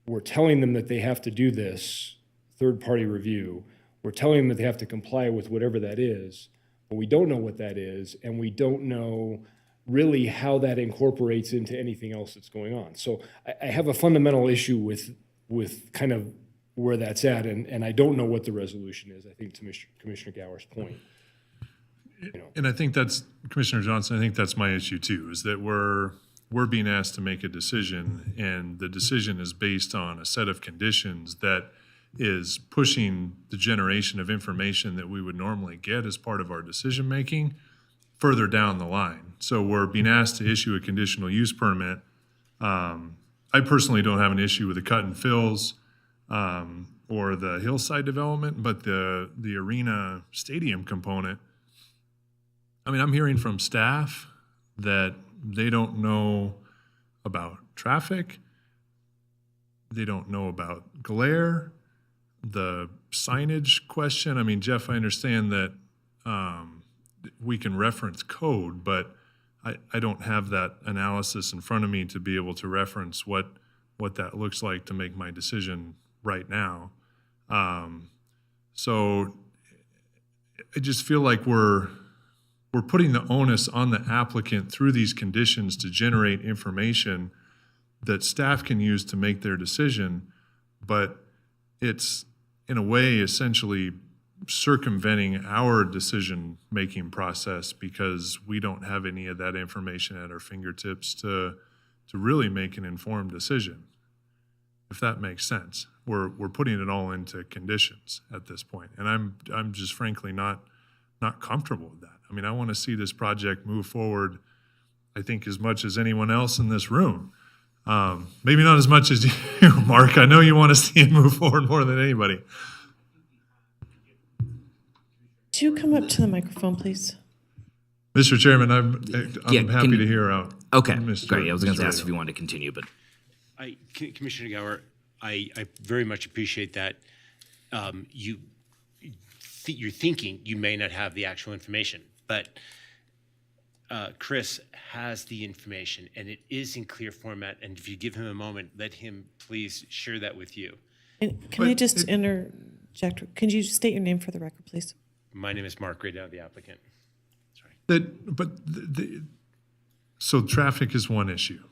we're telling them that they have to do this third-party review. We're telling them that they have to comply with whatever that is, but we don't know what that is, and we don't know really how that incorporates into anything else that's going on. So I have a fundamental issue with kind of where that's at, and I don't know what the resolution is, I think, to Commissioner Gower's point. And I think that's, Commissioner Johnson, I think that's my issue too, is that we're being asked to make a decision, and the decision is based on a set of conditions that is pushing the generation of information that we would normally get as part of our decision-making further down the line. So we're being asked to issue a conditional use permit. I personally don't have an issue with the cut and fills or the hillside development, but the arena stadium component, I mean, I'm hearing from staff that they don't know about traffic, they don't know about glare, the signage question. I mean, Jeff, I understand that we can reference code, but I don't have that analysis in front of me to be able to reference what that looks like to make my decision right now. So I just feel like we're putting the onus on the applicant through these conditions to generate information that staff can use to make their decision, but it's in a way essentially circumventing our decision-making process because we don't have any of that information at our fingertips to really make an informed decision, if that makes sense. We're putting it all into conditions at this point, and I'm just frankly not comfortable with that. I mean, I want to see this project move forward, I think, as much as anyone else in this room. Maybe not as much as you, Mark. I know you want to see it move forward more than anybody. Could you come up to the microphone, please? Mr. Chairman, I'm happy to hear out. Okay, Mr. great. I was going to Mr. ask Reno. if you wanted to continue, but Commissioner Gower, I very much appreciate that. You're thinking you may not have the actual information, but Chris has the information, and it is in clear format. And if you give him a moment, let him please share that with you. And can I just interject? Can you state your name for the record, please? My name is Mark Reno, the applicant. So traffic is one issue.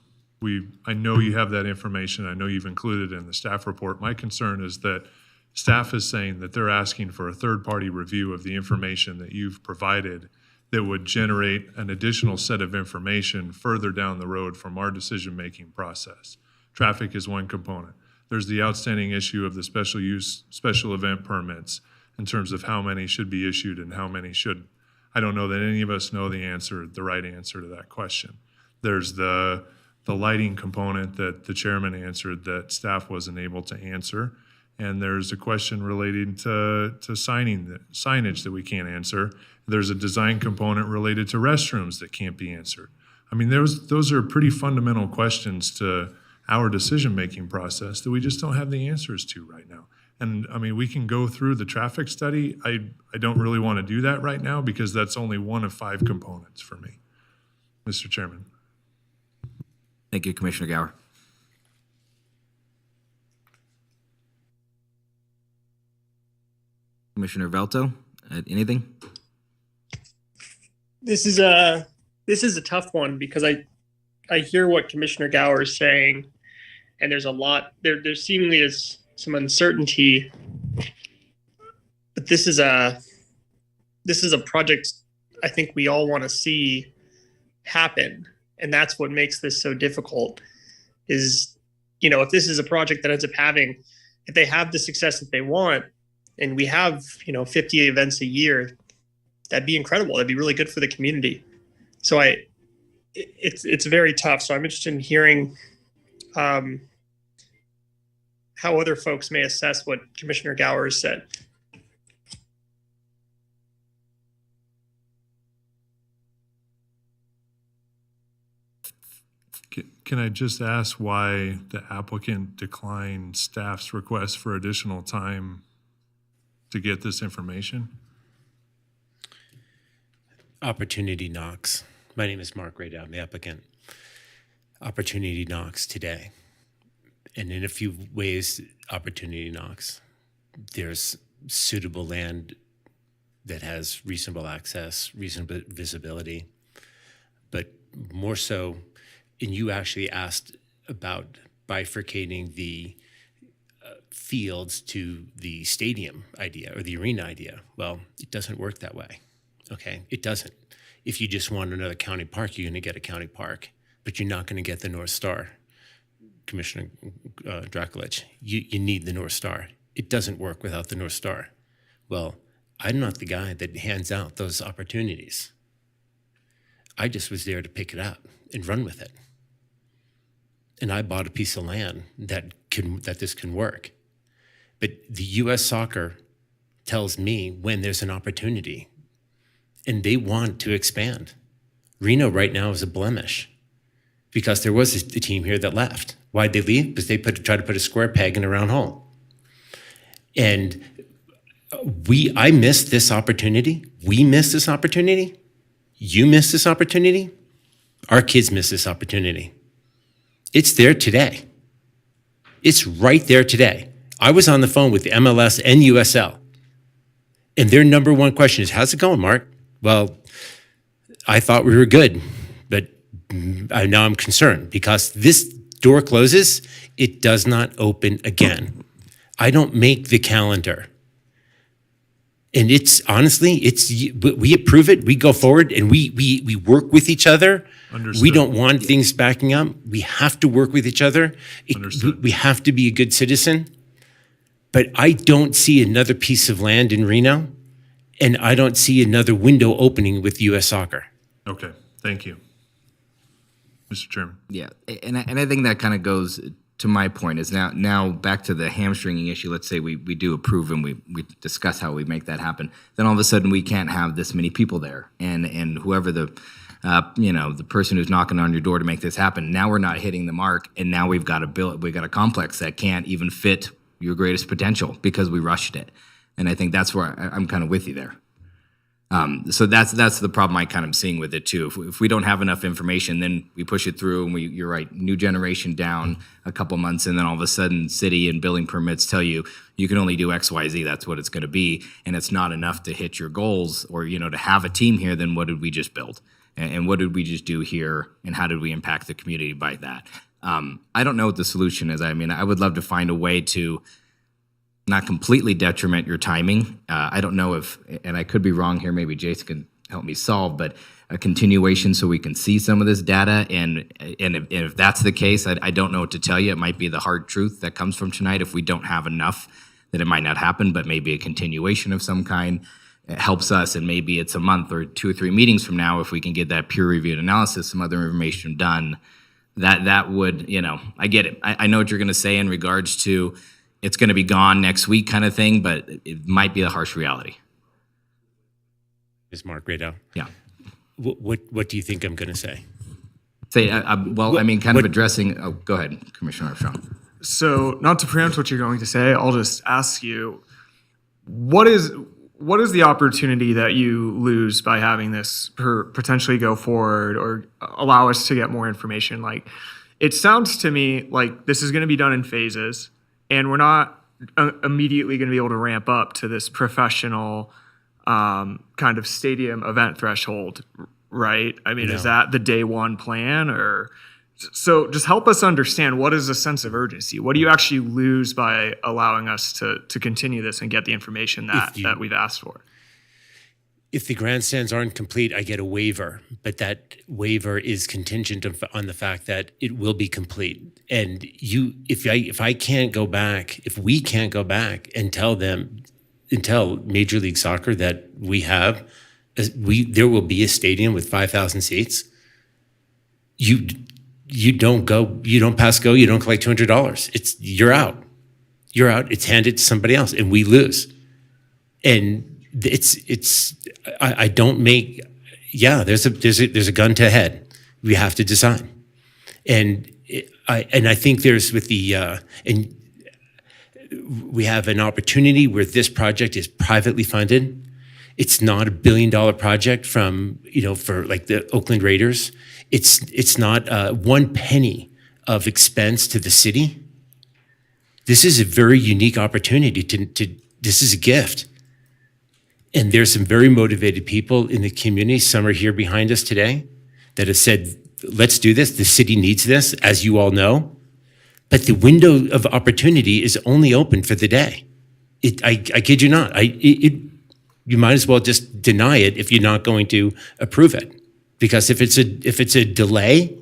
I know you have that information. I know you've included it in the staff report. My concern is that staff is saying that they're asking for a third-party review of the information that you've provided that would generate an additional set of information further down the road from our decision-making process. Traffic is one component. There's the outstanding issue of the special use, special event permits in terms of how many should be issued and how many shouldn't. I don't know that any of us know the right answer to that question. There's the lighting component that the chairman answered that staff wasn't able to answer. And there's a question relating to signage that we can't answer. There's a design component related to restrooms that can't be answered. I mean, those are pretty fundamental questions to our decision-making process that we just don't have the answers to right now. And I mean, we can go through the traffic study. I don't really want to do that right now because that's only one of 5 components for me, Mr. Chairman. thank you, Commissioner Gower. Commissioner Velto, anything? This is a tough one because I hear what Commissioner Gower is saying, and there's a lot there seemingly is some uncertainty, but this is a project I think we all want to see happen, and that's what makes this so difficult. Is, if this is a project that ends up if they have the success that they want, and we have 50 events a year, that'd be incredible. That'd be really good for the community. So it's very tough. So I'm interested in hearing how other folks may assess what Commissioner Gower has said. Can I just ask why the applicant declined staff's request for additional time to get this information? Opportunity knocks. My name is Mark Rado, I'm the applicant. Opportunity knocks today. And in a few ways, opportunity knocks. There's suitable land that has reasonable access, reasonable visibility, but more so, and you actually asked about bifurcating the fields to the stadium idea or the arena idea. Well, it doesn't work that way, okay? It doesn't. If you just want another county park, you're gonna get a county park, but you're not gonna get the North Star, Commissioner Drakulich. You need the North Star. It doesn't work without the North Star. Well, I'm not the guy that hands out those opportunities. I just was there to pick it up and run with it. And I bought a piece of land that this can work. But the U.S. Soccer tells me when there's an opportunity, and they want to expand. Reno right now is a blemish because there was a team here that left. Why'd they leave? Because they tried to put a square peg in a round hole. And I missed this opportunity. We missed this opportunity. You missed this opportunity. Our kids missed this opportunity. It's there today. It's right there today. I was on the phone with the MLS and USL, and their number one question is, how's it going, Mark? Well, I thought we were good, but now I'm concerned because this door closes, it does not open again. I don't make the calendar. And it's honestly, we approve it, we go forward, and we work with each other. Understood. We don't want things backing up. We have to work with each other. Understood. We have to be a good citizen. But I don't see another piece of land in Reno, and I don't see another window opening with U.S. Soccer. Okay, thank you. Mr. Chairman. Yeah, and I think that kind of goes to my point is now back to the hamstringing issue. Let's say we do approve and we discuss how we make that happen. Then all of a sudden we can't have this many people there, and whoever the the person who's knocking on your door to make this happen. Now we're not hitting the mark, and now we've got a complex that can't even fit your greatest potential because we rushed it. And I think that's where I'm kind of with you there. So that's the problem I kind of seeing with it too. If we don't have enough information, then we push it through, and you're right, new generation down a couple months, and then all of a sudden city and building permits tell you can only do X, Y, Z, that's what it's going to be, and it's not enough to hit your goals or to have a team here. Then what did we just build? And what did we just do here, and how did we impact the community by that? I don't know what the solution is. I mean, I would love to find a way to not completely detriment your timing. I don't know if, and I could be wrong here, maybe Jason can help me solve, but a continuation so we can see some of this data. And if that's the case, I don't know what to tell you. It might be the hard truth that comes from tonight. If we don't have enough, then it might not happen, but maybe a continuation of some kind helps us. And maybe it's a month or 2 or 3 meetings from now, if we can get that peer-reviewed analysis, some other information done, that would, I get it. I know what you're going to say in regards to it's going to be gone next week kind of thing, but it might be a harsh reality. Is Mark Reno? Yeah. What do you think I'm going to say? Addressing. Oh, go ahead, Commissioner Armstrong. So, not to preempt what you're going to say, I'll just ask you, what is the opportunity that you lose by having this potentially go forward or allow us to get more information? Like, it sounds to me like this is going to be done in phases, and we're not immediately going to be able to ramp up to this professional kind of stadium event threshold, right? I mean, No. Is that the day one plan? Or so just help us understand, what is the sense of urgency? What do you actually lose by allowing us to continue this and get the information that we've asked for? If the grandstands aren't complete, I get a waiver, but that waiver is contingent on the fact that it will be complete. And if we can't go back and tell Major League Soccer that there will be a stadium with 5,000 seats, you don't pass go, you don't collect $200. You're out. It's handed to somebody else, and we lose. And I don't make. Yeah, there's a gun to head. We have to decide, and I think there's and we have an opportunity where this project is privately funded. It's not $1 billion project from for like the Oakland Raiders. It's not 1 penny of expense to the city. This is a very unique opportunity to this is a gift. And there's some very motivated people in the community. Some are here behind us today that have said, let's do this. The city needs this, as you all know. But the window of opportunity is only open for the day. I kid you not. You might as well just deny it if you're not going to approve it. Because if it's a delay,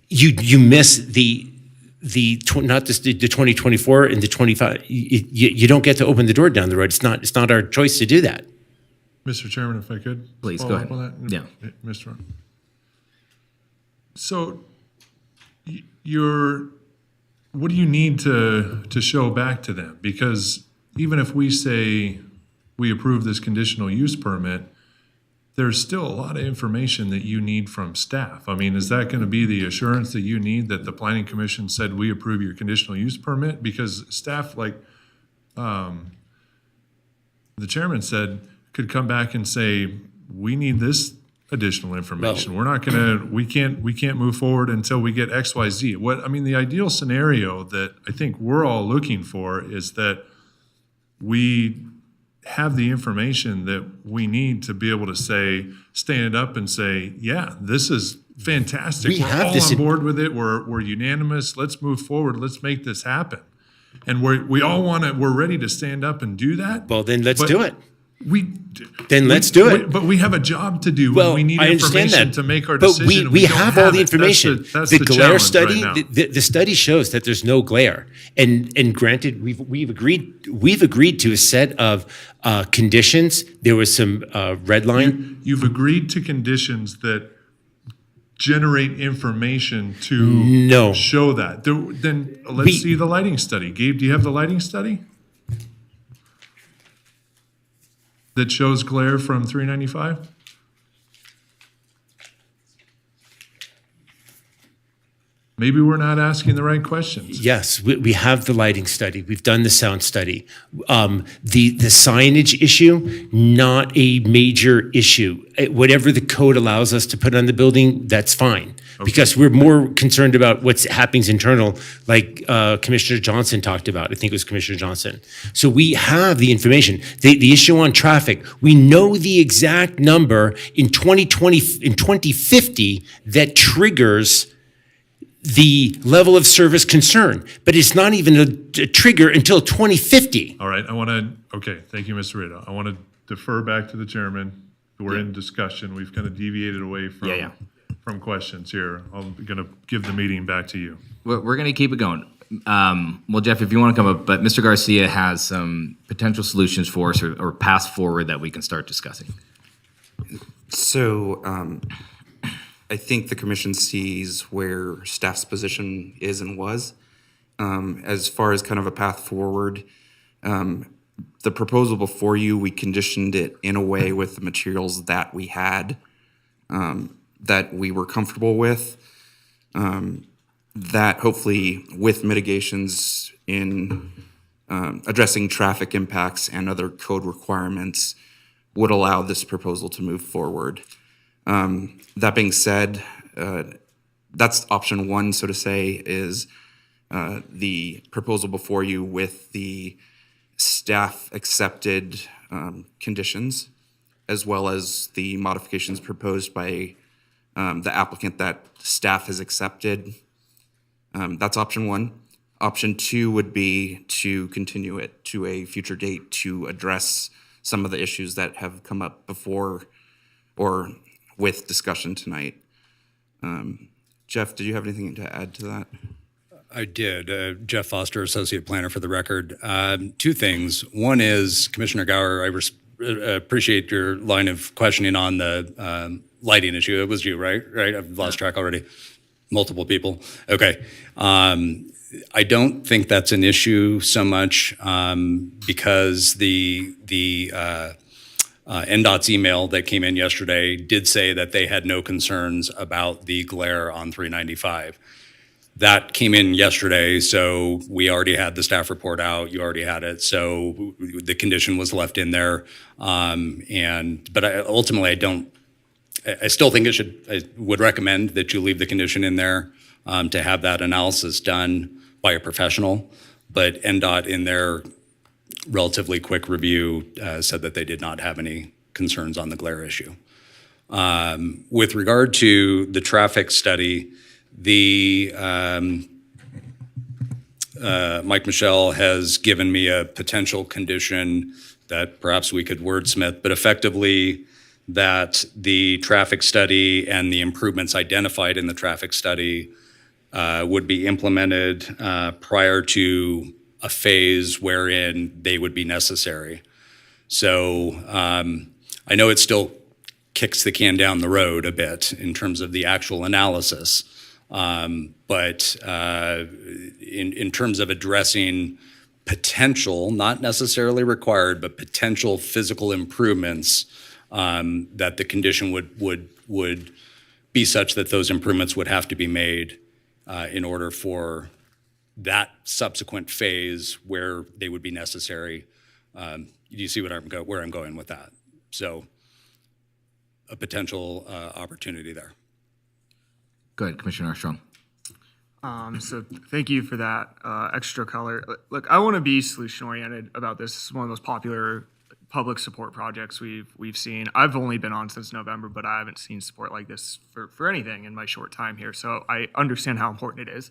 you miss not just the 2024 and the 25. You don't get to open the door down the road. It's not our choice to do that. Mr. Chairman, if I could. Please, follow go up ahead. on that? Yeah. Mr. Ron. So what do you need to show back to them? Because even if we say we approve this conditional use permit, there's still a lot of information that you need from staff. I mean, is that going to be the assurance that you need that the planning commission said we approve your conditional use permit? Because staff, like the chairman said, could come back and say, we need this additional information. We can't move forward until we get X, Y, Z. The ideal scenario that I think we're all looking for is that we have the information that we need to be able to stand up and say, yeah, this is fantastic. We're all on board with it. We're unanimous. Let's move forward. Let's make this happen. And we're ready to stand up and do that. Well, then let's do it. Let's do it. But we have a job to do. Well, we need I understand information that, to make our but decision. we have all the information. That's the the glare challenge study, right now. the study shows that there's no glare. And granted, we've agreed to a set of conditions. There was some red line. You've agreed to conditions that generate information to show that. Then let's see the lighting study. Gabe, do you have the lighting study that shows glare from 395? Maybe we're not asking the right questions. Yes, we have the lighting study. We've done the sound study. The signage issue, not a major issue. Whatever the code allows us to put on the building, that's fine. Okay. Because we're more concerned about what's happening internal, like Commissioner Johnson talked about. I think it was Commissioner Johnson. So we have the information. The issue on traffic, we know the exact number in 2050 that triggers the level of service concern, but it's not even a trigger until 2050. All right, okay, thank you, Mr. Reno. I want to defer back to the chairman. We're in discussion. We've kind of deviated away from questions here. I'm going to give the meeting back to you. We're going to keep it going. Well, Jeff, if you want to come up, but Mr. Garcia has some potential solutions for us or paths forward that we can start discussing. So, I think the commission sees where staff's position is and was. As far as kind of a path forward, the proposal before you, we conditioned it in a way with the materials that we had, that we were comfortable with, that hopefully with mitigations in addressing traffic impacts and other code requirements would allow this proposal to move forward. That being said, that's option one, so to say, is the proposal before you with the staff accepted conditions, as well as the modifications proposed by the applicant that staff has accepted. That's option one. Option two would be to continue it to a future date to address some of the issues that have come up before or with discussion tonight. Jeff, did you have anything to add to that? I did. Jeff Foster, Associate Planner for the record. Two things. One is, Commissioner Gower, I appreciate your line of questioning on the lighting issue. It was you, right? I've lost track already. Multiple people. Okay. I don't think that's an issue so much because the NDOT's email that came in yesterday did say that they had no concerns about the glare on 395. That came in yesterday, so we already had the staff report out. You already had it, so the condition was left in there. But ultimately, I still think I would recommend that you leave the condition in there to have that analysis done by a professional. But NDOT in their relatively quick review, said that they did not have any concerns on the glare issue. With regard to the traffic study, Mike Michelle has given me a potential condition that perhaps we could wordsmith, but effectively that the traffic study and the improvements identified in the traffic study would be implemented prior to a phase wherein they would be necessary. So I know it still kicks the can down the road a bit in terms of the actual analysis, but in terms of addressing potential, not necessarily required, but potential physical improvements, that the condition would be such that those improvements would have to be made in order for that subsequent phase where they would be necessary. Do you see where I'm going with that? So a potential opportunity there. Go ahead, Commissioner Armstrong. So thank you for that extra color. Look, I want to be solution oriented about this. It's one of the most popular public support projects we've seen. I've only been on since November, but I haven't seen support like this for anything in my short time here. So I understand how important it is.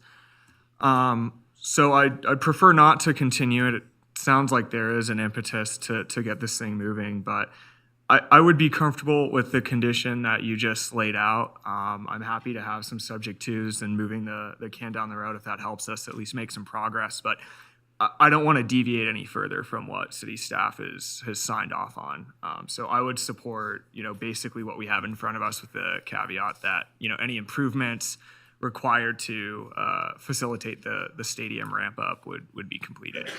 So I'd prefer not to continue it. It sounds like there is an impetus to get this thing moving, but I would be comfortable with the condition that you just laid out. I'm happy to have some subject twos and moving the can down the road if that helps us at least make some progress. But I don't want to deviate any further from what city staff has signed off on. So I would support, basically what we have in front of us with the caveat that, any improvements required to facilitate the stadium ramp up would be completed.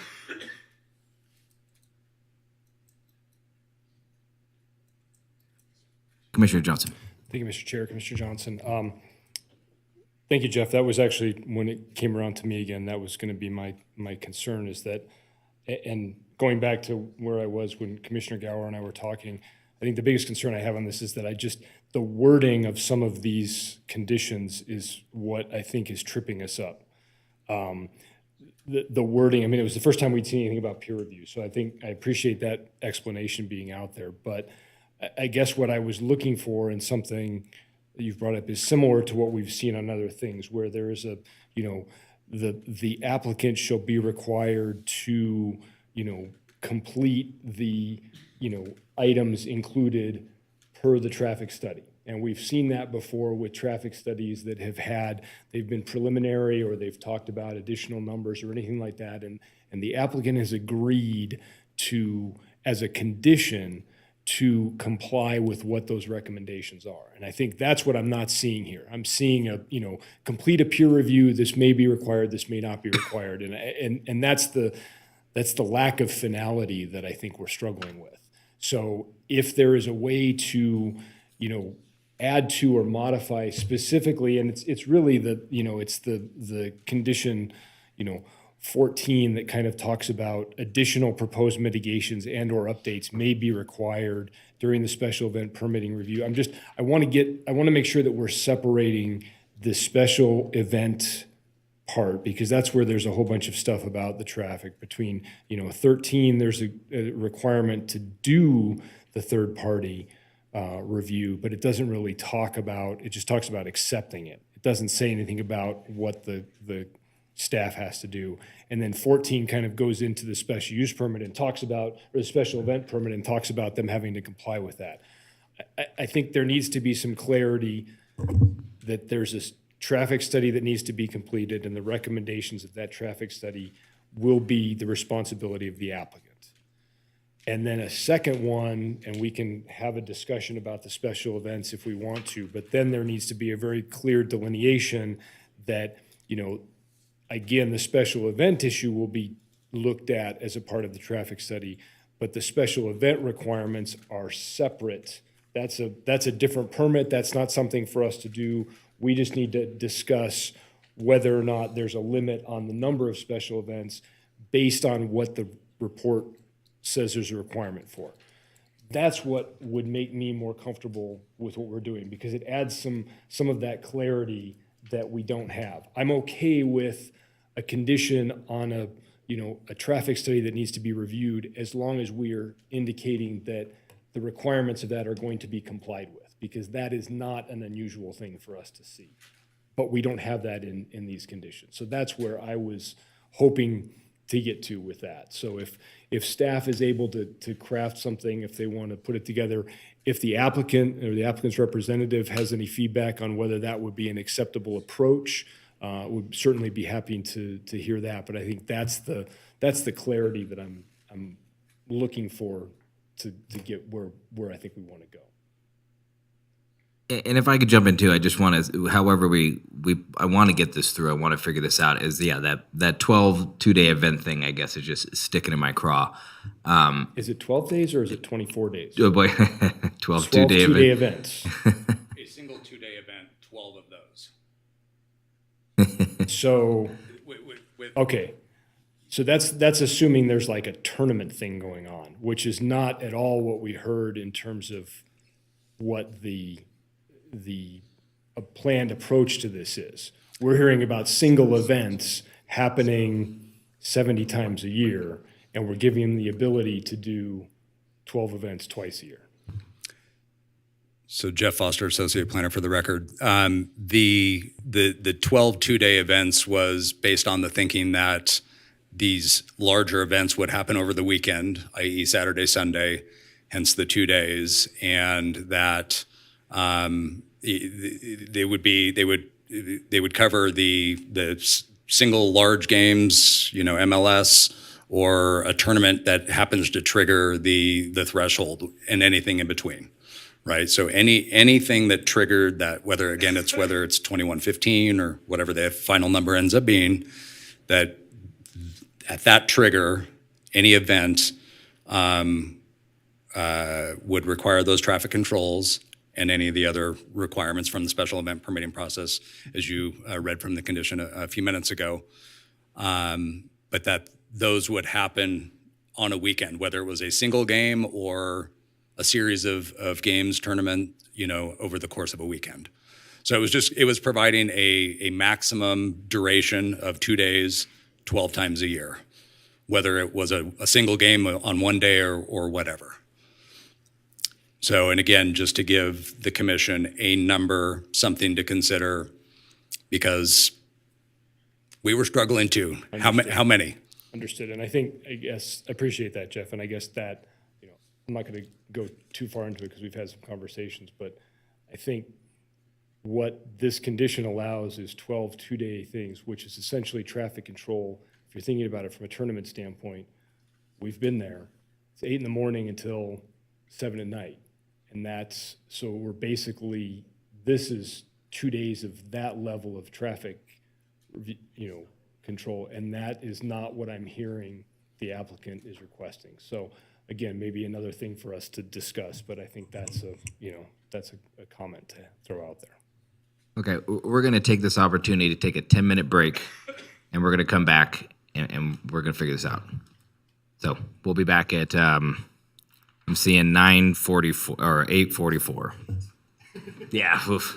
Commissioner Johnson. Thank you, Mr. Chair. Commissioner Johnson. Thank you, Jeff. That was actually, when it came around to me again, that was going to be my concern, is that, and going back to where I was when Commissioner Gower and I were talking, I think the biggest concern I have on this is that the wording of some of these conditions is what I think is tripping us up. The wording, it was the first time we'd seen anything about peer review, so I appreciate that explanation being out there, but I guess what I was looking for in something that you've brought up is similar to what we've seen on other things, where there is the applicant shall be required to, complete the, items included per the traffic study. And we've seen that before with traffic studies that they've been preliminary, or they've talked about additional numbers or anything like that. And the applicant has agreed to, as a condition, to comply with what those recommendations are. And I think that's what I'm not seeing here. I'm seeing complete a peer review. This may be required, this may not be required. And that's the lack of finality that I think we're struggling with. So if there is a way to, add to or modify specifically, and it's really it's the condition, 14 that kind of talks about additional proposed mitigations and or updates may be required during the special event permitting review. I want to make sure that we're separating the special event part, because that's where there's a whole bunch of stuff about the traffic. Between 13, there's a requirement to do the third party review, but it doesn't really talk about, it just talks about accepting it. It doesn't say anything about what the staff has to do. And then 14 kind of goes into the special use permit and talks about, or the special event permit, and talks about them having to comply with that. I think there needs to be some clarity that there's this traffic study that needs to be completed, and the recommendations of that traffic study will be the responsibility of the applicant. And then a second one, and we can have a discussion about the special events if we want to, but then there needs to be a very clear delineation that, again, the special event issue will be looked at as a part of the traffic study, but the special event requirements are separate. That's a different permit. That's not something for us to do. We just need to discuss whether or not there's a limit on the number of special events based on what the report says there's a requirement for. That's what would make me more comfortable with what we're doing, because it adds some of that clarity that we don't have. I'm okay with a condition on a a traffic study that needs to be reviewed as long as we are indicating that the requirements of that are going to be complied with, because that is not an unusual thing for us to see. But we don't have that in these conditions. So that's where I was hoping to get to with that. So if staff is able to craft something, if they want to put it together, if the applicant or the applicant's representative has any feedback on whether that would be an acceptable approach, would certainly be happy to hear that. But I think that's the clarity that I'm looking for to get where I think we want to go. And if I could jump in too, I just want to, however I want to get this through, I want to figure this out, is that 12 two-day event thing, I guess, is just sticking in my craw. Is it 12 days or is it 24 days? Oh boy, 12 two-day two-day events. A single two-day event, 12 of those. So, okay. So that's assuming there's like a tournament thing going on, which is not at all what we heard in terms of what the planned approach to this is. We're hearing about single events happening 70 times a year, and we're giving them the ability to do 12 events twice a year. So Jeff Foster, Associate Planner for the record. The 12 two-day events was based on the thinking that these larger events would happen over the weekend, i.e. Saturday, Sunday, hence the 2 days, and that they would cover the single large games, MLS, or a tournament that happens to trigger the threshold, and anything in between, right? So anything that triggered that, whether it's 2115 or whatever the final number ends up being, that at that trigger, any event would require those traffic controls and any of the other requirements from the special event permitting process, as you read from the condition a few minutes ago. But that those would happen on a weekend, whether it was a single game or a series of games, tournament, over the course of a weekend. So it was providing a maximum duration of 2 days, 12 times a year, whether it was a single game on one day or whatever. So, and again, just to give the commission a number, something to consider, because we were struggling too. How many? Understood. And I appreciate that, Jeff. And I guess that, I'm not going to go too far into it because we've had some conversations, but I think what this condition allows is 12 two-day things, which is essentially traffic control. If you're thinking about it from a tournament standpoint, we've been there. It's 8 a.m. until 7 p.m. And so we're basically, this is 2 days of that level of traffic, control. And that is not what I'm hearing the applicant is requesting. So again, maybe another thing for us to discuss, but I think that's a comment to throw out there. Okay, we're going to take this opportunity to take a 10-minute break, and we're going to come back, and we're going to figure this out. So we'll be back at, I'm seeing 9:44 or 8:44. Yeah, oof.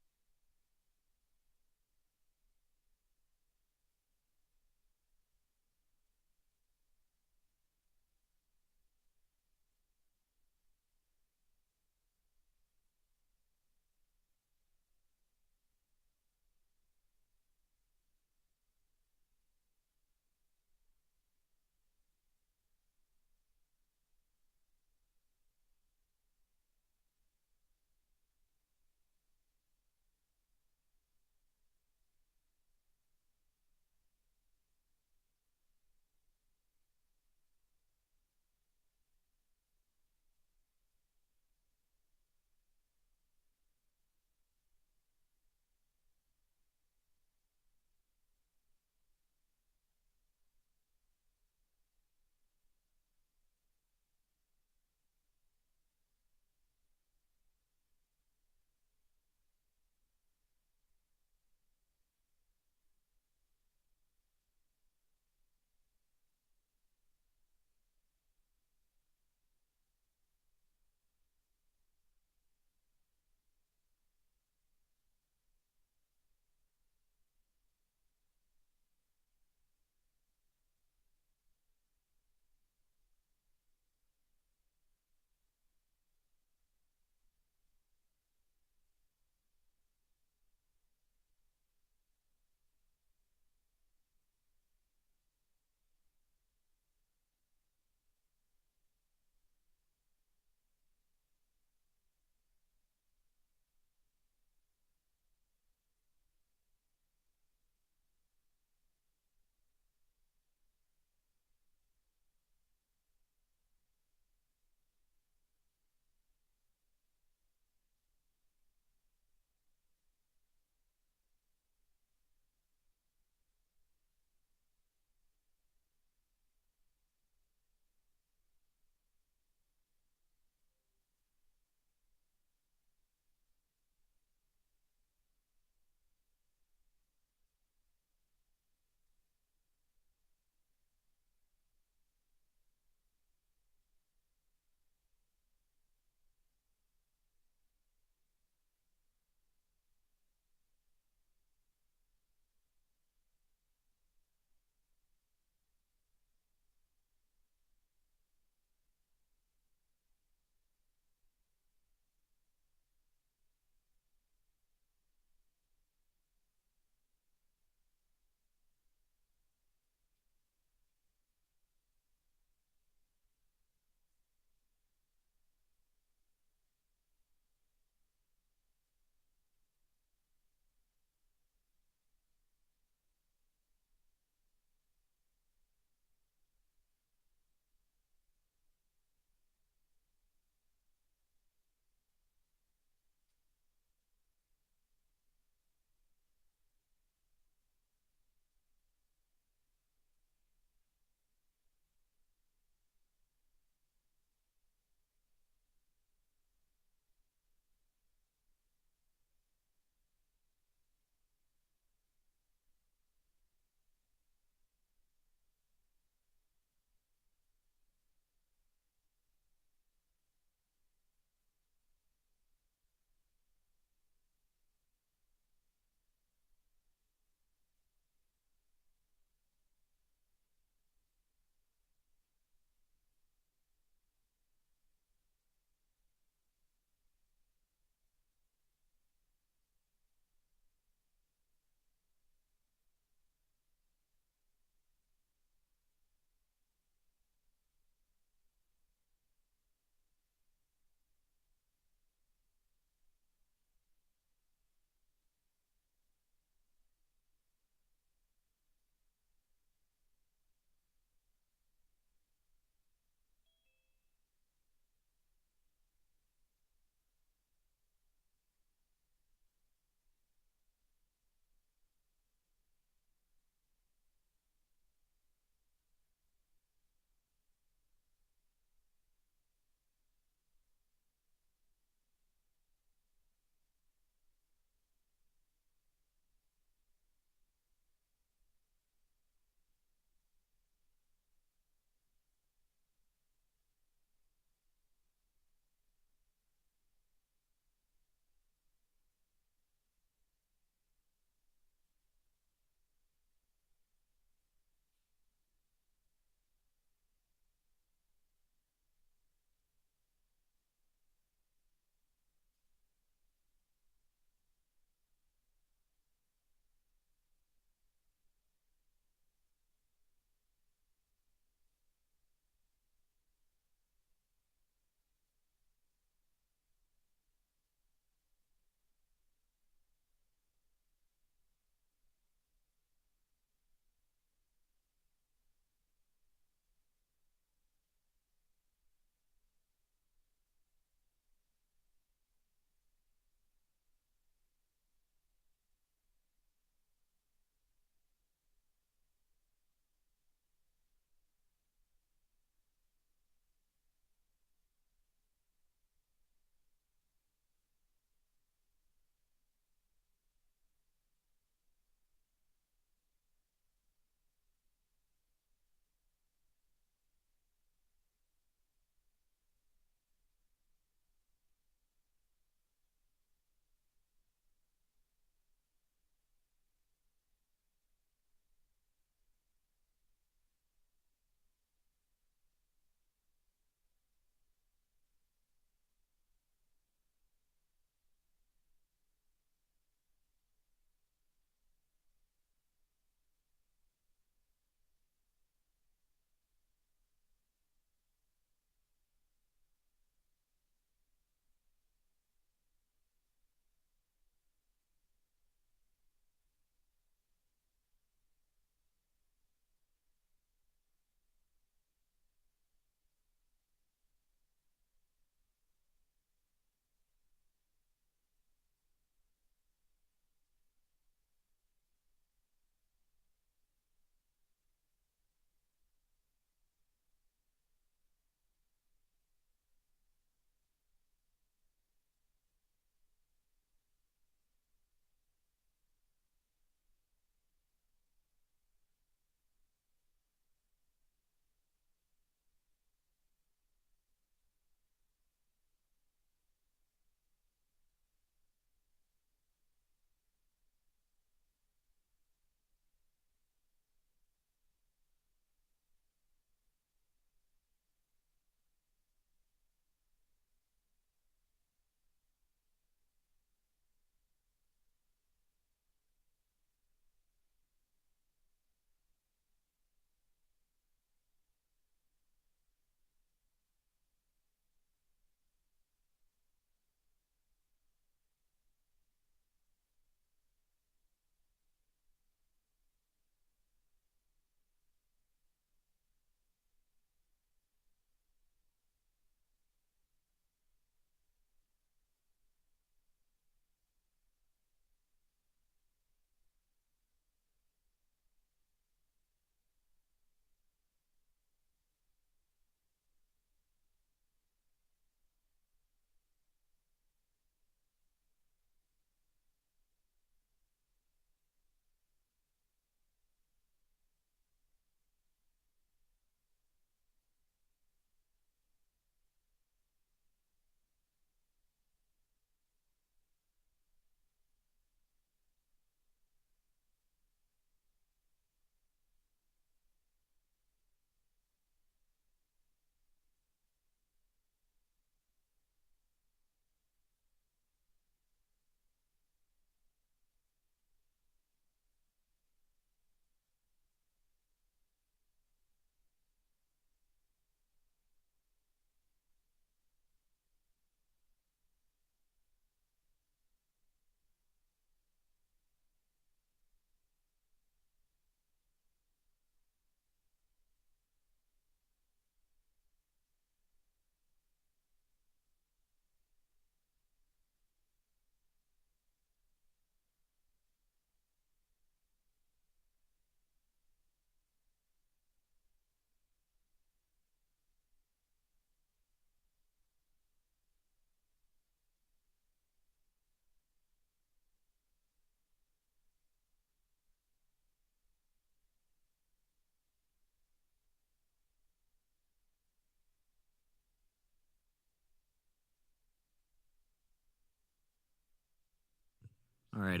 All right,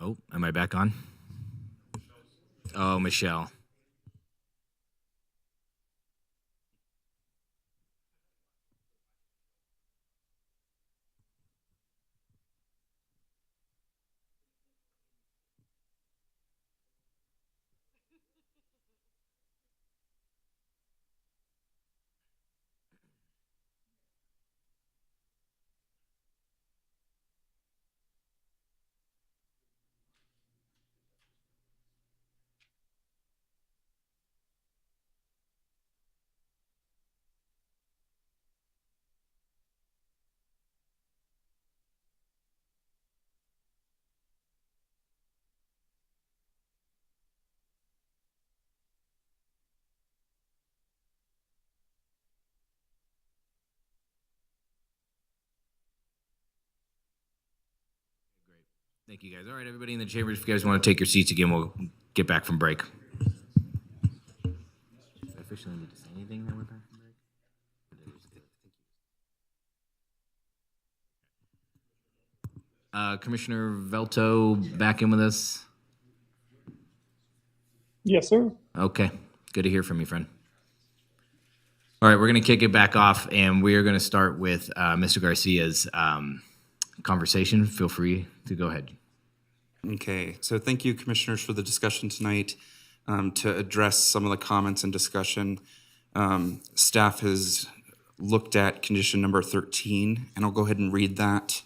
oh, am I back on? Oh, Michelle. Thank you, guys. All right, everybody in the chambers, if you guys want to take your seats again, we'll get back from break. Do I officially need to say anything that we're back from break? Commissioner Velto back in with us? Yes, sir. Okay, good to hear from you, friend. All right, we're going to kick it back off, and we are going to start with Mr. Garcia's conversation. Feel free to go ahead. Okay, so thank you, commissioners, for the discussion tonight. To address some of the comments and discussion, staff has looked at condition number 13, and I'll go ahead and read that.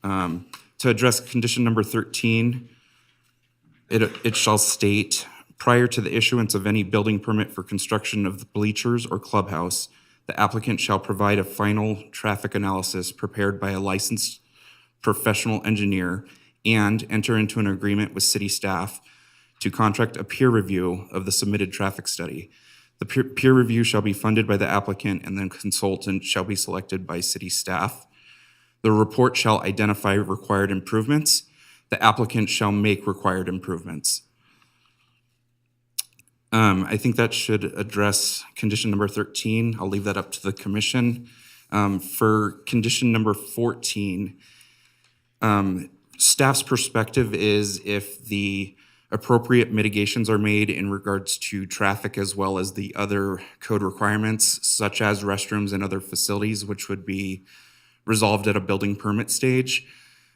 To address condition number 13, it shall state, prior to the issuance of any building permit for construction of the bleachers or clubhouse, the applicant shall provide a final traffic analysis prepared by a licensed professional engineer and enter into an agreement with city staff to contract a peer review of the submitted traffic study. The peer review shall be funded by the applicant, and the consultant shall be selected by city staff. The report shall identify required improvements. The applicant shall make required improvements. I think that should address condition number 13. I'll leave that up to the commission. For condition number 14, staff's perspective is if the appropriate mitigations are made in regards to traffic as well as the other code requirements, such as restrooms and other facilities, which would be resolved at a building permit stage,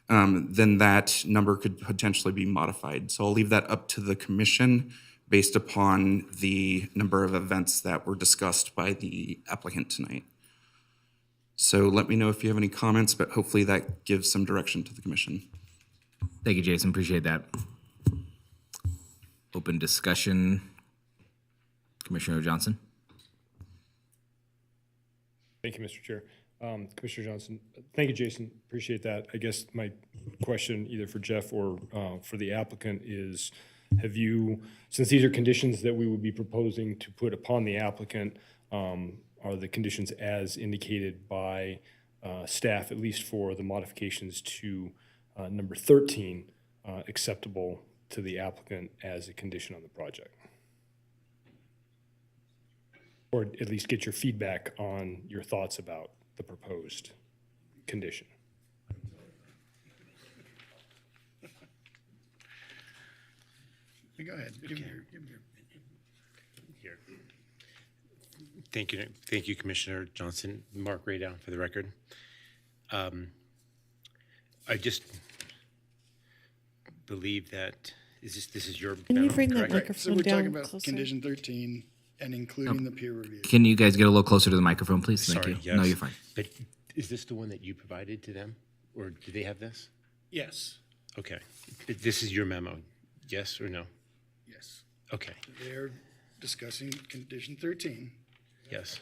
then that number could potentially be modified. So I'll leave that up to the commission based upon the number of events that were discussed by the applicant tonight. So let me know if you have any comments, but hopefully that gives some direction to the commission. Thank you, Jason. Appreciate that. Open discussion. Commissioner Johnson. Thank you, Mr. Chair. Commissioner Johnson, thank you, Jason. Appreciate that. I guess my question either for Jeff or for the applicant is, have you, since these are conditions that we would be proposing to put upon the applicant, are the conditions as indicated by staff, at least for the modifications to number 13, acceptable to the applicant as a condition on the project? Or at least get your feedback on your thoughts about the proposed condition. Go ahead. Give me your Here. Thank you, Commissioner Johnson. Mark Raydown for the record. I just believe that this is your. Can you bring that correct? microphone So we're down talking about closer? condition 13 and including the peer review. Can you guys get a little closer to the microphone, please? Thank Sorry, you. yes. No, you're fine. But is this the one that you provided to them, or do they have this? Yes. Okay. This is your memo, yes or no? Yes. Okay. They're discussing condition 13, Yes.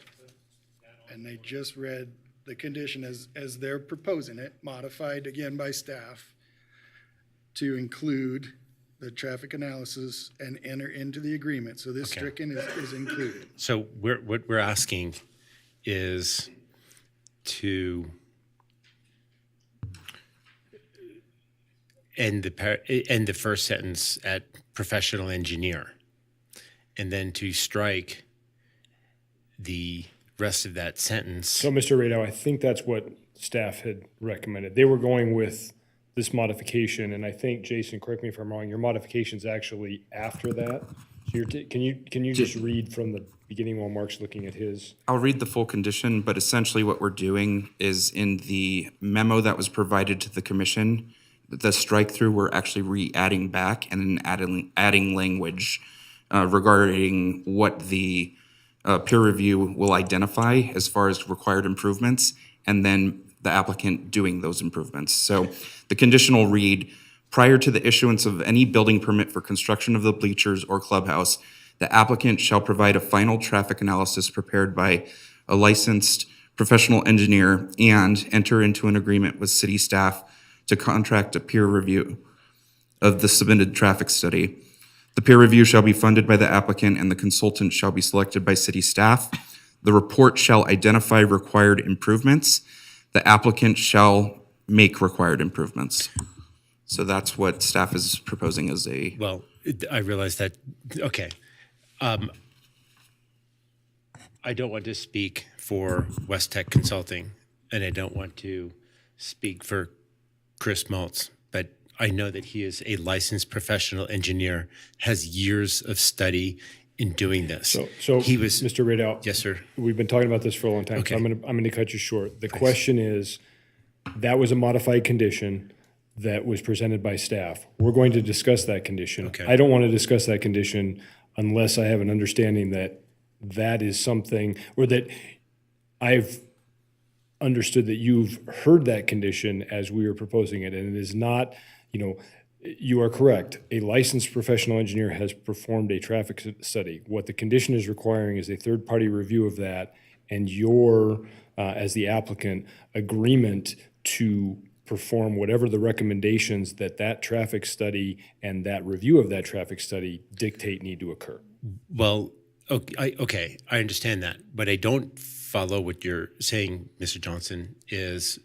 and they just read the condition as they're proposing it, modified again by staff to include the traffic analysis and enter into the agreement. So this Okay. stricken is included. So what we're asking is to end the first sentence at professional engineer, and then to strike the rest of that sentence. So, Mr. Rado, I think that's what staff had recommended. They were going with this modification, and I think, Jason, correct me if I'm wrong, your modification's actually after that. So can you just read from the beginning while Mark's looking at his? I'll read the full condition, but essentially what we're doing is in the memo that was provided to the commission, the strike through, we're actually re-adding back and then adding language regarding what the peer review will identify as far as required improvements, and then the applicant doing those improvements. So the condition will read, prior to the issuance of any building permit for construction of the bleachers or clubhouse, the applicant shall provide a final traffic analysis prepared by a licensed professional engineer and enter into an agreement with city staff to contract a peer review of the submitted traffic study. The peer review shall be funded by the applicant and the consultant shall be selected by city staff. The report shall identify required improvements. The applicant shall make required improvements. So that's what staff is proposing as a... Well, I realize that, okay. I don't want to speak for West Tech Consulting, and I don't want to speak for Chris Maltz, but I know that he is a licensed professional engineer, has years of study in doing this. So he was, Mr. Riddell. Yes, sir. We've been talking about this for a long time, Okay. so I'm gonna cut you short. The question is, that was a modified condition that was presented by staff. We're going to discuss that condition. Okay. I don't want to discuss that condition unless I have an understanding that that is something, or that I've understood that you've heard that condition as we were proposing it, and it is not, you are correct. A licensed professional engineer has performed a traffic study. What the condition is requiring is a third-party review of that, and your, as the applicant, agreement to perform whatever the recommendations that traffic study and that review of that traffic study dictate need to occur. Well, okay, I understand that, but I don't follow what you're saying, Mr. Johnson, is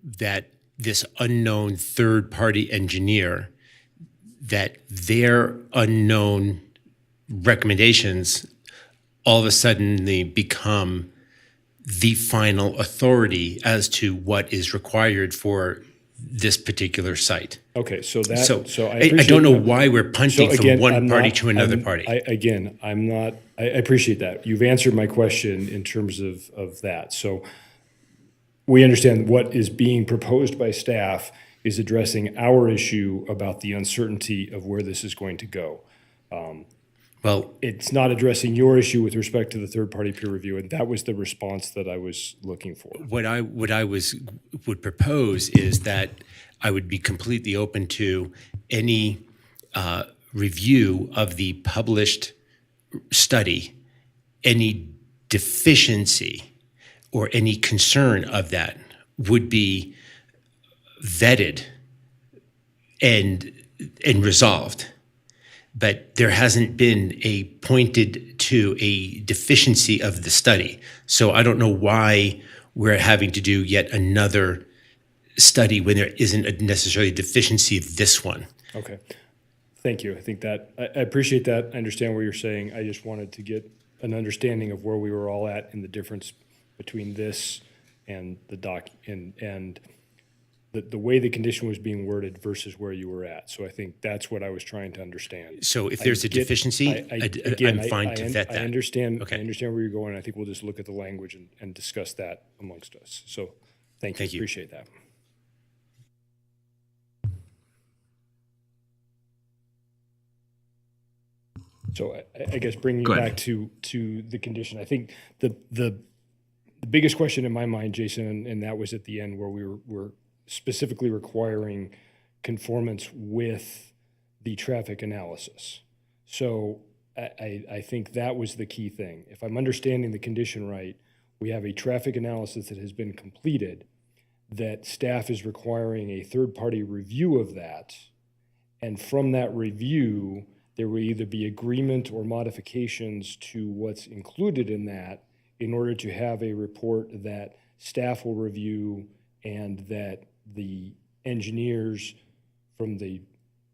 that this unknown third-party engineer, that their unknown recommendations all of a sudden they become the final authority as to what is required for this particular site. Okay, so that, So I I don't know why we're punting from one party to another party. I appreciate that. You've answered my question in terms of that. So we understand what is being proposed by staff is addressing our issue about the uncertainty of where this is going to go. Well, it's not addressing your issue with respect to the third-party peer review, and that was the response that I was looking for. What I would propose is that I would be completely open to any review of the published study, any deficiency or any concern of that would be vetted and resolved. But there hasn't been pointed to a deficiency of the study. So I don't know why we're having to do yet another study when there isn't necessarily a deficiency of this one. Okay, thank you. I think that, I appreciate that. I understand what you're saying. I just wanted to get an understanding of where we were all at and the difference between this and the doc, and the way the condition was being worded versus where you were at. So I think that's what I was trying to understand. So if there's a deficiency, I'm fine to vet that. I understand. Okay. I understand where you're going. I think we'll just look at the language and discuss that amongst us. So thank you. Appreciate that. So I guess bringing it back to the condition, I think the biggest question in my mind, Jason, and that was at the end where we were specifically requiring conformance with the traffic analysis. So I think that was the key thing. If I'm understanding the condition right, we have a traffic analysis that has been completed, that staff is requiring a third-party review of that, and from that review, there will either be agreement or modifications to what's included in that in order to have a report that staff will review and that the engineers from the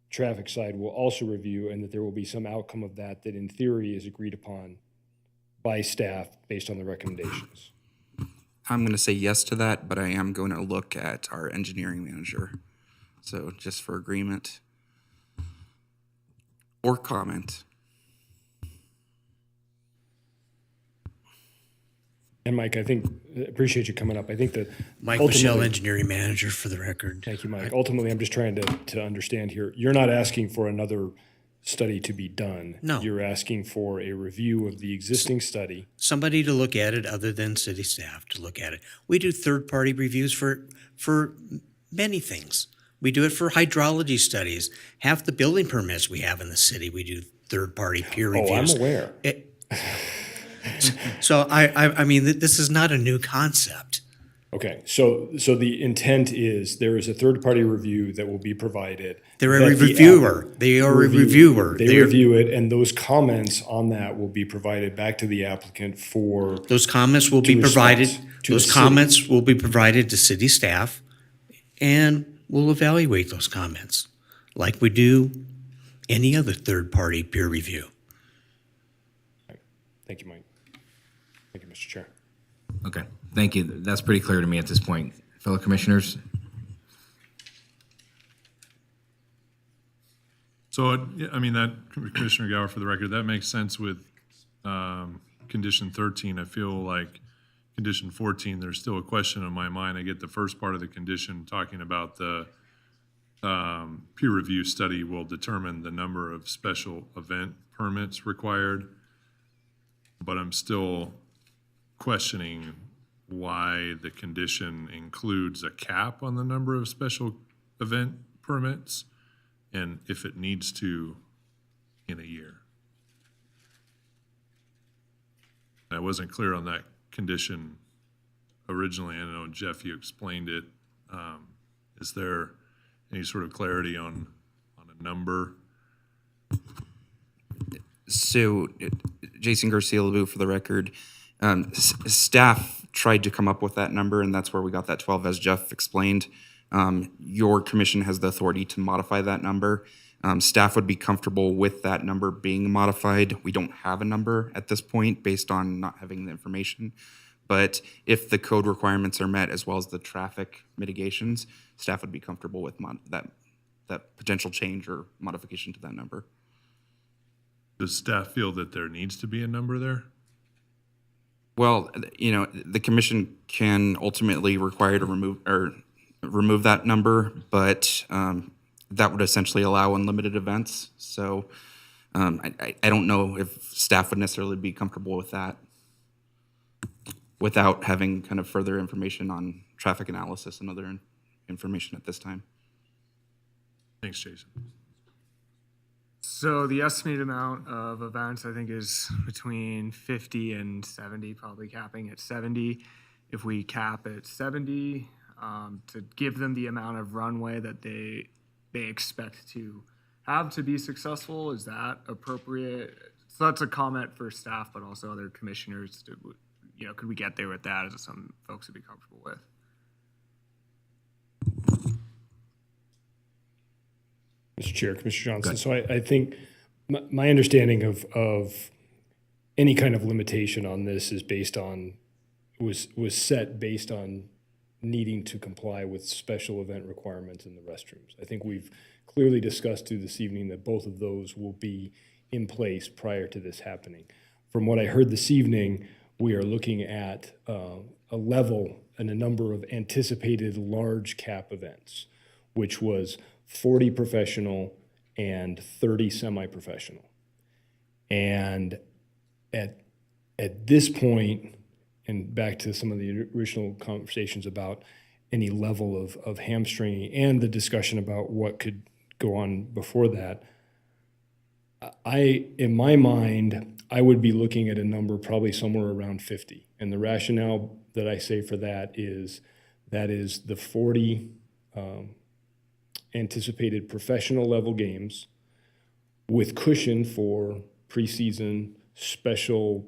traffic side will also review, and that there will be some outcome of that in theory is agreed upon by staff based on the recommendations. I'm going to say yes to that, but I am going to look at our engineering manager. So just for agreement or comment. And Mike, appreciate you coming up. I think that Mike Michelle, engineering manager for the record. Thank you, Mike. Ultimately, I'm just trying to understand here. You're not asking for another study to be done. No. You're asking for a review of the existing study. Somebody to look at it other than city staff to look at it. We do third-party reviews for many things. We do it for hydrology studies. Half the building permits we have in the city, we do third-party peer reviews. I'm aware. So I mean, this is not a new concept. Okay, so the intent is there is a third-party review that will be provided. They're a reviewer. They are a reviewer. They review it, and those comments on that will be provided back to the applicant for. Those comments will be provided. Those comments will be provided to city staff, and we'll evaluate those comments like we do any other third-party peer review. Thank you, Mike. Thank you, Mr. Chair. Okay, thank you. That's pretty clear to me at this point. Fellow commissioners? So, I mean, that, Commissioner Gower, for the record, that makes sense with condition 13. I feel like condition 14, there's still a question in my mind. I get the first part of the condition talking about the peer review study will determine the number of special event permits required, but I'm still questioning why the condition includes a cap on the number of special event permits and if it needs to in a year. I wasn't clear on that condition originally. I know, Jeff, you explained it. Is there any sort of clarity on a number? So, Jason Garcia-LeBoux, for the record, staff tried to come up with that number, and that's where we got that 12, as Jeff explained. Your commission has the authority to modify that number. Staff would be comfortable with that number being modified. We don't have a number at this point based on not having the information. But if the code requirements are met as well as the traffic mitigations, staff would be comfortable with that potential change or modification to that number. Does staff feel that there needs to be a number there? Well, the commission can ultimately require to remove that number, but that would essentially allow unlimited events. So I don't know if staff would necessarily be comfortable with that without having kind of further information on traffic analysis and other information at this time. Thanks, Jason. So the estimated amount of events, I think, is between 50 and 70, probably capping at 70. If we cap at 70, to give them the amount of runway that they expect to have to be successful, is that appropriate? So that's a comment for staff, but also other commissioners. Could we get there with that? Is it something folks would be comfortable with? Mr. Chair, Commissioner Johnson. So I think my understanding of any kind of limitation on this is was set based on needing to comply with special event requirements in the restrooms. I think we've clearly discussed through this evening that both of those will be in place prior to this happening. From what I heard this evening, we are looking at a level and a number of anticipated large cap events, which was 40 professional and 30 semi-professional. And at this point, and back to some of the original conversations about any level of hamstringing and the discussion about what could go on before that, in my mind, I would be looking at a number probably somewhere around 50. And the rationale that I say for that is the 40 anticipated professional level games with cushion for preseason, special,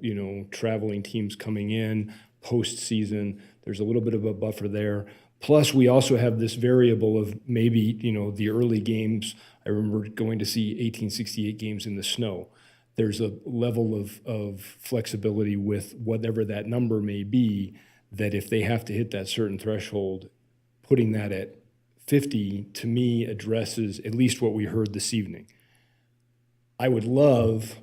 traveling teams coming in, postseason. There's a little bit of a buffer there. Plus, we also have this variable of maybe, the early games. I remember going to see 1868 games in the snow. There's a level of flexibility with whatever that number may be that if they have to hit that certain threshold, putting that at 50 to me addresses at least what we heard this evening. I would love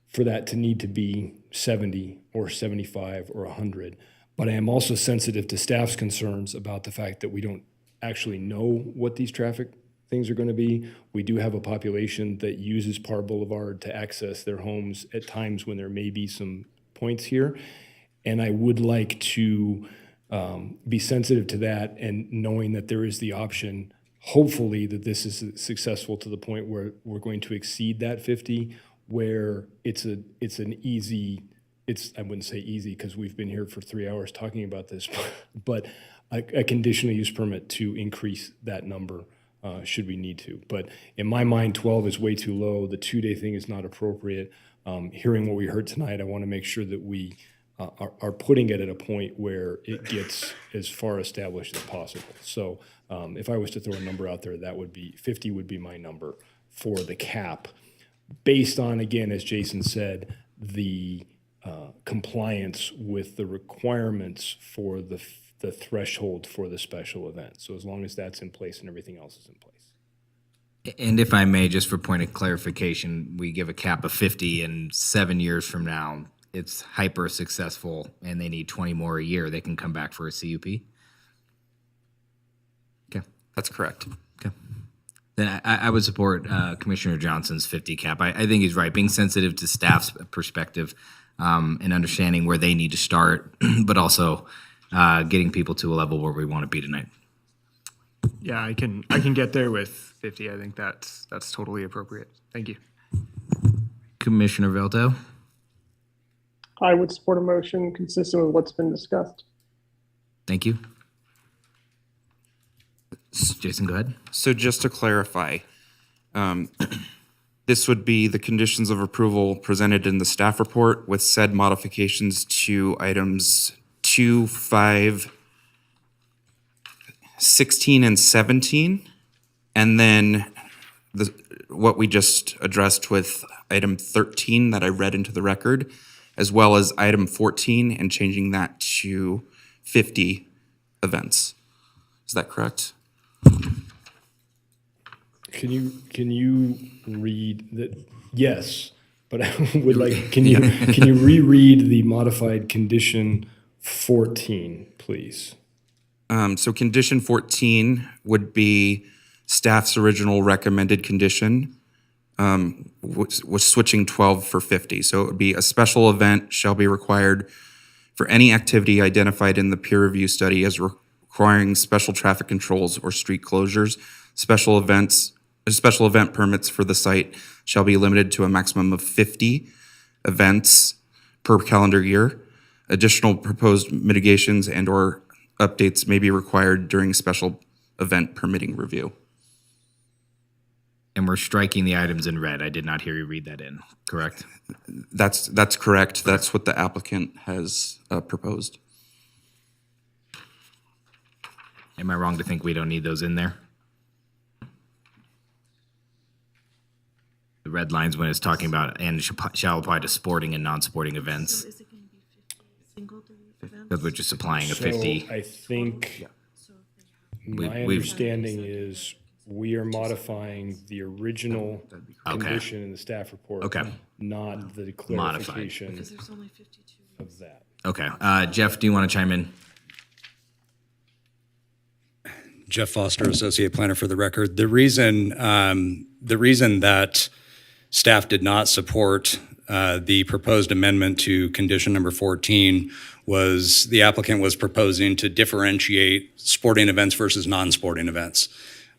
for that to need to be 70 or 75 or 100, but I am also sensitive to staff's concerns about the fact that we don't actually know what these traffic things are going to be. We do have a population that uses Parr Boulevard to access their homes at times when there may be some points here. And I would like to be sensitive to that, and knowing that there is the option, hopefully, that this is successful to the point where we're going to exceed that 50, where it's I wouldn't say easy because we've been here for 3 hours talking about this, but a conditional use permit to increase that number should we need to. But in my mind, 12 is way too low. The 2-day thing is not appropriate. Hearing what we heard tonight, I want to make sure that we are putting it at a point where it gets as far established as possible. So if I was to throw a number out there, that would be 50 would be my number for the cap, based on, again, as Jason said, the compliance with the requirements for the threshold for the special event. So as long as that's in place and everything else is in place. And if I may, just for point of clarification, we give a cap of 50, and 7 years from now, it's hyper successful and they need 20 more a year, they can come back for a CUP? Okay. That's correct. Okay. Then I would support Commissioner Johnson's 50 cap. I think he's right, being sensitive to staff's perspective and understanding where they need to start, but also getting people to a level where we want to be tonight. Yeah, I can get there with 50. I think that's totally appropriate. Thank you. Commissioner Velto? I would support a motion consistent with what's been discussed. Thank you. Jason, go ahead. So just to clarify, this would be the conditions of approval presented in the staff report with said modifications to items 2, 5, 16, and 17. And then what we just addressed with item 13 that I read into the record, as well as item 14 and changing that to 50 events. Is that correct? Can you read that? Yes, but I would like, can you reread the modified condition 14, please? So condition 14 would be staff's original recommended condition, was switching 12 for 50. So it would be a special event shall be required for any activity identified in the peer review study as requiring special traffic controls or street closures. Special event permits for the site shall be limited to a maximum of 50 events per calendar year. Additional proposed mitigations and or updates may be required during special event permitting review. And we're striking the items in red. I did not hear you read that in, correct? That's correct. That's what the applicant has proposed. Am I wrong to think we don't need those in there? The red lines when it's talking about and shall apply to sporting and non-sporting events. Is it going to be 50 single day events? Because we're just applying a 50. So I think my understanding is we are modifying the original condition in the staff report. Okay. Not the Modified. clarification Because there's only 52. of that. Okay. Jeff, do you want to chime in? Jeff Foster, Associate Planner for the record. The reason that staff did not support the proposed amendment to condition number 14 was the applicant was proposing to differentiate sporting events versus non-sporting events.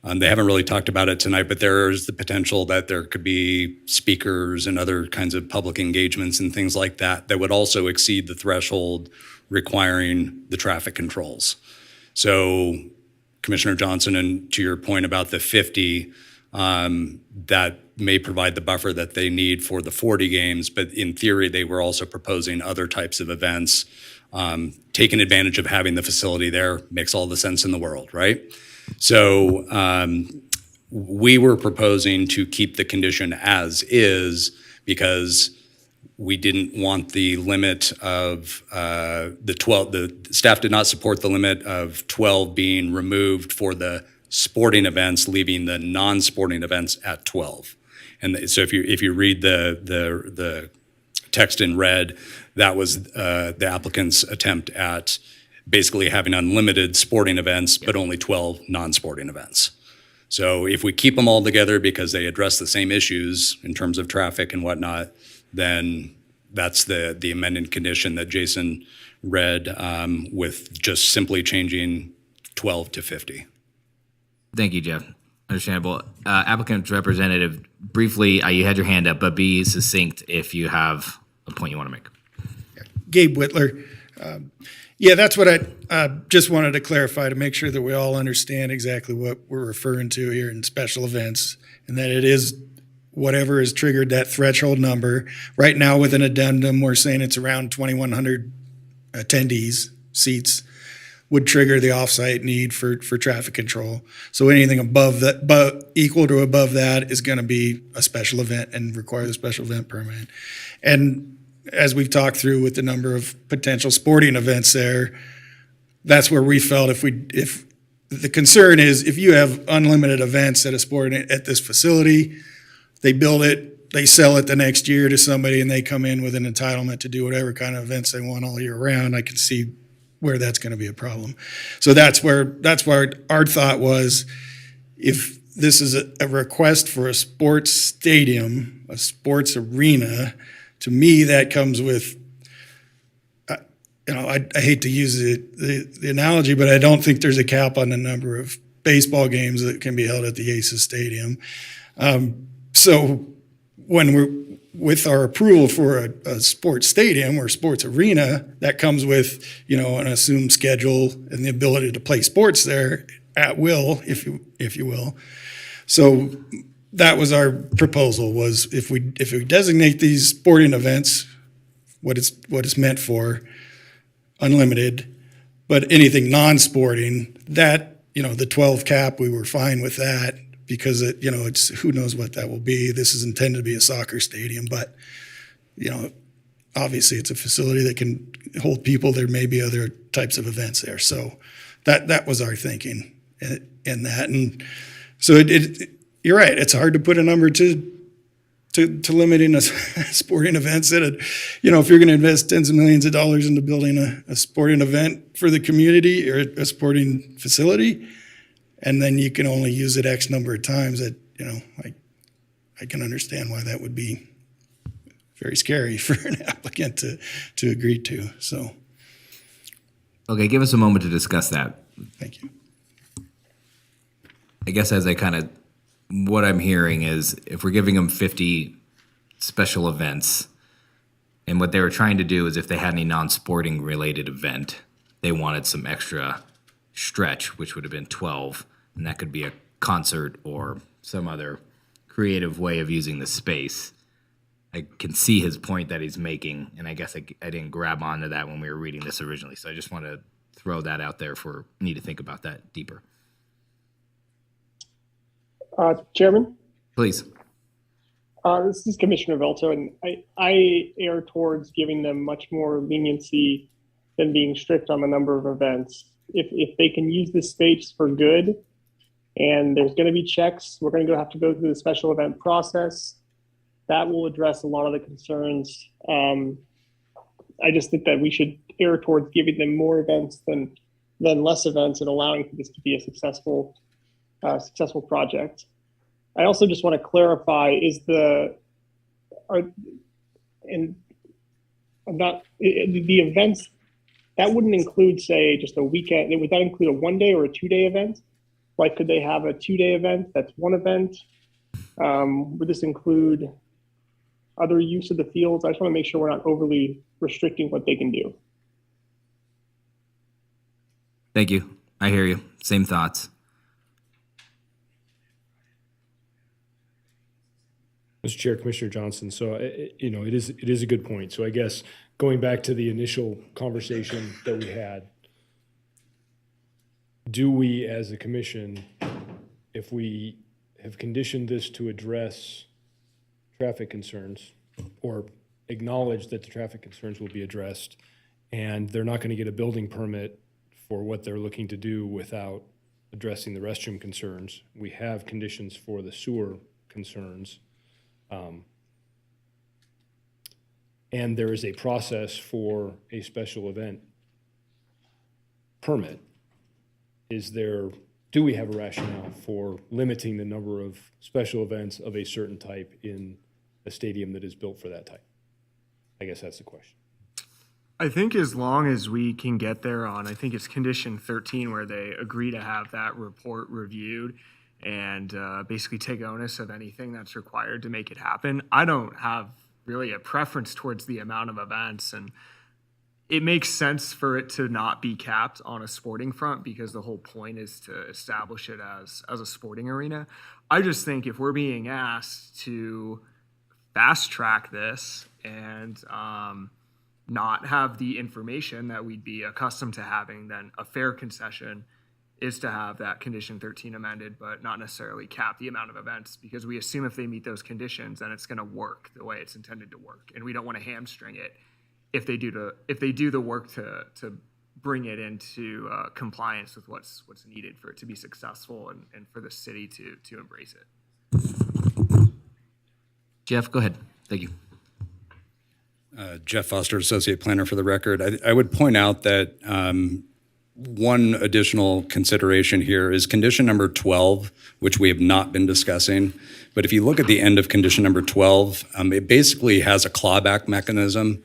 They haven't really talked about it tonight, but there is the potential that there could be speakers and other kinds of public engagements and things like that that would also exceed the threshold requiring the traffic controls. So Commissioner Johnson, and to your point about the 50, that may provide the buffer that they need for the 40 games, but in theory, they were also proposing other types of events. Taking advantage of having the facility there makes all the sense in the world, right? So we were proposing to keep the condition as is because We didn't want the limit of the 12, the staff did not support the limit of 12 being removed for the sporting events, leaving the non-sporting events at 12. And so if you read the text in red, that was the applicant's attempt at basically having unlimited sporting events, but only 12 non-sporting events. So if we keep them all together because they address the same issues in terms of traffic and whatnot, then that's the amended condition that Jason read, with just simply changing 12 to 50. Thank you, Jeff. Understandable. Applicant's representative, briefly, you had your hand up, but be succinct if you have a point you want to make. Gabe Whitler. Yeah, that's what I just wanted to clarify to make sure that we all understand exactly what we're referring to here in special events, and that it is whatever has triggered that threshold number. Right now, with an addendum, we're saying it's around 2,100 attendees, seats, would trigger the offsite need for traffic control. So anything above that, but equal to above that, is going to be a special event and require the special event permit. And as we've talked through with the number of potential sporting events there, that's where we felt if the concern is if you have unlimited events at at this facility, they build it, they sell it the next year to somebody, and they come in with an entitlement to do whatever kind of events they want all year round. I can see where that's going to be a problem. So that's where our thought was, if this is a request for a sports stadium, a sports arena, to me that comes with, I hate to use the analogy, but I don't think there's a cap on the number of baseball games that can be held at the Aces Stadium. So when we're with our approval for a sports stadium or sports arena, that comes with, an assumed schedule and the ability to play sports there at will, if you will. So that was our proposal, was if we designate these sporting events, what it's meant for, unlimited, but anything non-sporting, that, the 12 cap, we were fine with that, because it's who knows what that will be. This is intended to be a soccer stadium, but obviously it's a facility that can hold people. There may be other types of events there. So that was our thinking in that. And so you're right. It's hard to put a number to limiting a sporting events at if you're going to invest tens of millions of dollars into building a sporting event for the community or a sporting facility, and then you can only use it X number of times, that, I can understand why that would be very scary for an applicant to agree to, so. Okay, give us a moment to discuss that. Thank you. I guess what I'm hearing is, if we're giving them 50 special events, and what they were trying to do is, if they had any non-sporting related event, they wanted some extra stretch, which would have been 12, and that could be a concert or some other creative way of using the space. I can see his point that he's making, and I guess I didn't grab onto that when we were reading this originally, so I just want to throw that out there for me to think about that deeper. Chairman? Please. This is Commissioner Velto, and I err towards giving them much more leniency than being strict on the number of events. If they can use this space for good, and there's going to be checks, we're going to have to go through the special event process. That will address a lot of the concerns. I just think that we should err towards giving them more events than less events, and allowing for this to be a successful project. I also just want to clarify: the events that wouldn't include, say, just a weekend? Would that include a 1 day or a 2 day event? Like, could they have a 2 day event that's one event? Would this include other use of the fields? I just want to make sure we're not overly restricting what they can do. Thank you. I hear you. Same thoughts. Mr. Chair, Commissioner Johnson, so it is a good point. So I guess going back to the initial conversation that we had, do we as a commission, if we have conditioned this to address traffic concerns, acknowledge that the traffic concerns will be addressed, and they're not going to get a building permit for what they're looking to do without addressing the restroom concerns. We have conditions for the sewer concerns. And there is a process for a special event permit. Do we have a rationale for limiting the number of special events of a certain type in a stadium that is built for that type? I guess that's the question. I think as long as we can get there on, I think it's condition 13 where they agree to have that report reviewed and basically take onus of anything that's required to make it happen. I don't have really a preference towards the amount of events, and it makes sense for it to not be capped on a sporting front because the whole point is to establish it as a sporting arena. I just think if we're being asked to fast track this and not have the information that we'd be accustomed to having, then a fair concession is to have that condition 13 amended, but not necessarily cap the amount of events, because we assume if they meet those conditions, then it's going to work the way it's intended to work. And we don't want to hamstring it if they do the work to bring it into compliance with what's needed for it to be successful and for the city to embrace it. Jeff, go ahead. Thank you. Jeff Foster, Associate Planner for the record. I would point out that one additional consideration here is condition number 12, which we have not been discussing. But if you look at the end of condition number 12, it basically has a clawback mechanism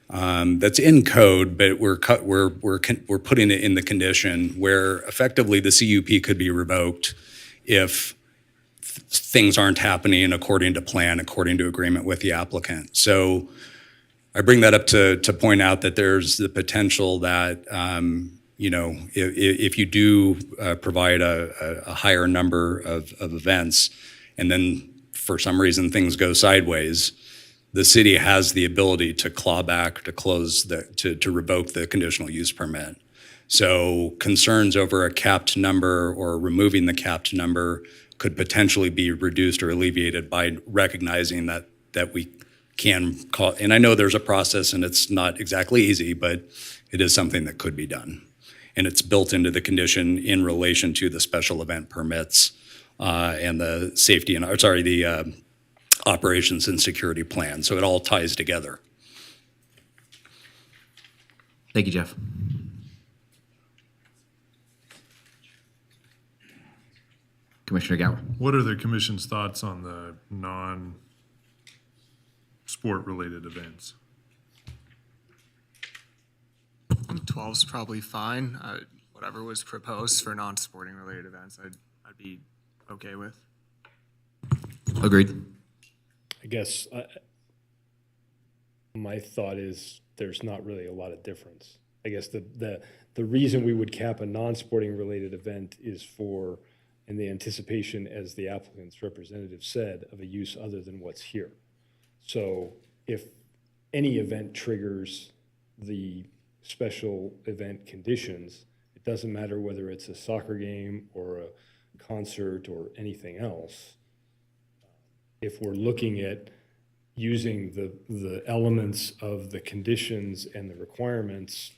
that's in code, but we're putting it in the condition where effectively the CUP could be revoked if things aren't happening according to plan, according to agreement with the applicant. So I bring that up to point out that there's the potential that if you do provide a higher number of events, and then for some reason things go sideways, the city has the ability to claw back, to revoke the conditional use permit. So concerns over a capped number or removing the capped number could potentially be reduced or alleviated by recognizing that we can call, and I know there's a process and it's not exactly easy, but it is something that could be done. And it's built into the condition in relation to the special event permits and the the operations and security plan. So it all ties together. Thank you, Jeff. Commissioner Gower. What are the commission's thoughts on the non-sport related events? 12's probably fine. Whatever was proposed for non-sporting related events, I'd be okay with. Agreed. I guess my thought is there's not really a lot of difference. I guess the reason we would cap a non-sporting related event is in the anticipation, as the applicant's representative said, of a use other than what's here. So if any event triggers the special event conditions, it doesn't matter whether it's a soccer game or a concert or anything else. If we're looking at using the elements of the conditions and the requirements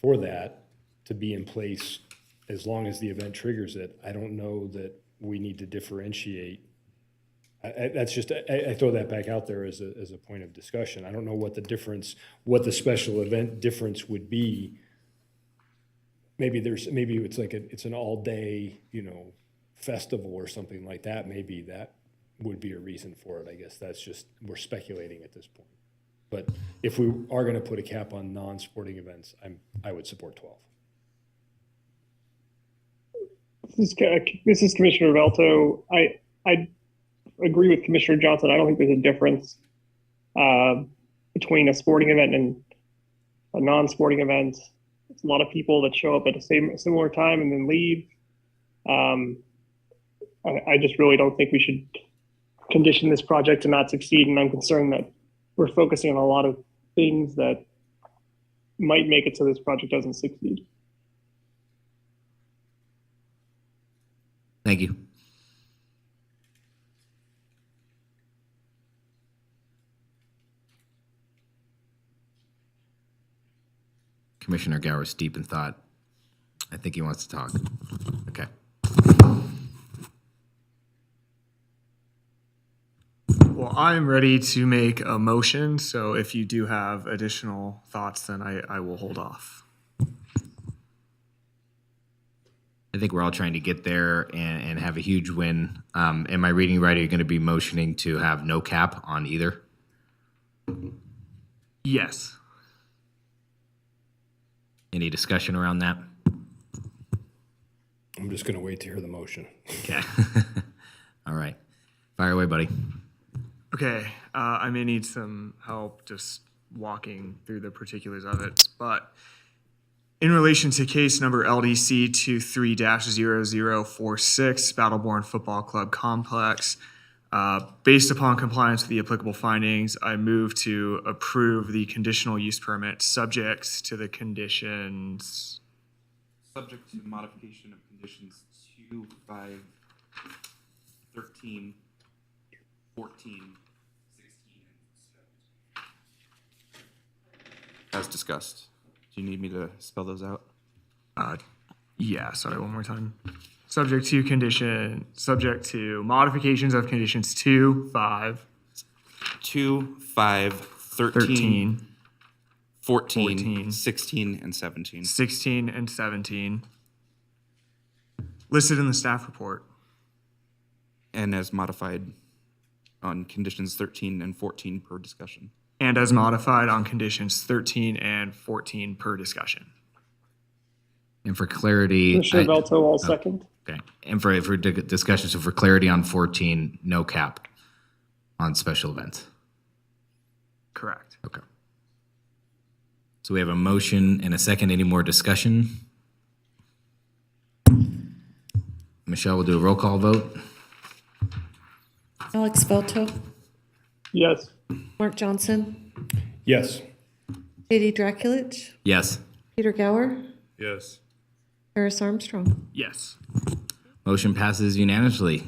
for that to be in place as long as the event triggers it, I don't know that we need to differentiate. I throw that back out there as a point of discussion. I don't know what the special event difference would be. Maybe it's an all day, festival or something like that. Maybe that would be a reason for it. I guess that's just, we're speculating at this point. But if we are going to put a cap on non-sporting events, I would support 12. This is Commissioner Velto. I agree with Commissioner Johnson. I don't think there's a difference between a sporting event and a non-sporting event. It's a lot of people that show up at a similar time and then leave. I just really don't think we should condition this project to not succeed, and I'm concerned that we're focusing on a lot of things that might make it so this project doesn't succeed. Thank you. Commissioner Gower's deep in thought. I think he wants to talk. Okay. Well, I'm ready to make a motion, so if you do have additional thoughts, then I will hold off. I think we're all trying to get there and have a huge win. Am I reading right? Are you going to be motioning to have no cap on either? Yes. Any discussion around that? I'm just going to wait to hear the motion. Okay. All right. Fire away, buddy. Okay, I may need some help just walking through the particulars of it, but in relation to case number LDC 23-0046, Battleborn Football Club Complex, based upon compliance with the applicable findings, I move to approve the conditional use permit subject to the conditions. Subject to modification of conditions 2, 5, 13, 14, 16, as discussed. Do you need me to spell those out? Yeah, sorry, one more time. Subject to modifications of conditions 2, 5, 13, 14, 14, 16, and 17. 16, and 17, listed in the staff report. And as modified on conditions 13 and 14 per discussion. And as modified on conditions 13 and 14 per discussion. And for clarity, Commissioner Velto, all second. Okay. And for discussion, so for clarity on 14, no cap on special events. Correct. Okay. So we have a motion and a second. Any more discussion? Michelle will do a roll call vote. Alex Velto, Yes. Mark Johnson, Yes. JD Draculich, Yes. Peter Gower, Yes. Harris Armstrong. Yes. Motion passes unanimously.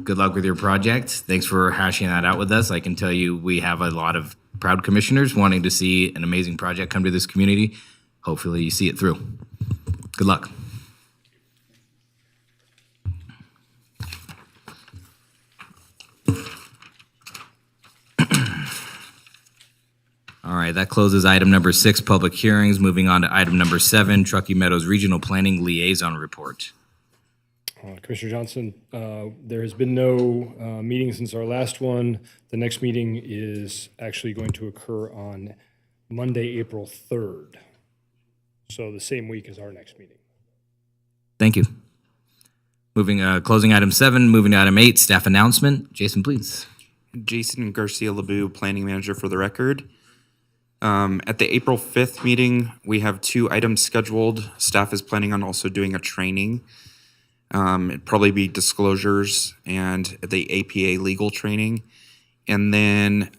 Good luck with your project. Thanks for hashing that out with us. I can tell you we have a lot of proud commissioners wanting to see an amazing project come to this community. Hopefully you see it through. Good luck. All right, that closes item number 6, public hearings. Moving on to item number 7, Truckee Meadows Regional Planning Liaison Report. Commissioner Johnson, there has been no meeting since our last one. The next meeting is actually going to occur on Monday, April 3rd. So the same week as our next meeting. Thank you. Closing item 7, moving to item 8, staff announcement. Jason, please. Jason Garcia Lebu, Planning Manager for the record. At the April 5th meeting, we have 2 items scheduled. Staff is planning on also doing a training. It'd probably be disclosures and the APA legal training. And then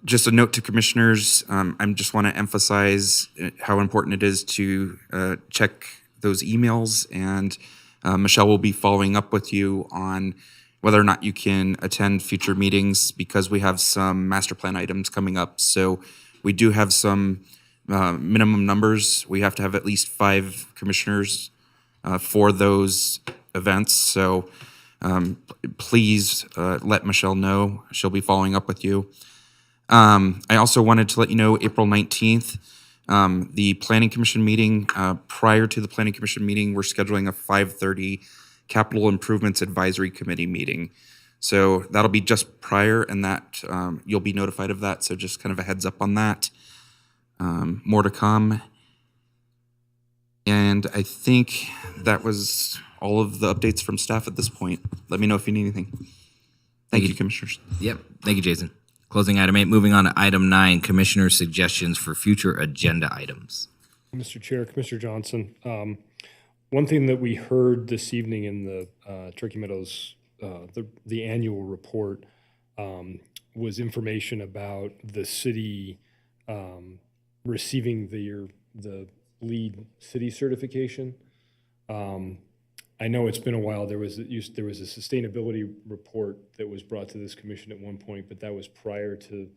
just a note to commissioners, I just want to emphasize how important it is to check those emails. And Michelle will be following up with you on whether or not you can attend future meetings because we have some master plan items coming up. So we do have some minimum numbers. We have to have at least 5 commissioners for those events. So please let Michelle know. She'll be following up with you. I also wanted to let you know April 19th, the Planning Commission meeting, prior to the Planning Commission meeting, we're scheduling a 5:30 Capital Improvements Advisory Committee meeting. So that'll be just prior and that you'll be notified of that. So just kind of a heads up on that. More to come. And I think that was all of the updates from staff at this point. Let me know if you need anything. Thank you, Commissioners. Yep. Thank you, Jason. Closing item 8, moving on to item 9, Commissioner suggestions for future agenda items. Mr. Chair, Commissioner Johnson, one thing that we heard this evening in the Turkey Meadows, the annual report, was information about the city receiving the LEED city certification. I know it's been a while. There was a sustainability report that was brought to this commission at one point, but that was prior to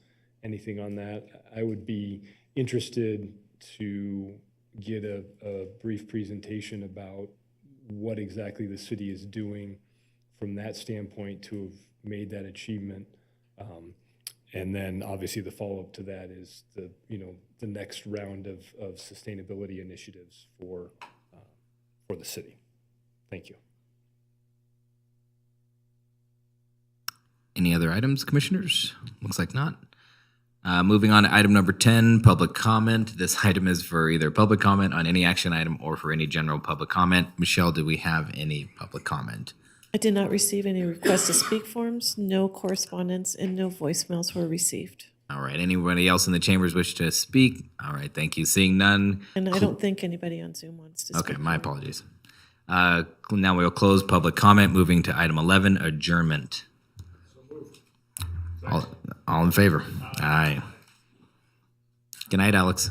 anything on that. I would be interested to get a brief presentation about what exactly the city is doing from that standpoint to have made that achievement. And then obviously the follow-up to that is the next round of sustainability initiatives for the city. Thank you. Any other items, commissioners? Looks like not. Moving on to item number 10, public comment. This item is for either public comment on any action item or for any general public comment. Michelle, do we have any public comment? I did not receive any request to speak forms, no correspondence, and no voicemails were received. All right. Anybody else in the chambers wish to speak? All right. Thank you. Seeing none. And I don't think anybody on Zoom wants to speak. Okay. My apologies. Now we'll close public comment. Moving to item 11, adjournment. All in favor? Aye. Good night, Alex.